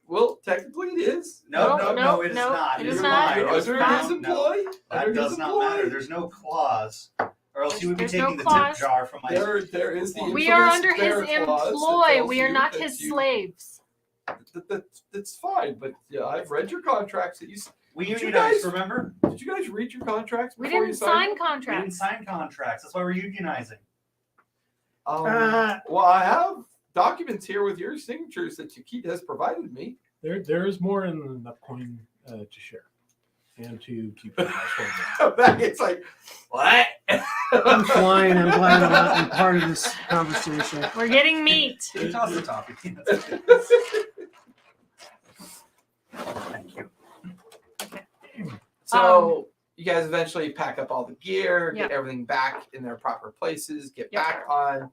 Well, technically it is. No, No, no, no, it is no, not. it It is is not. mine. You're It was under not. his found. No, employ. that Under does his not employ. matter. There's no clause, or else you would be There's no taking the clause. tip jar from my. There is the We are infamous under his bear clause that employ. tells We are you not that his you- slaves. That's fine, but yeah, I've read your contracts that you. We Did you unionized, guys- remember? Did you guys read your contracts We before you didn't signed sign them? We didn't contracts. sign contracts. That's why we're unionizing. Well, I have documents here with your signatures that Takeet has provided me. There is more in the coin to share and to keep the household. It's like, what? I'm flying. I'm glad I'm not part of this conversation. We're getting meat. He tossed the toffee. Thank you. So you guys eventually pack up all the gear, Yep. get everything back in their proper places, get Yep. back on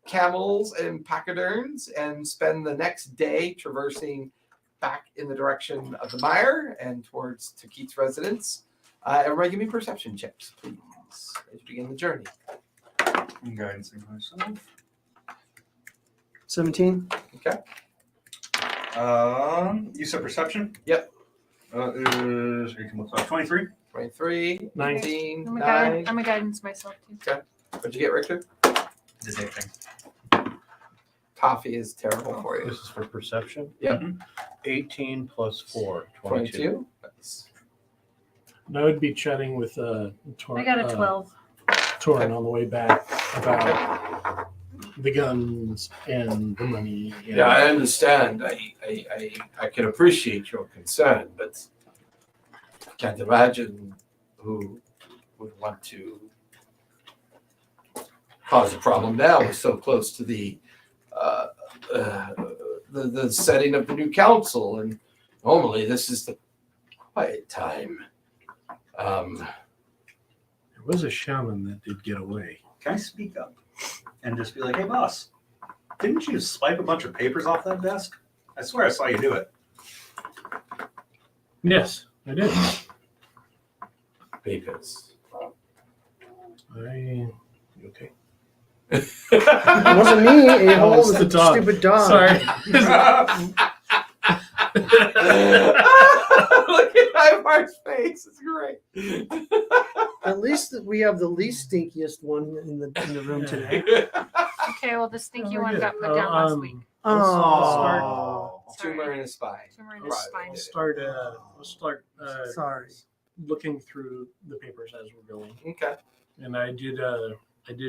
camels and pachyderms, and spend the next day traversing back in the direction of the mire and towards Takeet's residence. Everybody give me perception checks, please, as you begin the journey. I'm guiding myself. 17. Okay. You said perception? Yep. Is 23. 23, 19. 19, I'm a, 9. I'm a guidance myself too. What'd you get, Richter? Detecting. Toffee is terrible for you. This is for perception. Yep. 18 plus 4, 22. Nice. And I would be chatting with I got a 12. Torin on the way back about the guns and the money. And Yeah, I understand. I can appreciate your concern, but I can't imagine who would want to cause a problem now. We're so close to the setting of the new council, and normally this is the quiet time. There was a shaman that did get away. Can I speak up and just be like, hey, boss, didn't you swipe a bunch of papers off that desk? I swear I saw you do it. Yes, I did. Papers. You okay? It wasn't me. A Oh, hole it's with the the dog. stupid dog. Sorry. Look at Ivar's face. It's great. At least we have the least stinkiest one in the room today. Okay, well, the stinky Oh, one yeah. got put down last week. Oh, Tumor in his spine. Tumor in his spine. We'll start sorry. looking through the papers as we're going. Okay. And I did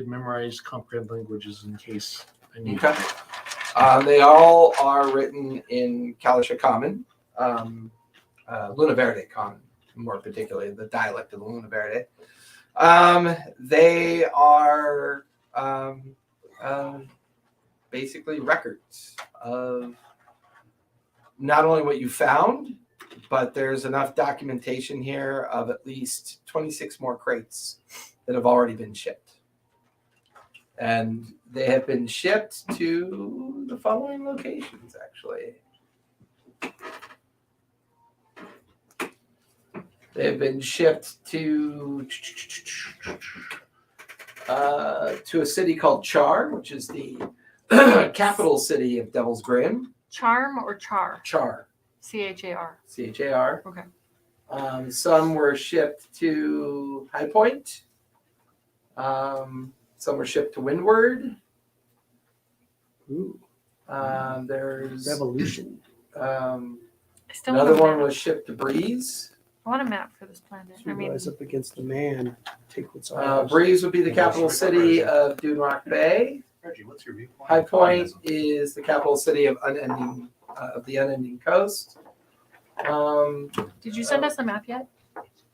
memorize comprehend languages in case I need. Okay. They all are written in Calisha Common, Luna Verde Common, more particularly the dialect of the Luna Verde. They are basically records of not only what you found, but there's enough documentation here of at least 26 more crates that have already been shipped. And they have been shipped to the following locations, actually. They have been shipped to a city called Char, which is the capital city of Devil's Grim. Charm or char? Char, C-H-A-R. C-H-A-R. Okay. Some were shipped to High Point. Some were shipped to Windward. Ooh, There's revolution. I still another want a one map. was shipped to Breeze. I want a map for this planet. I mean, Rise up against the man. Take what's ours. Breeze would be the capital city of Dune Rock Bay. Reggie, what's your viewpoint? High of Point communism? is the capital city of the unending coast. did you send us the map yet?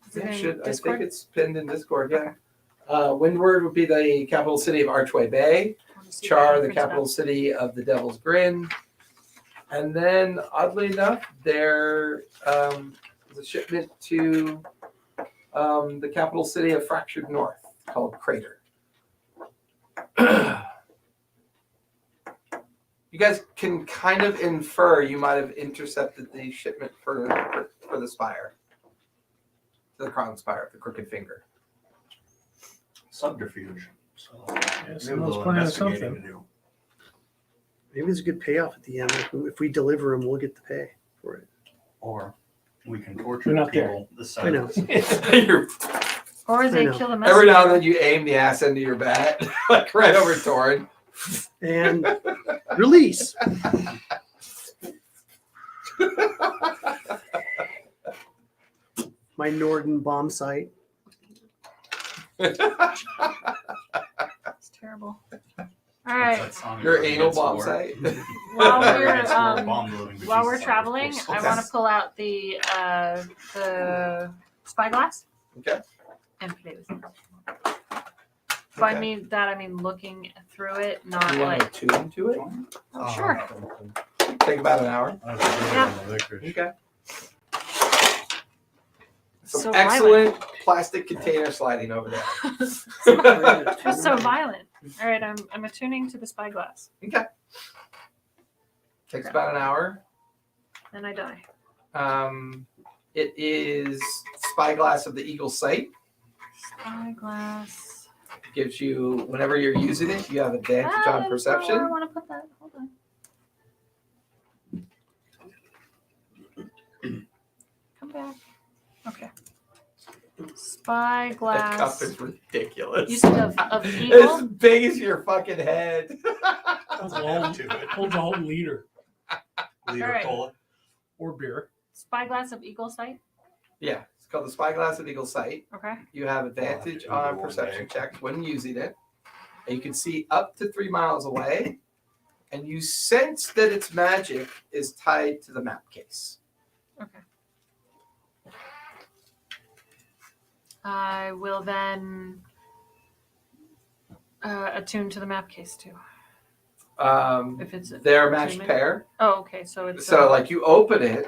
Is it in I think Discord? it's pinned in Discord. Yeah. Windward would be the capital city of Archway Bay. I wanna see Char, the printed out. capital city of the Devil's Grin. And then, oddly enough, there was a shipment to the capital city of Fractured North called Crater. You guys can kind of infer you might have intercepted the shipment for the Spire. the crown spire of the crooked finger. Subterfuge. So, We have a someone's little planning investigating something. to do. Maybe there's a good payoff at the end. If we deliver them, we'll get the pay for it. Or we can torture We're the not there. people. The I know. You're- Or they I know. kill them. Every now and then you aim the ass end of your bat, like right over Torin. And release. My Norden bomb site. It's terrible. All right. That song Your is anal against bomb war. site. While We're we're against war, bomb the living while we're bejesus out of traveling, us. I want to pull out the spyglass. Okay. And play with it. By Okay. mean that I mean looking through it, not You want like. to tune to it? Oh, sure. Take about an hour. Yeah. Okay. Some So excellent plastic container sliding over there. Just so violent. All right, I'm attuning to the spyglass, Okay. Takes about an hour. and I die. It is spyglass of the eagle's sight. Spyglass. Gives you, whenever you're using it, you have advantage That's on not perception. where I want to put that. Hold on. Come back. Okay. That Spyglass. cup is ridiculous. You said of It's eagle. as big as your fucking head. Holds a whole liter Leader All right. cola. or beer. Spyglass of eagle sight. Yeah, it's called the spyglass of eagle sight. Okay. You have advantage I'll have to on do it perception one day. checks when using it. And you can see up to 3 miles away. And you sense that its magic is tied to the map case. Okay. I will then attune to the map case too. If it's They're a matched attunement. pair. Oh, okay. So it's So like you open it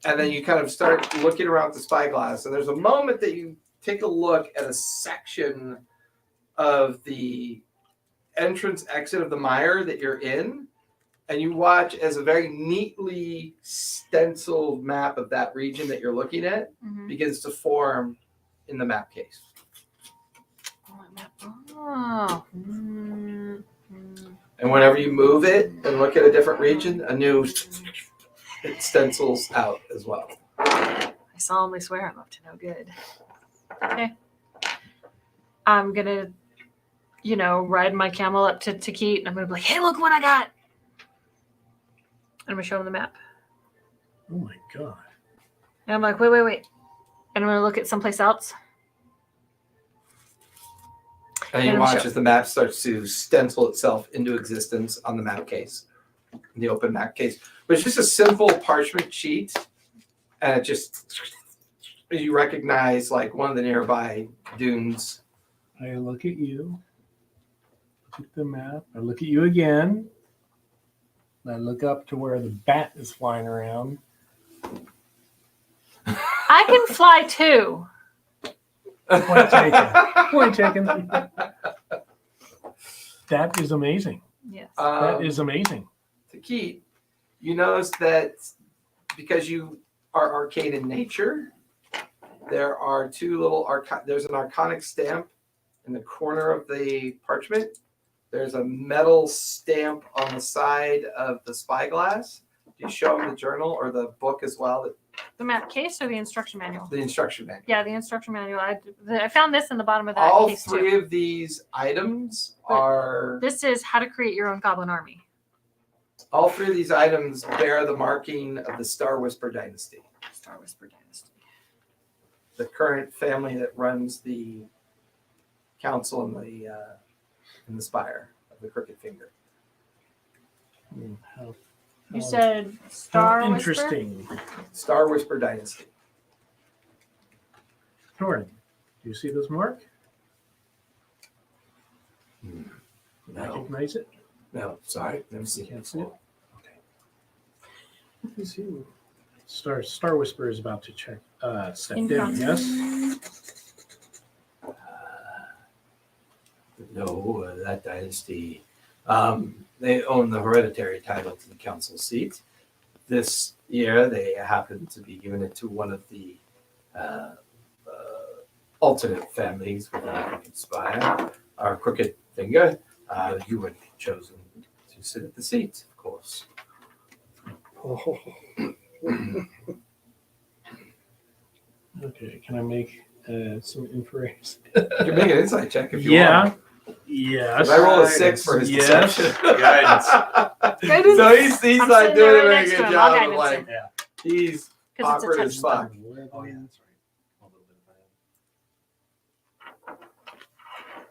and then you kind of start looking around the spyglass. And there's a moment that you take a look at a section of the entrance exit of the mire that you're in. And you watch as a very neatly stenciled map of that region that you're looking at Mhm. begins to form in the map case. Oh. Mm. And whenever you move it and look at a different region, a new it stencils out as well. I solemnly swear I'm up to no good. Okay. I'm gonna, ride my camel up to Keat, and I'm gonna be like, "Hey, look what I got!" And I'm gonna show him the map. Oh my god. And I'm like, wait. And I'm gonna look at someplace else. And you And watch show- as the map starts to stencil itself into existence on the map case, the open map case. But it's just a simple parchment sheet, and it just you recognize like one of the nearby dunes. I look at you. Look at the map. I look at you again. And I look up to where the bat is flying around. I can fly too. Point taken. Point taken. That is amazing. Yes. That is amazing. To Keat, you notice that because you are arcane in nature, there are two little there's an arcanic stamp in the corner of the parchment. There's a metal stamp on the side of the spyglass. You show them the journal or the book as well, The map case or the instruction manual? the instruction manual. Yeah, the instruction manual. I found this in the bottom of that All case three too. of these items But are This is how to create your own goblin army. all three of these items bear the marking of the Star Whisper dynasty, Star Whisper Dynasty. the current family that runs the council in the spire of the Crooked Finger. How You said Star Whisper? interesting. Star Whisper dynasty. Torin, do you see this mark? No, Recognize it? no, sorry, never seen Can't it. see it? Okay. Let me see. Star Whisper is about to check. Step In down. council. Yes. No, that dynasty. They own the hereditary title to the council seat. This year, they happen to be giving it to one of the alternate families within the Spire, our crooked finger, you were chosen to sit at the seat, of course. Oh, Okay, can I make some information? You can make an insight check if you want. Yeah. If I roll a 6 for his Yes. deception. Guidance. So he's I'm not sitting there doing a right very next to good him. I'll job of guidance like, him. he's 'Cause it's a awkward as fuck. touchstone. Oh, yeah, that's right. A little bit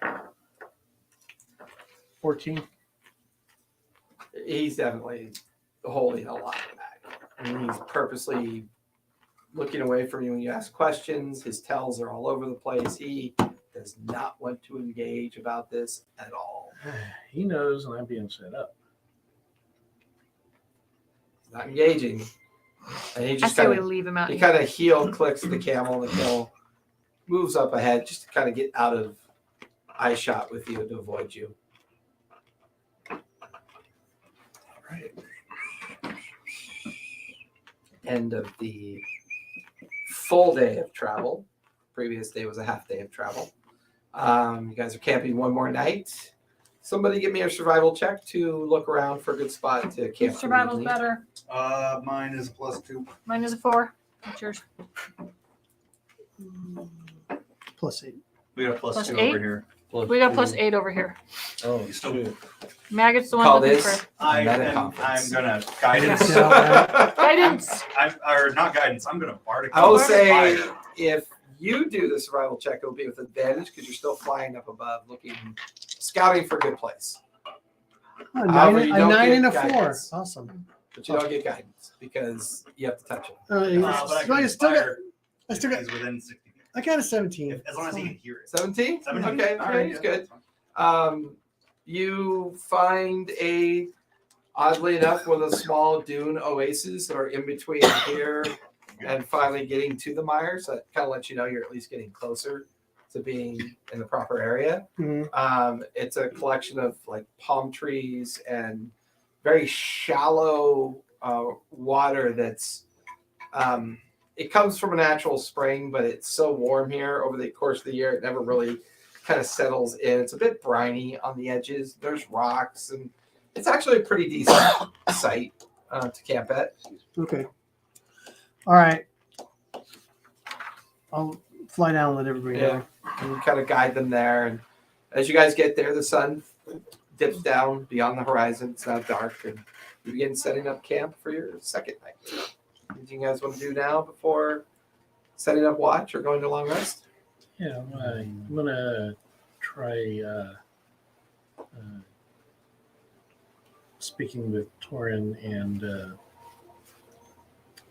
of that. 14. He's definitely holding a lot back. And he's purposely looking away from you when you ask questions. His tells are all over the place. He does not want to engage about this at all. He knows, and I'm being set up. He's not engaging. And he I just say kind we of leave him out he here. kind of heel clicks the camel and the hill, moves up ahead just to kind of get out of eye shot with you to avoid you. Right. End of the full day of travel. Previous day was a half day of travel. You guys are camping one more night. Somebody give me a survival check to look around for a good spot to camp. for the Survival's evening. better. Mine is a +2. Mine is a 4. What's yours? +8. We got a Plus +2 eight? over here. We got +8 over here. Oh, So Maggot's the one Call looking this for meta conference. I'm gonna guidance. guidance. Or not guidance. I'm gonna bardic. I will inspire. say if you do the survival check, it'll be with advantage because you're still flying up above, scouting for a good place. A However, 9, you a don't 9 get and a guidance. 4. Awesome. But you don't get guidance because you have to touch it. But I So can I still got. inspire I still if got. he's within 60 feet. I got a 17. As long as he can hear it. 17? 17. Okay, All okay, right, it's yeah, good. that's fine. You find oddly enough, one of the small dune oases that are in between here and finally getting to the mire. So that kind of lets you know you're at least getting closer to being in the proper area. Mhm. It's a collection of like palm trees and very shallow water that's it comes from a natural spring, but it's so warm here over the course of the year, it never really kind of settles in. It's a bit briny on the edges. There's rocks, and it's actually a pretty decent site to camp at. Okay. All right. I'll fly down and let everybody Yeah. know. And you kind of guide them there. And as you guys get there, the sun dips down beyond the horizon. It's now dark, and you begin setting up camp for your second night. Anything you guys want to do now before setting up watch or going to long rest? Yeah, I'm gonna try speaking with Torin and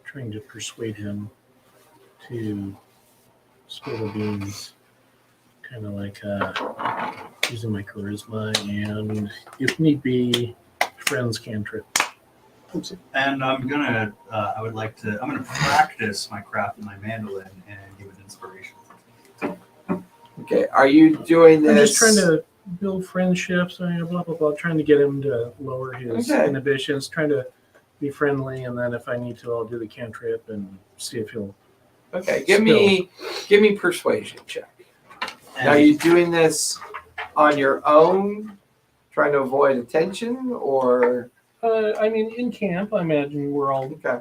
trying to persuade him to spill the beans, kind of like using my charisma and, if need be, friends cantrip. And I'm gonna practice my craft with my mandolin and give it inspiration. Okay, are you doing this? I'm just trying to build friendships, blah, blah, blah, trying to get him to lower his Okay. inhibitions, trying to be friendly, and then if I need to, I'll do the cantrip and see if he'll. Okay, give me persuasion check. Now, are you doing this on your own, trying to avoid attention, or I mean, in camp, I imagine we're all okay?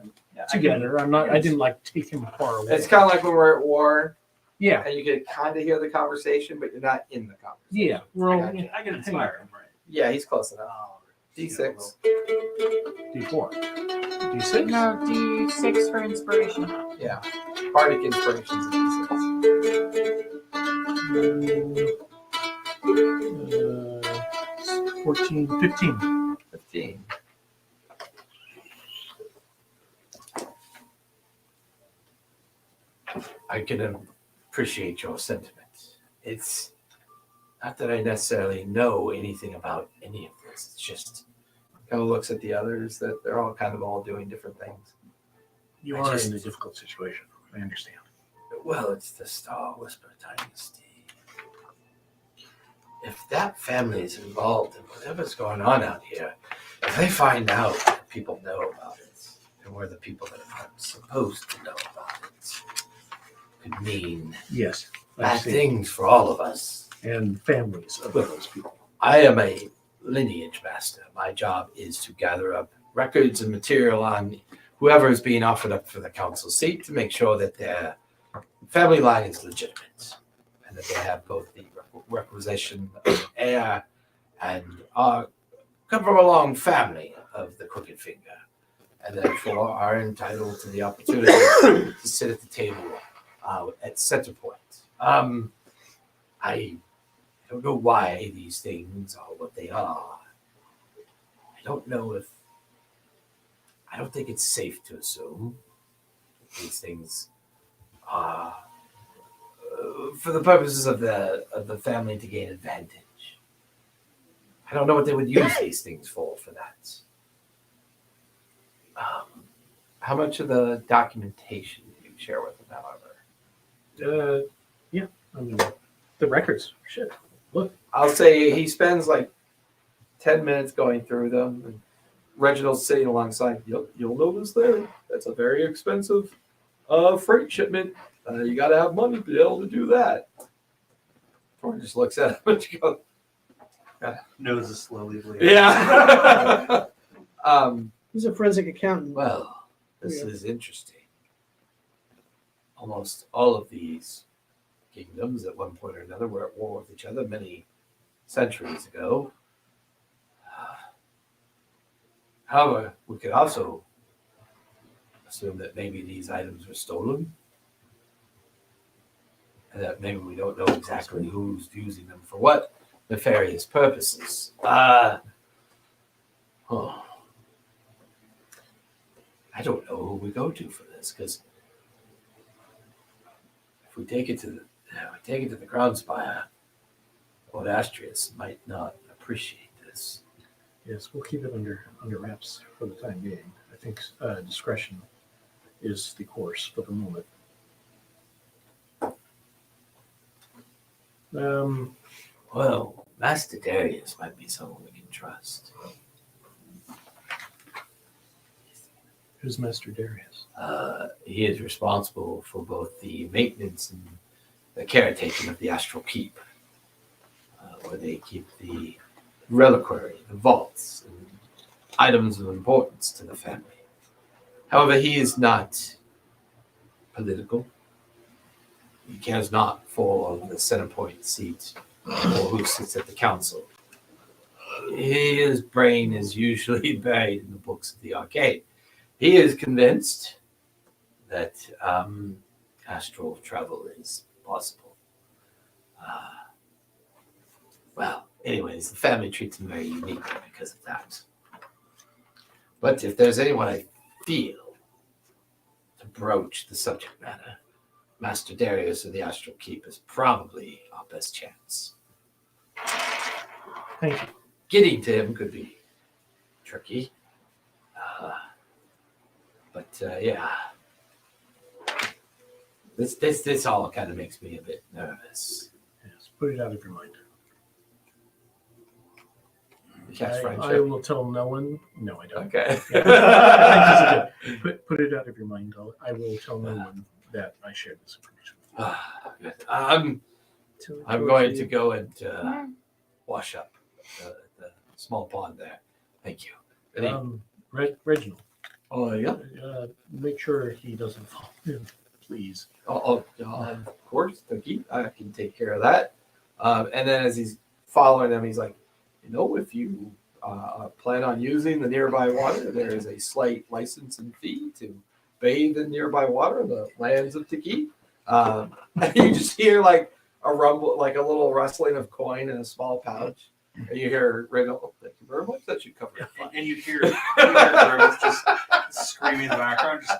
together. I didn't like take him far away. It's kind of like when we're at war, Yeah, and you can kind of hear the conversation, but you're not in the conversation. yeah, we're all Gotcha. I can inspire him, right? Yeah, he's close enough. Oh, D6. D4, D6. No, D6 for inspiration. Yeah, bardic inspirations. Uh, 14, 15. 15. I can appreciate your sentiment. It's not that I necessarily know anything about any of this. It's just kind of looks at the others that they're all kind of all doing different things. You I are just- in a difficult situation. I understand. Well, it's the Star Whisper Dynasty. If that family is involved in whatever's going on out here, if they find out that people know about it, and we're the people that aren't supposed to know about it, could mean Yes. bad see. things for all of us. And families of those people. I am a lineage master. My job is to gather up records and material on whoever is being offered up for the council seat to make sure that their family line is legitimate and that they have both the requisition of heir and come from a long family of the crooked finger, and therefore are entitled to the opportunity to sit at the table at center point. I don't know why these things are what they are. I don't think it's safe to assume that these things are for the purposes of the family to gain advantage. I don't know what they would use these things for that. How much of the documentation do you share with them, however? Yeah, I mean, the records. Shit. Look. I'll say he spends like 10 minutes going through them. And Reginald's sitting alongside. You'll notice there, that's a very expensive freight shipment. You got to have money to be able to do that. Thorne just looks at him and she goes, Nose is slowly bleeding. yeah. He's a forensic accountant. Well, this is interesting. Almost all of these kingdoms at one point or another were at war with each other many centuries ago. However, we could also assume that maybe these items were stolen and that maybe we don't know exactly who's using them for what nefarious purposes. I don't know who we go to for this, because if we take it to the crown spire, Lord Astrius might not appreciate this. Yes, we'll keep it under wraps for the time being. I think discretion is the course for the moment. Well, Master Darius might be someone we can trust. Who's Master Darius? He is responsible for both the maintenance and the caretaking of the Astral Keep, where they keep the reliquary, the vaults, and items of importance to the family. However, he is not political. He cares not for the center point seat or who sits at the council. His brain is usually buried in the books of the arcade. He is convinced that astral travel is possible. Well, anyways, the family treats him very uniquely because of that. But if there's anyone I feel to broach the subject matter, Master Darius of the Astral Keep is probably our best chance. Thank you. Getting to him could be tricky. Yeah. This all kind of makes me a bit nervous. Yes, put it out of your mind. Cast I friendship. will tell no one. No, I don't. Okay. Yeah. Put it out of your mind. I will tell no one that I shared this information. Good. I'm going to go and wash up the small pond there. Thank you. Reginald, Oh, yeah. make sure he doesn't fall in, please. Of course, Tookie. I can take care of that. And then as he's following them, he's like, if you plan on using the nearby water, there is a slight licensing fee to bathe in nearby water, the lands of Tiki. And you just hear like a rumble, like a little rustling of coin in a small pouch. And you hear Reginald, oh, thank you very much. That should cover it. And you hear Grimace just screaming in the background. Just,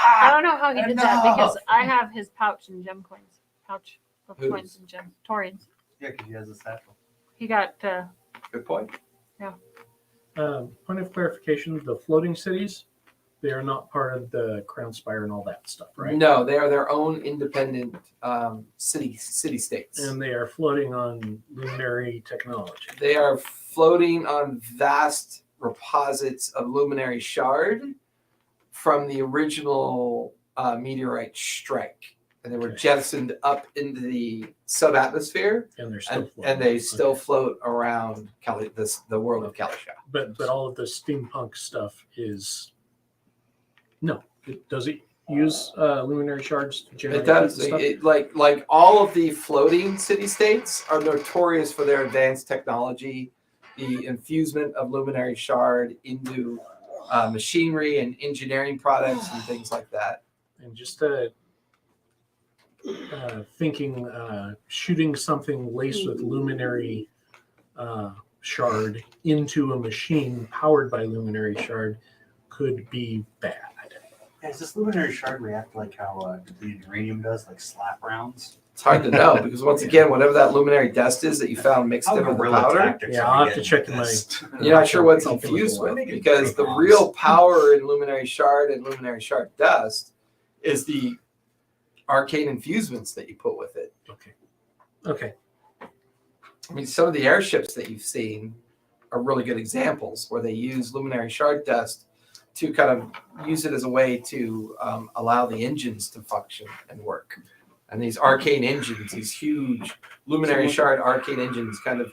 I don't know how he did that because I have his pouch and gem coins. Pouch of Whose? coins and gem Torians. yeah, because he has a satchel. He got Good point. Point of clarification: the floating cities, they are not part of the Crown Spire and all that stuff, right? No, they are their own independent city states. And they are floating on luminary technology. They are floating on vast reposits of luminary shard from the original meteorite strike and they were Okay. jettisoned up into the subatmosphere, And they're still and they floating. still Okay. float around the world of Calisha. But all of the steampunk stuff is no. Does it use luminary shards to generate It does. the stuff? Like all of the floating city states are notorious for their advanced technology, the infusement of luminary shard into machinery and engineering products and things like that. And just thinking, shooting something laced with luminary shard into a machine powered by luminary shard could be bad. Yeah, does this luminary shard react like how depleted uranium does, like slap rounds? It's hard to know because once again, whatever that luminary dust is that you found mixed in with the powder, tactics Yeah, are I'll we have to getting check in with my. this? you're not sure what's Something infused with with the because the bombs. real power in luminary shard and luminary shard dust is the arcane infusements that you put with it. Okay. I mean, some of the airships that you've seen are really good examples where they use luminary shard dust to kind of use it as a way to allow the engines to function and work. And these arcane engines, these huge luminary shard arcane engines kind of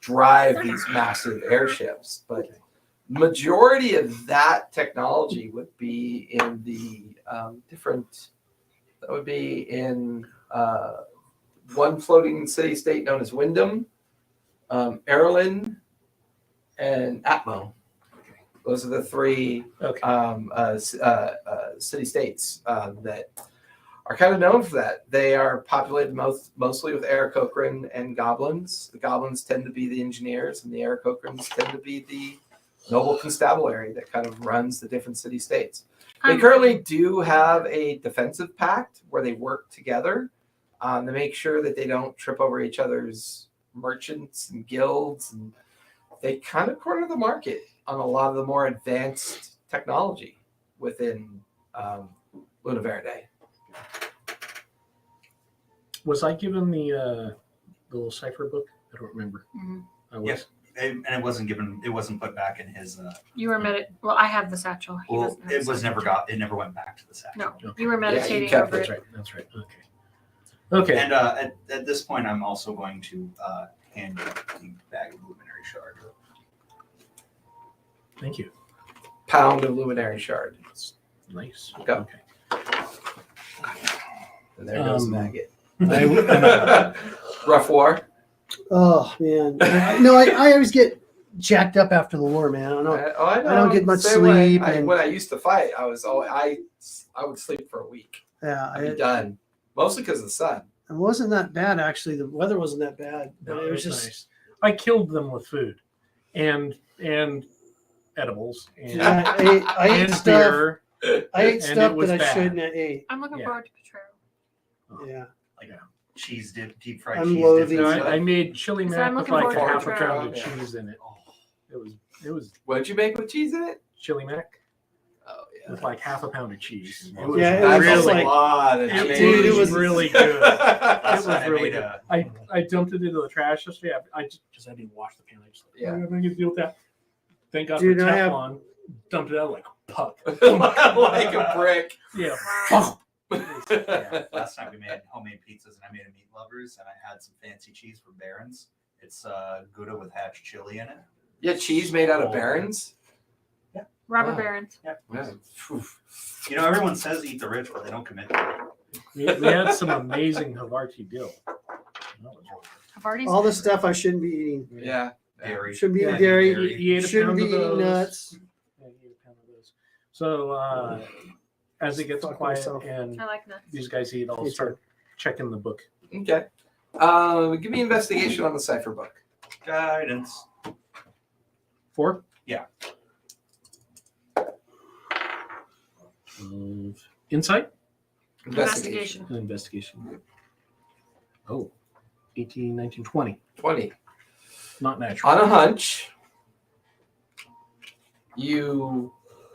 drive these massive airships. But majority of that technology would be in the that would be in one floating city state known as Wyndham, Erlin, and Atmo. Those are the three Okay. city states that are kind of known for that. They are populated mostly with Aarakocra and goblins. The goblins tend to be the engineers, and the Aarakocrans tend to be the noble constabulary that kind of runs the different city states. They currently do have a defensive pact where they work together to make sure that they don't trip over each other's merchants and guilds, and they kind of corner the market on a lot of the more advanced technology within Luna Verde. Was I given the little cipher book? I don't remember. Mhm. I was. Yes. And it wasn't given. It wasn't put back in his. You were well, I have the satchel. He Well, doesn't have it the was satchel. never got. It never went back to the sack. No, Okay. you were Yeah, you meditating kept over That's it. right. That's right. Okay. Okay. And at this point, I'm also going to hand you the bag of luminary shard. Thank you. Pound of luminary shard. Nice. Go. Okay. And there goes Um, Maggot. I, Rough war. Oh man, I always get jacked up after the war, man. I don't know. I know. I don't get much Same way. sleep, I, and- when I used to fight, I would sleep for a week. Yeah, I'd be done. Mostly because of the sun. it wasn't that bad actually. The weather wasn't that bad, but no, it was it's just. nice. I killed them with food, and edibles, and, Yeah, I ate and stuff. beer. I ate and stuff it was that I bad. shouldn't have ate. I'm looking Yeah. forward to Potrero. Yeah, Like cheese dip, deep fried I'm cheese loathing dip. No, and I made chili So mac I'm with looking like forward to half a Potrero. pound of Yeah. cheese in it. It was What'd you make with cheese in it? chili mac Oh yeah. with like half a pound of cheese. It Yeah, was it That's was really, like- a lot of it, cheese. Dude, it was really good. Last It was night I really made good. a- I dumped it into the trash yesterday. I just because I didn't wash the pan. I just Yeah. I'm gonna deal with that. Thank God Dude, for I have- Teflon. Dumped it out like puck. Like a brick. Yeah. Yeah, last night we made homemade pizzas, and I made a meat lovers, and I had some fancy cheese from Barron's. It's Gouda with hatch chili in it. Yeah, cheese made out of barons. Robber Wow. Barons. Yeah. You know, everyone says eat the rich, but they don't commit to it. We had some amazing Havarti dill. That was really I've already all the said stuff I shouldn't be eating. good. Yeah. Dairy. Shouldn't be Yeah, eating dairy. dairy. He ate a Shouldn't pound be of eating those. nuts. Yeah, he ate a pound of those. So as it gets Fuck quiet myself. and I like nuts. these guys eat, I'll Me too. start checking the book. Okay. Give me investigation on the cipher book. Guidance. 4? Yeah. Insight Investigation. and investigation. Oh, 18, 19, 20. 20. Not natural. On a hunch, you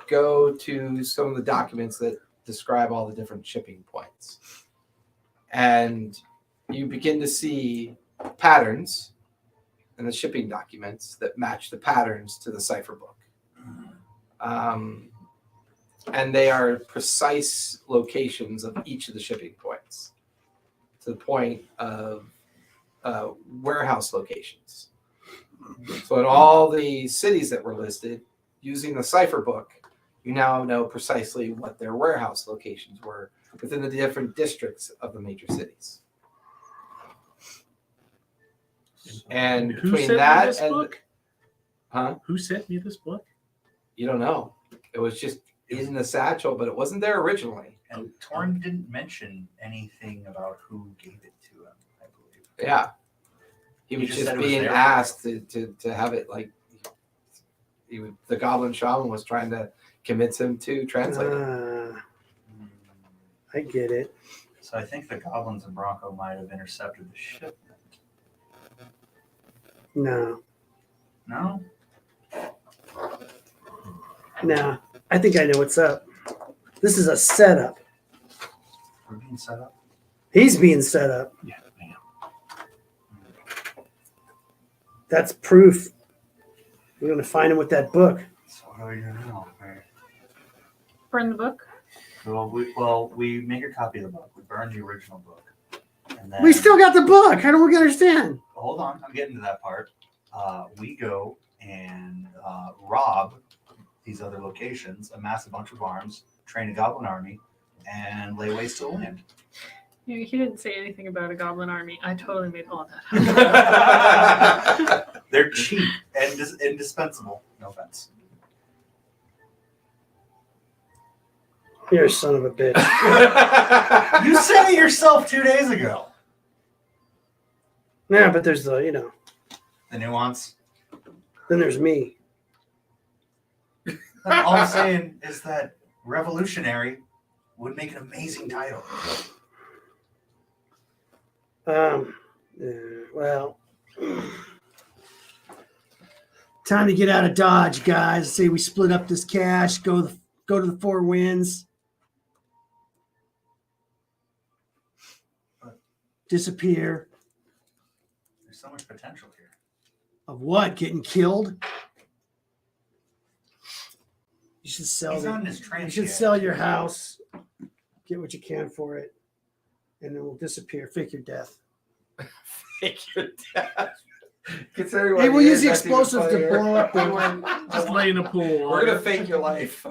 go to some of the documents that describe all the different shipping points. And you begin to see patterns in the shipping documents that match the patterns to the cipher book. And they are precise locations of each of the shipping points. advance to the point of warehouse locations. So in all the cities that were listed, using the cipher book, you now know precisely what their warehouse locations were within the different districts of the major cities. And Who between sent me that this and book? huh? Who sent me this book? You don't know. It was just in the satchel, but it wasn't there originally. And Torn didn't mention anything about who gave it to him, I believe. Yeah. He was just just said it was being there. asked to have it like the Goblin Shaman was trying to convince him to translate it. I get it. So I think the goblins and Bronco might have intercepted the shipment. No. No? Nah. I think I know what's up. This is a setup. We're being set up? He's being set up. Yeah, man. That's proof. We're going to find him with that book. So what do we do now? Right. Burn the book. Well, we make a copy of the book. We burn the original book. And then We still got the book. I don't understand. hold on, I'm getting to that part. We go and rob these other locations, amass a bunch of arms, train a goblin army, and lay waste to the land. He didn't say anything about a goblin army. I totally made all that up. They're cheap and indispensable. No offense. You're a son of a bitch. You said it yourself 2 days ago. Yeah, but there's the, The nuance. then there's me. All I'm saying is that revolutionary would make an amazing title. Well, time to get out of Dodge, guys. I say we split up this cash, go to the Four Winds, disappear. There's so much potential here. Of what? Getting killed? You should sell. He's on his train. You should sell your house, get what you can for it, and it will disappear. Fake your death. Fake your death. Considering what Hey, we'll he use is, the that's even explosives to funnier. blow up the. Just lay in a pool. We're gonna fake your life.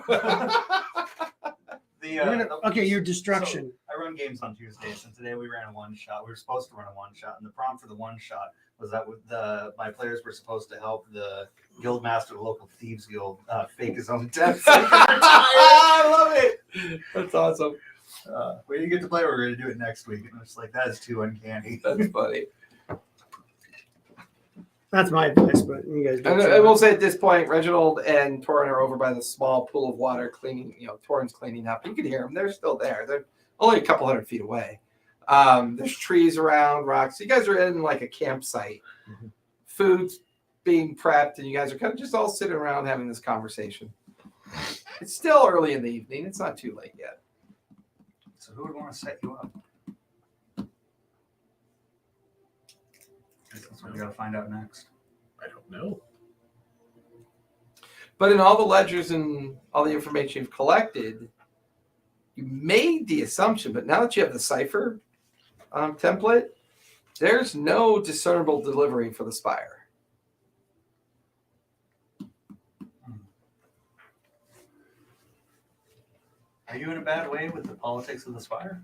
Okay, your destruction. I run games on Tuesdays, and today we ran a one shot. We were supposed to run a one shot, and the prompt for the one shot was that my players were supposed to help the guild master of the local thieves guild fake his own death. I love it. That's awesome. When you get to play, we're going to do it next week. And it's like, that is too uncanny. That's funny. That's my advice, but you guys. And I will say at this point, Reginald and Torin are over by the small pool of water cleaning. Torin's cleaning up. You can hear them; they're still there. They're only a couple hundred feet away. There's trees around, rocks. You guys are in like a campsite. Mm-hmm. Food's being prepped, and you guys are kind of just all sitting around having this conversation. It's still early in the evening. It's not too late yet. So who would want to set you up? That's what we got to find out next. I don't know. But in all the ledgers and all the information you've collected, you made the assumption, but now that you have the cipher template, there's no discernible delivery for the spire. Are you in a bad way with the politics of the spire?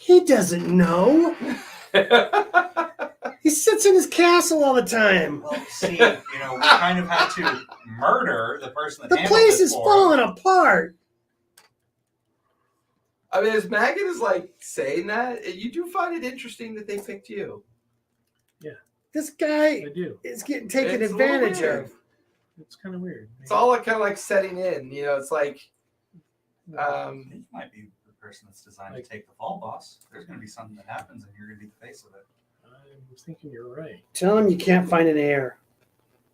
He doesn't know. He sits in his castle all the time. Well, see, we kind of had to murder the person that The handled place it is for falling apart. I mean, as Maggot is like saying that, you do find it interesting that they picked you. This guy I do. is getting taken It's a little advantage weird. of. It's kind of weird. It's all like, kind of like setting in. It's like, You might be the person that's designed to take the fall boss. There's going to be something that happens, and you're going to be the face of it. I'm thinking you're right. Tell him you can't find an heir.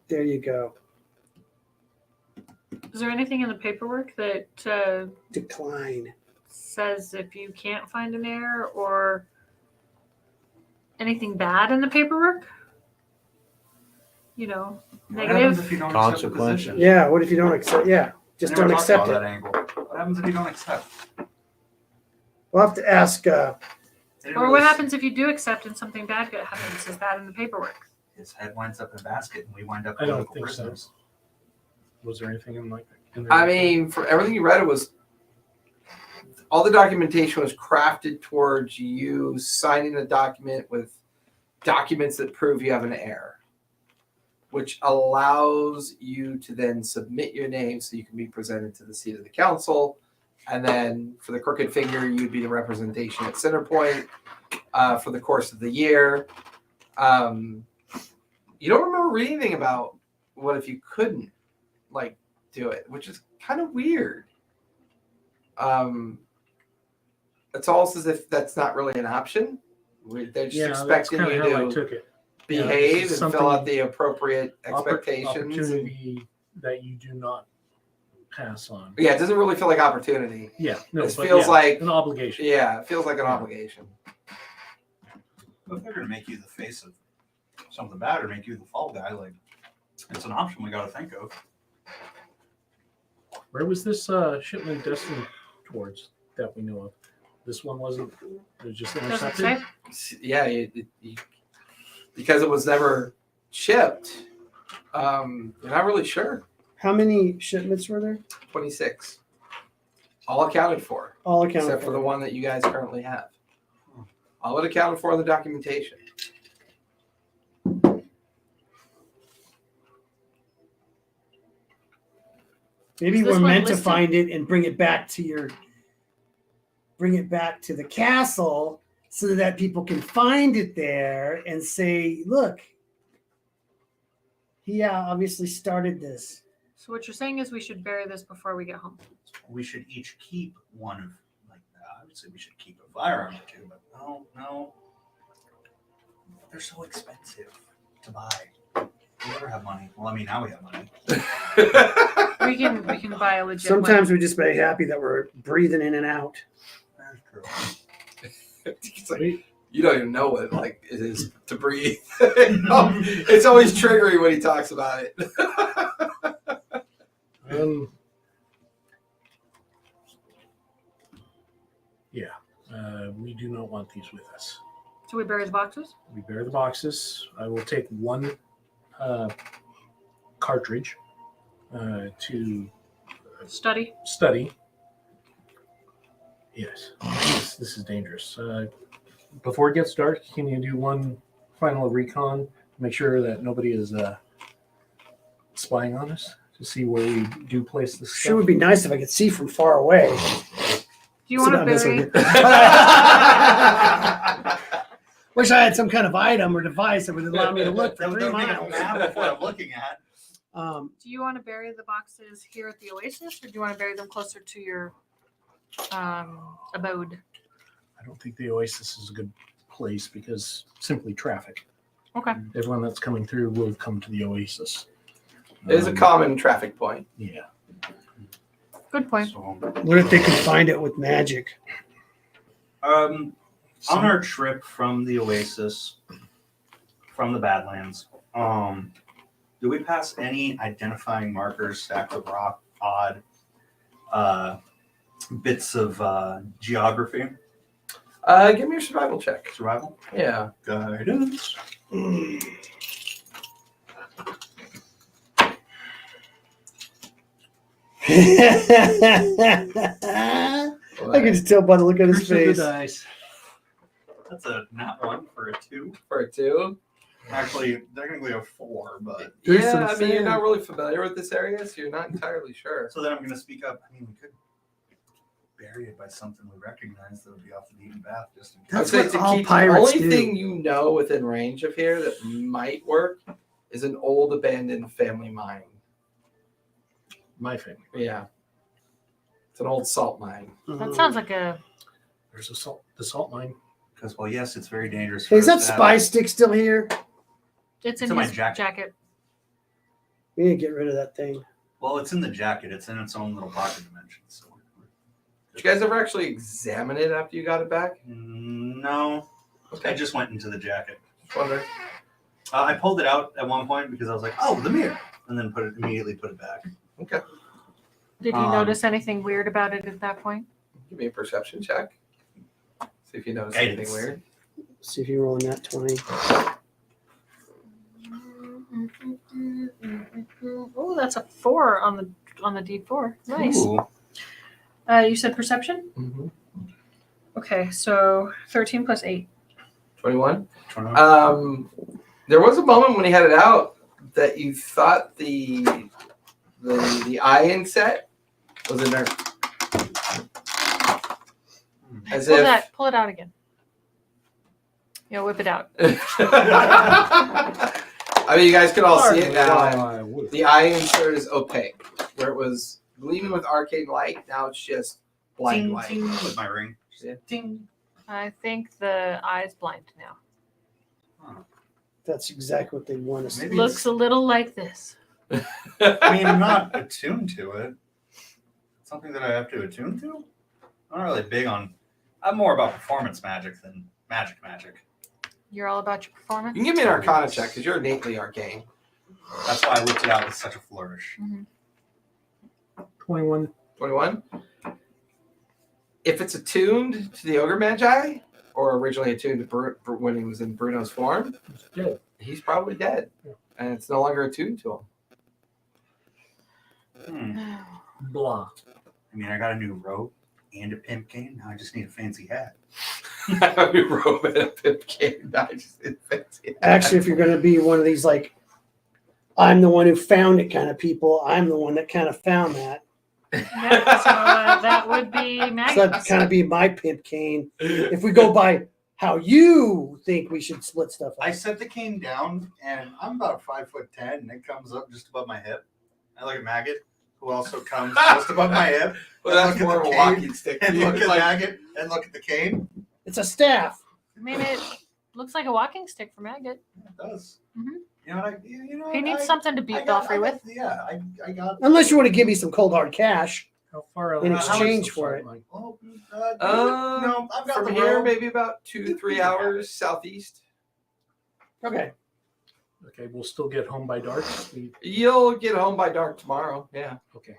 There you go. Is there anything in the paperwork that Decline. says if you can't find an heir or anything bad in the paperwork? What happens Negative. if you don't accept the Consequences. position? Yeah, what if you don't accept? Yeah, just I never don't talked accept about it. that angle. What happens if you don't accept? We'll have to ask. They didn't Or really what s- happens if you do accept and something bad happens? Is that in the paperwork? His head winds up in a basket, and we wind up I don't political think so. prisoners. Was there anything in like in there? I mean, from everything you read, it was all the documentation was crafted towards you signing a document with documents that prove you have an heir, which allows you to then submit your name so you can be presented to the seat of the council. And then for the crooked finger, you'd be the representation at Centerpoint for the course of the year. You don't remember reading anything about what if you couldn't like do it, which is kind of weird. It's almost as if that's not really an option. They're just yeah, that's expecting kind you of how I to took it. behave this is and fill out something- the appropriate expectations. Opportunity that you do not pass on. Yeah, it doesn't really feel like opportunity. Yeah, no, This but feels yeah, like- an obligation. Yeah, it feels like an obligation. But if they're going to make you the face of something bad or make you the fall guy, like, it's an option we got to think of. Where was this shipment destined towards that we know of? This one wasn't. It was just Doesn't intercepted. say. Yeah, because it was never shipped. You're not really sure. How many shipments were there? 26, all accounted for, All accounted except for the one that you guys currently have. All it accounted for in the documentation. Maybe Is this we're one meant to listed? find it and bring it back to the castle so that people can find it there and say, look, he obviously started this. So what you're saying is we should bury this before we get home. We should each keep one of, like, I would say we should keep a firearm or two, but no. They're so expensive to buy. We never have money. Well, I mean, now we have money. We can buy a legit Sometimes one. we just be happy that we're breathing in and out. That's true. It's like, you don't even know what like it is to breathe. It's always triggering when he talks about it. We do not want these with us. So we bury the boxes? We bear the boxes. I will take one cartridge to Study. study. Yes, this is dangerous. Before it gets dark, can you do one final recon to make sure that nobody is spying on us to see where we do place this Sure would be nice if I could see from far away. Do you want to I'm messing bury? with you. Wish I had some kind of item or device that would allow me to look for That would 3 be a miles. map of what I'm looking at. Do you want to bury the boxes here at the Oasis, or do you want to bury them closer to your abode? I don't think the Oasis is a good place because simply traffic. Okay. Everyone that's coming through will come to the Oasis. It is a common traffic point. Yeah. Good point. So, What if they could find it with magic? on our trip from the Oasis, from the Badlands, do we pass any identifying markers, stacks of rock, odd bits of geography? Give me your survival check. Survival? Yeah. Guidance. I can just tell by the look on his Curse of the face. dice. That's a nat 1 for a 2. For a 2. Actually, technically a 4, but There's Yeah, some I mean, you're sand. not really familiar with this area, so you're not entirely sure. so then I'm going to speak up. I mean, we could bury it by something we recognize that would be off the beaten path. Just in case. That's I'd what say to all keep pirates the only do. thing you know within range of here that might work is an old abandoned family mine. My family. Yeah. It's an old salt mine. That sounds like a. There's the salt mine. Because, well, yes, it's very dangerous. Hey, is for that us to have- spy stick still here? It's It's in in my his jacket. jacket. We need to get rid of that thing. Well, it's in the jacket. It's in its own little pocket dimension. So, Did you guys ever actually examine it after you got it back? no, I just went into the jacket. Just wondering. I pulled it out at one point because I was like, "Oh, the mirror," and then immediately put it back. Okay. Did you notice anything weird about it at that point? Give me a perception check. See if you notice Guidance. anything weird. See if you're rolling that 20. Oh, that's a 4 on the D4. Nice. Ooh. You said perception? Mm-hmm. Okay, so 13 plus 8. 21. There was a moment when he had it out that you thought the eye inset was in there. As Pull it out again. Yeah, whip it out. I mean, you guys can all see it now. I And would. the eye insert is opaque, where it was gleaming with arcane light. Now it's just blind Ting, light. ting with my ring. Ding. I think the eye's blind now. That's exactly what they want us to Maybe Looks a little like this. I mean, I'm not attuned to it. Something that I have to attune to? I'm not really big on. I'm more about performance magic than magic. You're all about your You performance? can give me an Arcana check because you're innately arcane. That's why I whipped it out with such a flourish. 21. 21. If it's attuned to the Ogre Magi, or originally attuned to when he was in Bruno's form, Dead. he's probably dead. Yeah. And it's no longer attuned to him. Blah. I mean, I got a new robe and a pimp cane. Now I just need a fancy hat. Robe and a pimp cane. I just did fancy. Actually, if you're going to be one of these, like, I'm the one who found it kind of people, I'm the one that kind of found that. Yeah, so that would be So Magnus. that'd kind of be my pimp cane. If we go by how you think we should split stuff I up. set the cane down, and I'm about 5'10", and it comes up just above my hip. I look at Maggot, who also comes just above my hip. Well, that's And more of look a at the walking stick. And You look at like- Maggot, and look at the cane. It's a staff. I mean, it looks like a walking stick for Maggot. It does. Mhm. You know, He needs something to beat I got- Belfry I with. got- Yeah, I got. Unless you want to give me some cold hard cash. How far In how much exchange is the for flight it. like? Oh, No, I've got from the here, robe. maybe about 2 to 3 hours southeast. Okay. Okay, we'll still get home by dark. You'll get home by dark tomorrow. Yeah, Okay.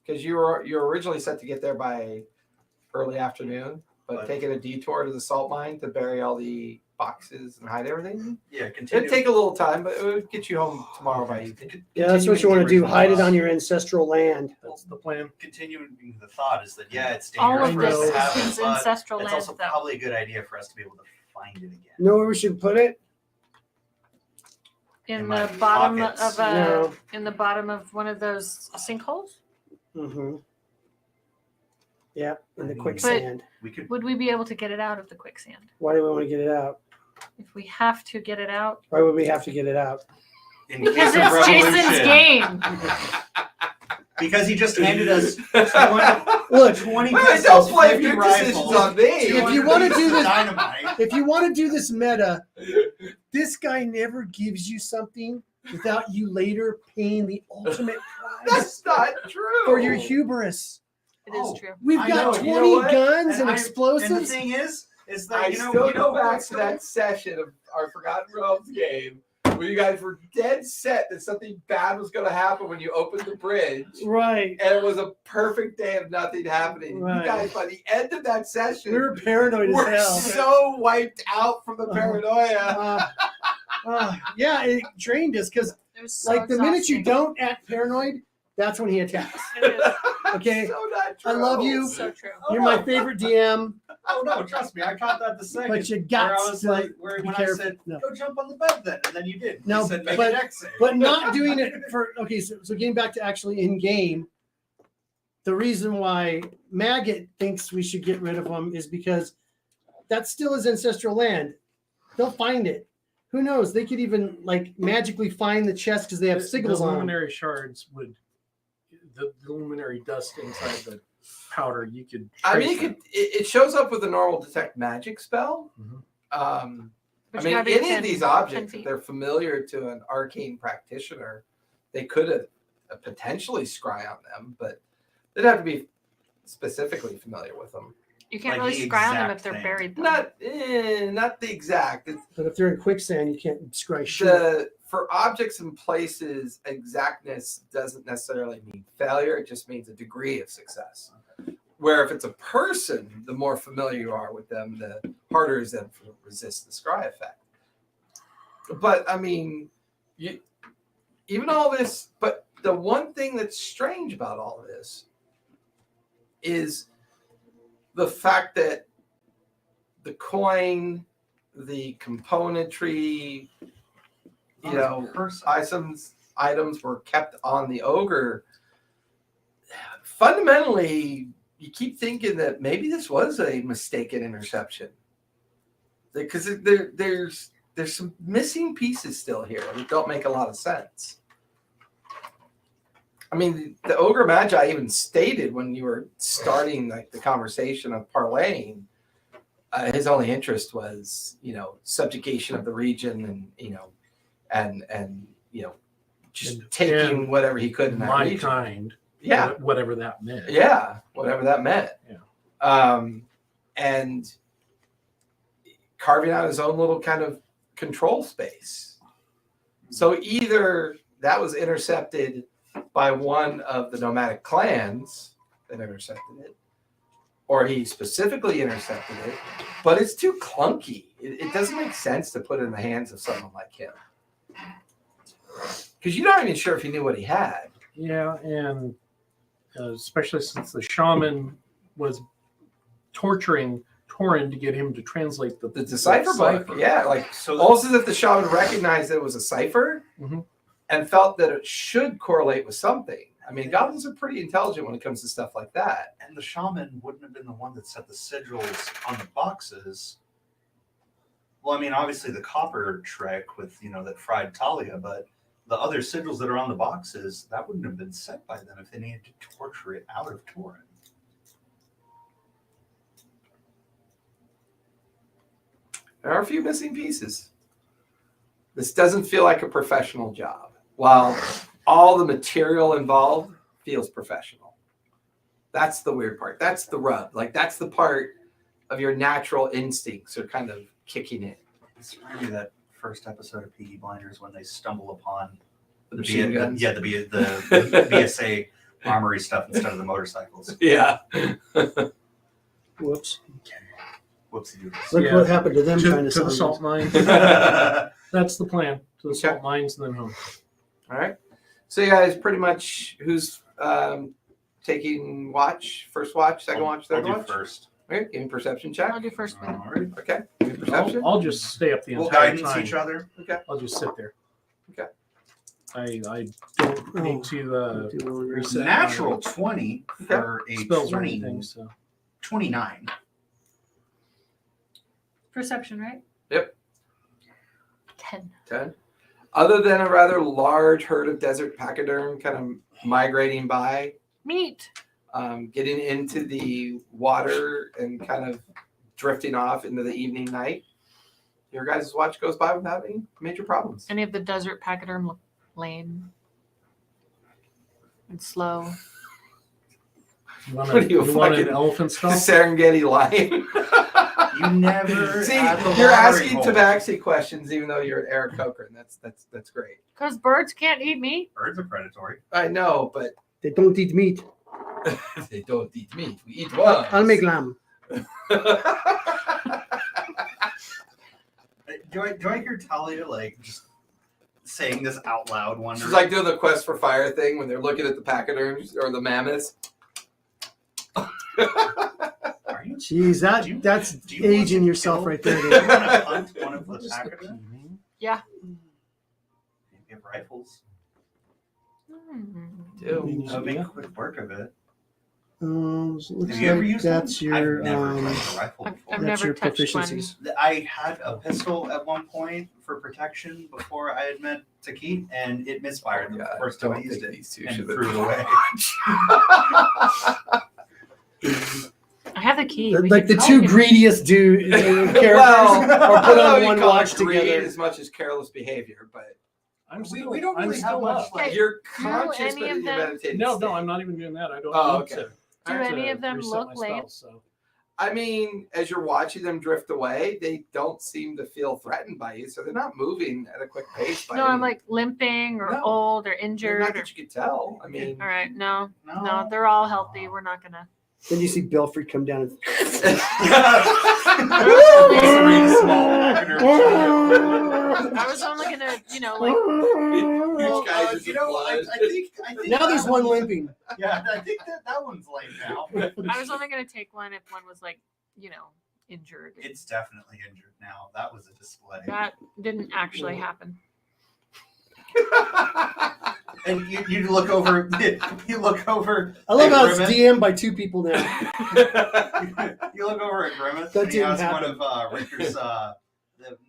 because you were originally set to get there by early afternoon, but But- taking a detour to the salt mine to bury all the boxes and hide everything. Yeah, It'd continue. take a little time, but it would get you home tomorrow by evening. Yeah, that's what you want to do. Hide it on your ancestral land. That's the plan. Continuing the thought is that it's All dangerous of for us this to have is it, but ancestral it's land, also though. probably a good idea for us to be able to find it again. You know where we should put it? In In the my bottom pockets. of No. in the bottom of one of those sinkholes. Mm-hmm. Yeah, in the But- quicksand. We could. Would we be able to get it out of the quicksand? Why do we want to get it out? If we have to get it out, Why would we have to get it out? In because case of it's Jason's revolution. game. Because he just handed us Look, 20 Well, pistols, don't blame 50 your decisions rifles, on me. If you wanna do this- dynamite. if you want to do this meta, this guy never gives you something without you later paying the ultimate price That's not true. for your hubris. It is Oh. true. We've I got know, 20 you know what? guns and And the explosives. thing is that I still go back to that session of our Forgotten Realms game where you guys were dead set that something bad was going to happen when you opened the bridge. Right. And it was a perfect day of nothing happening. Right. You guys, by the end of that session, We were paranoid as were hell. so wiped out from the paranoia. Yeah, it drained us because, It was so like, the minute you exhausting. don't act paranoid, that's when he attacks. It is Okay. So not true. I love you. so true. You're my favorite DM, Oh no, trust me, I caught that the second. but you where got I was to like, when I careful. said, No. go jump on the bed then, and then you did. No, You said, make but- an X save. but not doing it for okay. So getting back to actually in game, the reason why Maggot thinks we should get rid of him is because that still is ancestral land. They'll find it. Who knows? They could even like magically find the chest because they have signals the on them. luminary shards would the luminary dust inside the powder. You could. I mean, trace you could, it shows up with a normal detect magic spell. Mhm. I But mean, you gotta be any 10 of these 10 objects, if feet. they're familiar to an arcane practitioner, they could have potentially scry on them, but they'd have to be specifically familiar with them. You can't Like really the scry on them exact if they're thing. buried. Though. Not the exact. It's But if they're in quicksand, you can't scry shit. the for objects and places, exactness doesn't necessarily mean failure. It just means a degree of success. Where if it's a person, the more familiar you are with them, the harder it is then to resist the scry effect. But I mean, even all this, but the one thing that's strange about all of this is the fact that the coin, the componentry, items were kept on the ogre. Fundamentally, you keep thinking that maybe this was a mistaken interception, because there's some missing pieces still here that don't make a lot of sense. I mean, the ogre magi even stated when you were starting like the conversation of parlaying, his only interest was subjugation of the region, and just taking whatever he could in that My region. kind. Yeah. Whatever that meant. Yeah, whatever that meant. Yeah. And carving out his own little kind of control space. So either that was intercepted by one of the nomadic clans that intercepted it, or he specifically intercepted it, but it's too clunky. It doesn't make sense to put it in the hands of someone like him. Because you're not even sure if he knew what he had. Yeah, and especially since the shaman was torturing Torin to get him to translate the decipher book. Yeah, like so almost as if the shaman recognized that it was a cipher and felt that it should correlate with something. I mean, goblins are pretty intelligent when it comes to stuff like that. And the shaman wouldn't have been the one that set the sigils on the boxes. Well, I mean, obviously the copper trick with, that fried Talia, but the other sigils that are on the boxes, that wouldn't have been set by them if they needed to torture it out of Torin. There are a few missing pieces. This doesn't feel like a professional job, while all the material involved feels professional. That's the weird part. That's the rub. Like, that's the part of your natural instincts are kind of kicking in. It's reminded me of that first episode of Peaky Blinders when they stumble upon the BSA armory stuff instead of the motorcycles. Yeah. Whoops. Whoopsie-doodles. Look what happened to them trying to the salt mines. That's the plan. To the salt mines and then home. All right. So you guys pretty much, who's taking watch? First watch, second watch, third watch? First. Okay, give me perception check. I'll do first. All right. Okay, give me perception. I'll just stay up the We'll entire guidance time. each other. Okay. I'll just sit there. Okay. I don't need to reset. Natural 20 for a spells or anything. So 29. Perception, right? Yep. 10. Other than a rather large herd of desert pachyderm kind of migrating by, Meat. getting into the water and kind of drifting off into the evening night, your guys' watch goes by without any major problems. Any of the desert pachyderm look lame and slow. you What are you, want an fucking elephant The skull? Serengeti lion. You never See, at the you're watering asking hole. Tabaxi questions even though you're Eric Cochran. That's great. Because birds can't eat meat. Birds are predatory. I know, but They don't eat meat. they don't eat meat. We eat worms. I'll make lamb. Do I hear Talia just saying this out loud? Wondering. She's like doing the quest for fire thing when they're looking at the pachyderms or the mammoths. Are you? Jeez, that's do you want aging to yourself kill- right there. Do you dude. want to hunt one of the What is the pachyderm? peeing? Yeah. You have rifles. Ew. I'll make quick work of it. Looks Have you ever like used that's one? your I've never touched a rifle I've before. never that's your touched one. proficiencies. I had a pistol at one point for protection before I had met Takit, and it misfired the God, first time I don't used think it these two and should threw it away. I have the key. We Like can the two talk. greediest characters Well, are put I on don't one call it watch greed together. as much as careless behavior, but We don't really have much. Okay. you're Do conscious, any but of in your them- meditative No, state. I'm not even doing that. I don't Oh, need okay. to. Do to any of them reset look my lame? spells, so. I mean, as you're watching them drift away, they don't seem to feel threatened by you, so they're not moving at a quick pace. No, I'm like limping or No. old or Not injured. that you could tell. I mean, All right, no, they're all healthy. We're not gonna. Then you see Belfry come down and I was only gonna, like. These guys are you know, I think now there's one limping. Yeah, I think that one's lame now. I was only gonna take one if one was like, injured. It's definitely injured now. That was a display. That didn't actually happen. And you look over. You look over. I love at how it's Grimace. DM'd by 2 people now. You look over at Grimace. That And he didn't has one happen. of Richter's the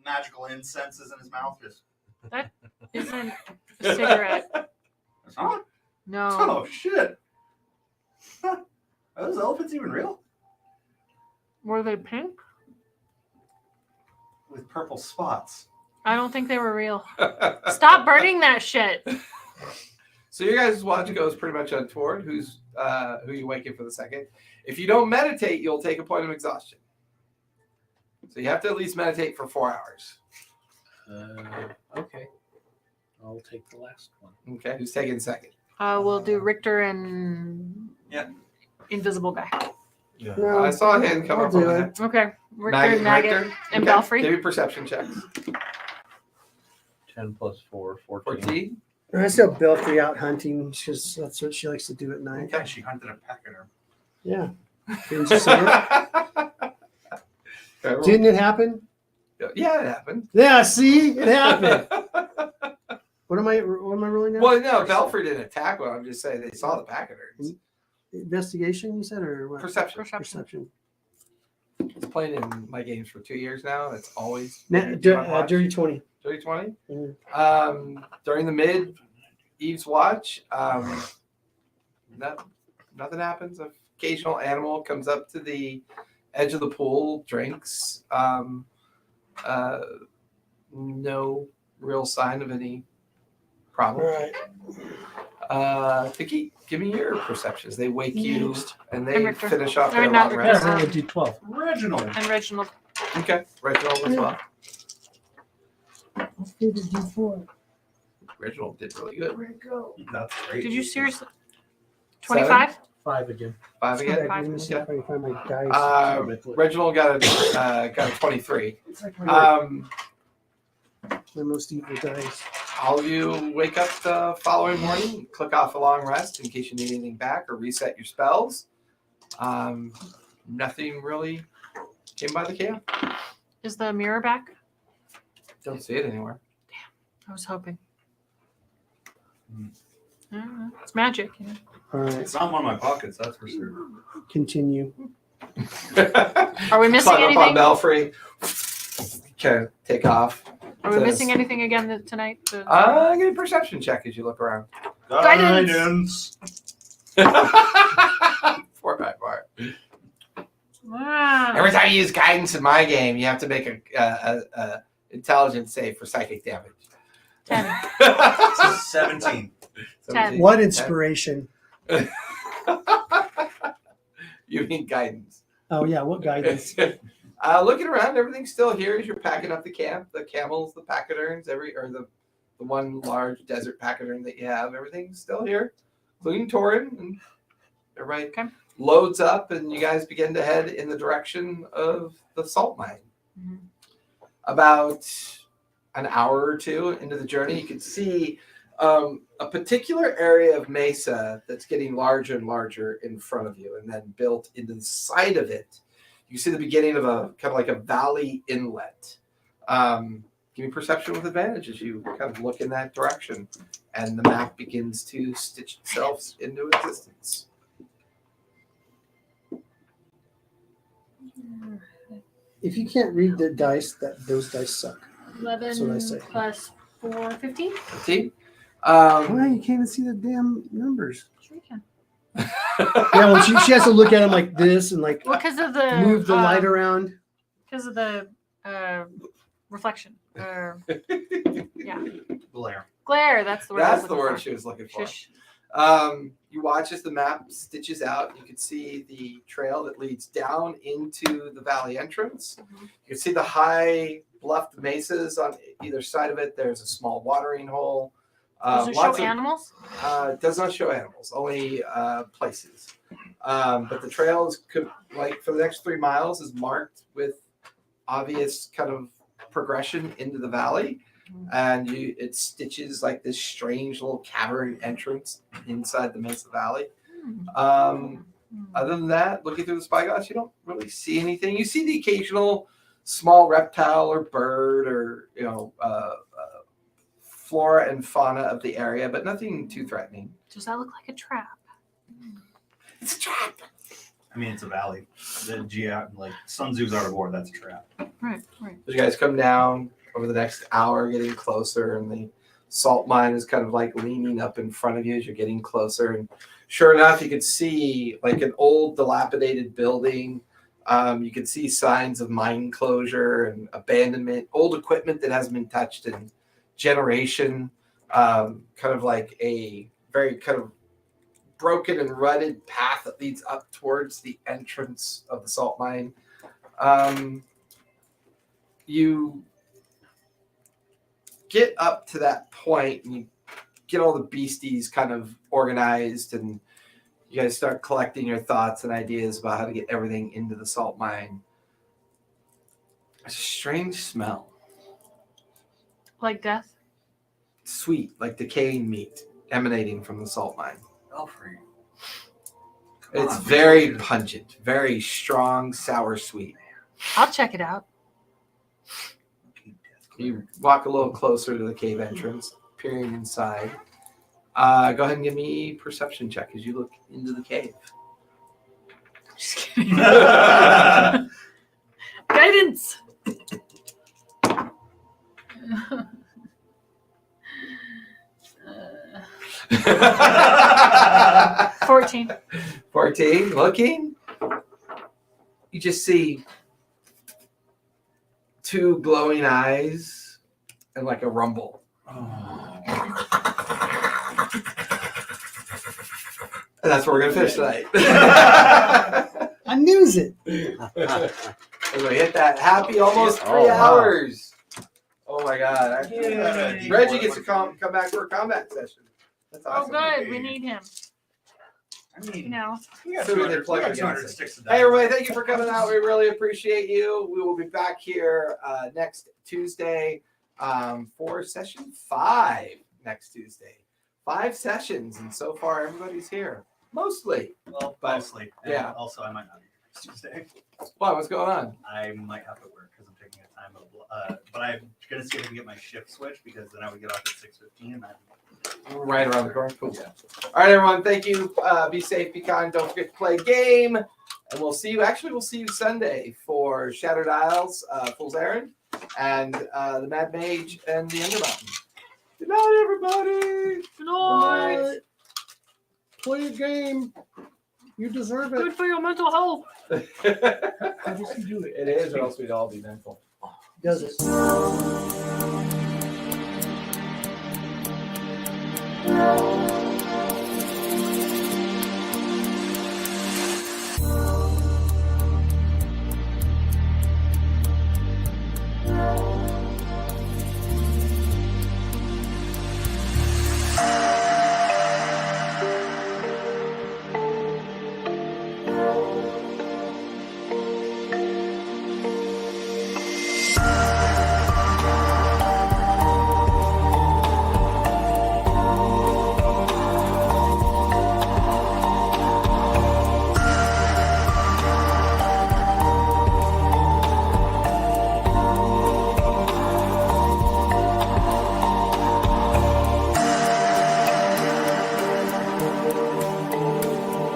magical incenses in his mouth. Just That isn't a cigarette. it's not. No. Oh shit! Huh. Are those elephants even real? Were they pink? With purple spots. I don't think they were real. Stop burning that shit. So your guys' watch goes pretty much untoward. Who you waking for the second? If you don't meditate, you'll take a point of exhaustion. So you have to at least meditate for 4 hours. Okay. I'll take the last one. Okay, who's taking second? We'll do Richter and Invisible Guy. No, I saw a hand come I'll up on do that. it. Okay. Richter, Maggot, and Okay. Belfry. Give me perception checks. 10 plus 4, 14. 14. I still have Belfry out hunting because that's what she likes to do at night. Okay, she hunted a pecker. Yeah. Didn't you say it? Didn't it happen? Yeah, it happened. Yeah, see? It happened. What am I rolling now? Well, no, Belfry didn't attack one. I'm just saying they saw the pachyderms. Investigation, you said, or what? Perception. Perception. It's played in my games for 2 years now. It's always Dirty 20. Dirty 20. Mhm. During the mid Eve's watch, nothing happens. Occasional animal comes up to the edge of the pool, drinks. No real sign of any problem. All right. Vicky, give me your perceptions. They wake you and they And Richter. finish off their Or not long Richter. rest. Yeah, I do 12. Reginald. And Reginald. Okay, Reginald as well. Let's do the D4. Reginald did really good. Where'd it go? That's great. Did you seriously? 25? 5 again. 5 again. Let me see if I can find my dice. Reginald got a 23. It's like my most evil dice. All of you wake up the following morning, click off a long rest in case you need anything back or reset your spells. Nothing really came by the camp. Is the mirror back? Don't see it anywhere. I was hoping. It's magic. All right, It's not in one of my pockets, that's for sure. continue. Are we missing Climb up on anything? Belfry. Okay, take off. Are we missing anything again tonight? Get a perception check as you look around. Guidance. Poor bad bar. Wow. Every time you use guidance in my game, you have to make a intelligence save for psychic damage. 10. 17. 10. What inspiration? You mean guidance. Oh, yeah, what guidance? Looking around, everything's still here as you're packing up the camp. The camels, the pachyderms, the one large desert pachyderm that you have, everything's still here, including Torin. And everybody loads up, and you guys begin to head in the direction of the salt mine. Mhm. About an hour or two into the journey, you can see a particular area of mesa that's getting larger and larger in front of you, and then built into the side of it. You see the beginning of a kind of like a valley inlet. Give me perception with advantage as you kind of look in that direction, and the map begins to stitch itself into existence. If you can't read the dice, those dice suck. 11 That's what I say. plus 4, 15? 15. Why you can't even see the damn numbers? Sure you can. Yeah, well, she has to look at them like this and like Well, because of the move the light around. Because of the reflection. Yeah. Glare. Glare, that's the word. I was That's the looking word for. she was looking for. Shush. You watch as the map stitches out. You can see the trail that leads down into the valley entrance. Mhm. You can see the high bluffed mesas on either side of it. There's a small watering hole. Does it show animals? It does not show animals, only places. But the trail is like for the next 3 miles is marked with obvious kind of progression into the valley, and it stitches like this strange little cavern entrance inside the Mesa Valley. Other than that, looking through the spyglass, you don't really see anything. You see the occasional small reptile or bird or flora and fauna of the area, but nothing too threatening. Does that look like a trap? It's a trap. I mean, it's a valley. Like Sun Tzu's Art of War, that's a trap. Right. As you guys come down over the next hour, getting closer, and the salt mine is kind of like leaning up in front of you as you're getting closer. And sure enough, you could see like an old dilapidated building. You could see signs of mine closure and abandonment, old equipment that hasn't been touched in generation. Kind of like a very kind of broken and rutted path that leads up towards the entrance of the salt mine. You get up to that point and you get all the beasties kind of organized, and you guys start collecting your thoughts and ideas about how to get everything into the salt mine. It's a strange smell. Like death? Sweet, like decaying meat emanating from the salt mine. Ghelfi. It's very pungent, very strong, sour, sweet. I'll check it out. You walk a little closer to the cave entrance, peering inside. Go ahead and give me a perception check as you look into the cave. Just kidding. Guidance. 14. 14, looking. You just see 2 glowing eyes and like a rumble. And that's where we're going to finish tonight. I knew it. And we hit that happy almost 3 hours. Oh my God. Reggie gets to come back for a combat session. That's awesome. Oh, good. We need him. I mean, You know. we got So we 200, did plug we got against 200 it. sticks of Hey, everybody, thank you for coming out. We really appreciate you. We will be back here next Tuesday for session 5 next Tuesday. 5 sessions, and so far everybody's here. Mostly. Well, But- mostly. And yeah. Also, I might not be here next Tuesday. Why? What's going on? I might have to work because I'm taking a time of. But I'm gonna see if I can get my shift switched because then I would get off at 6:15. Right around the corner. Cool. All right, everyone. Thank you. Be safe, be kind. Don't forget to play a game. And we'll see you. Actually, we'll see you Sunday for Shattered Isles, Fool's Errand, and the Mad Mage and the Undermountain. Good night, everybody. Good night. Play a game. You deserve it. Good for your mental health. It is, or else we'd all be mental. Does it?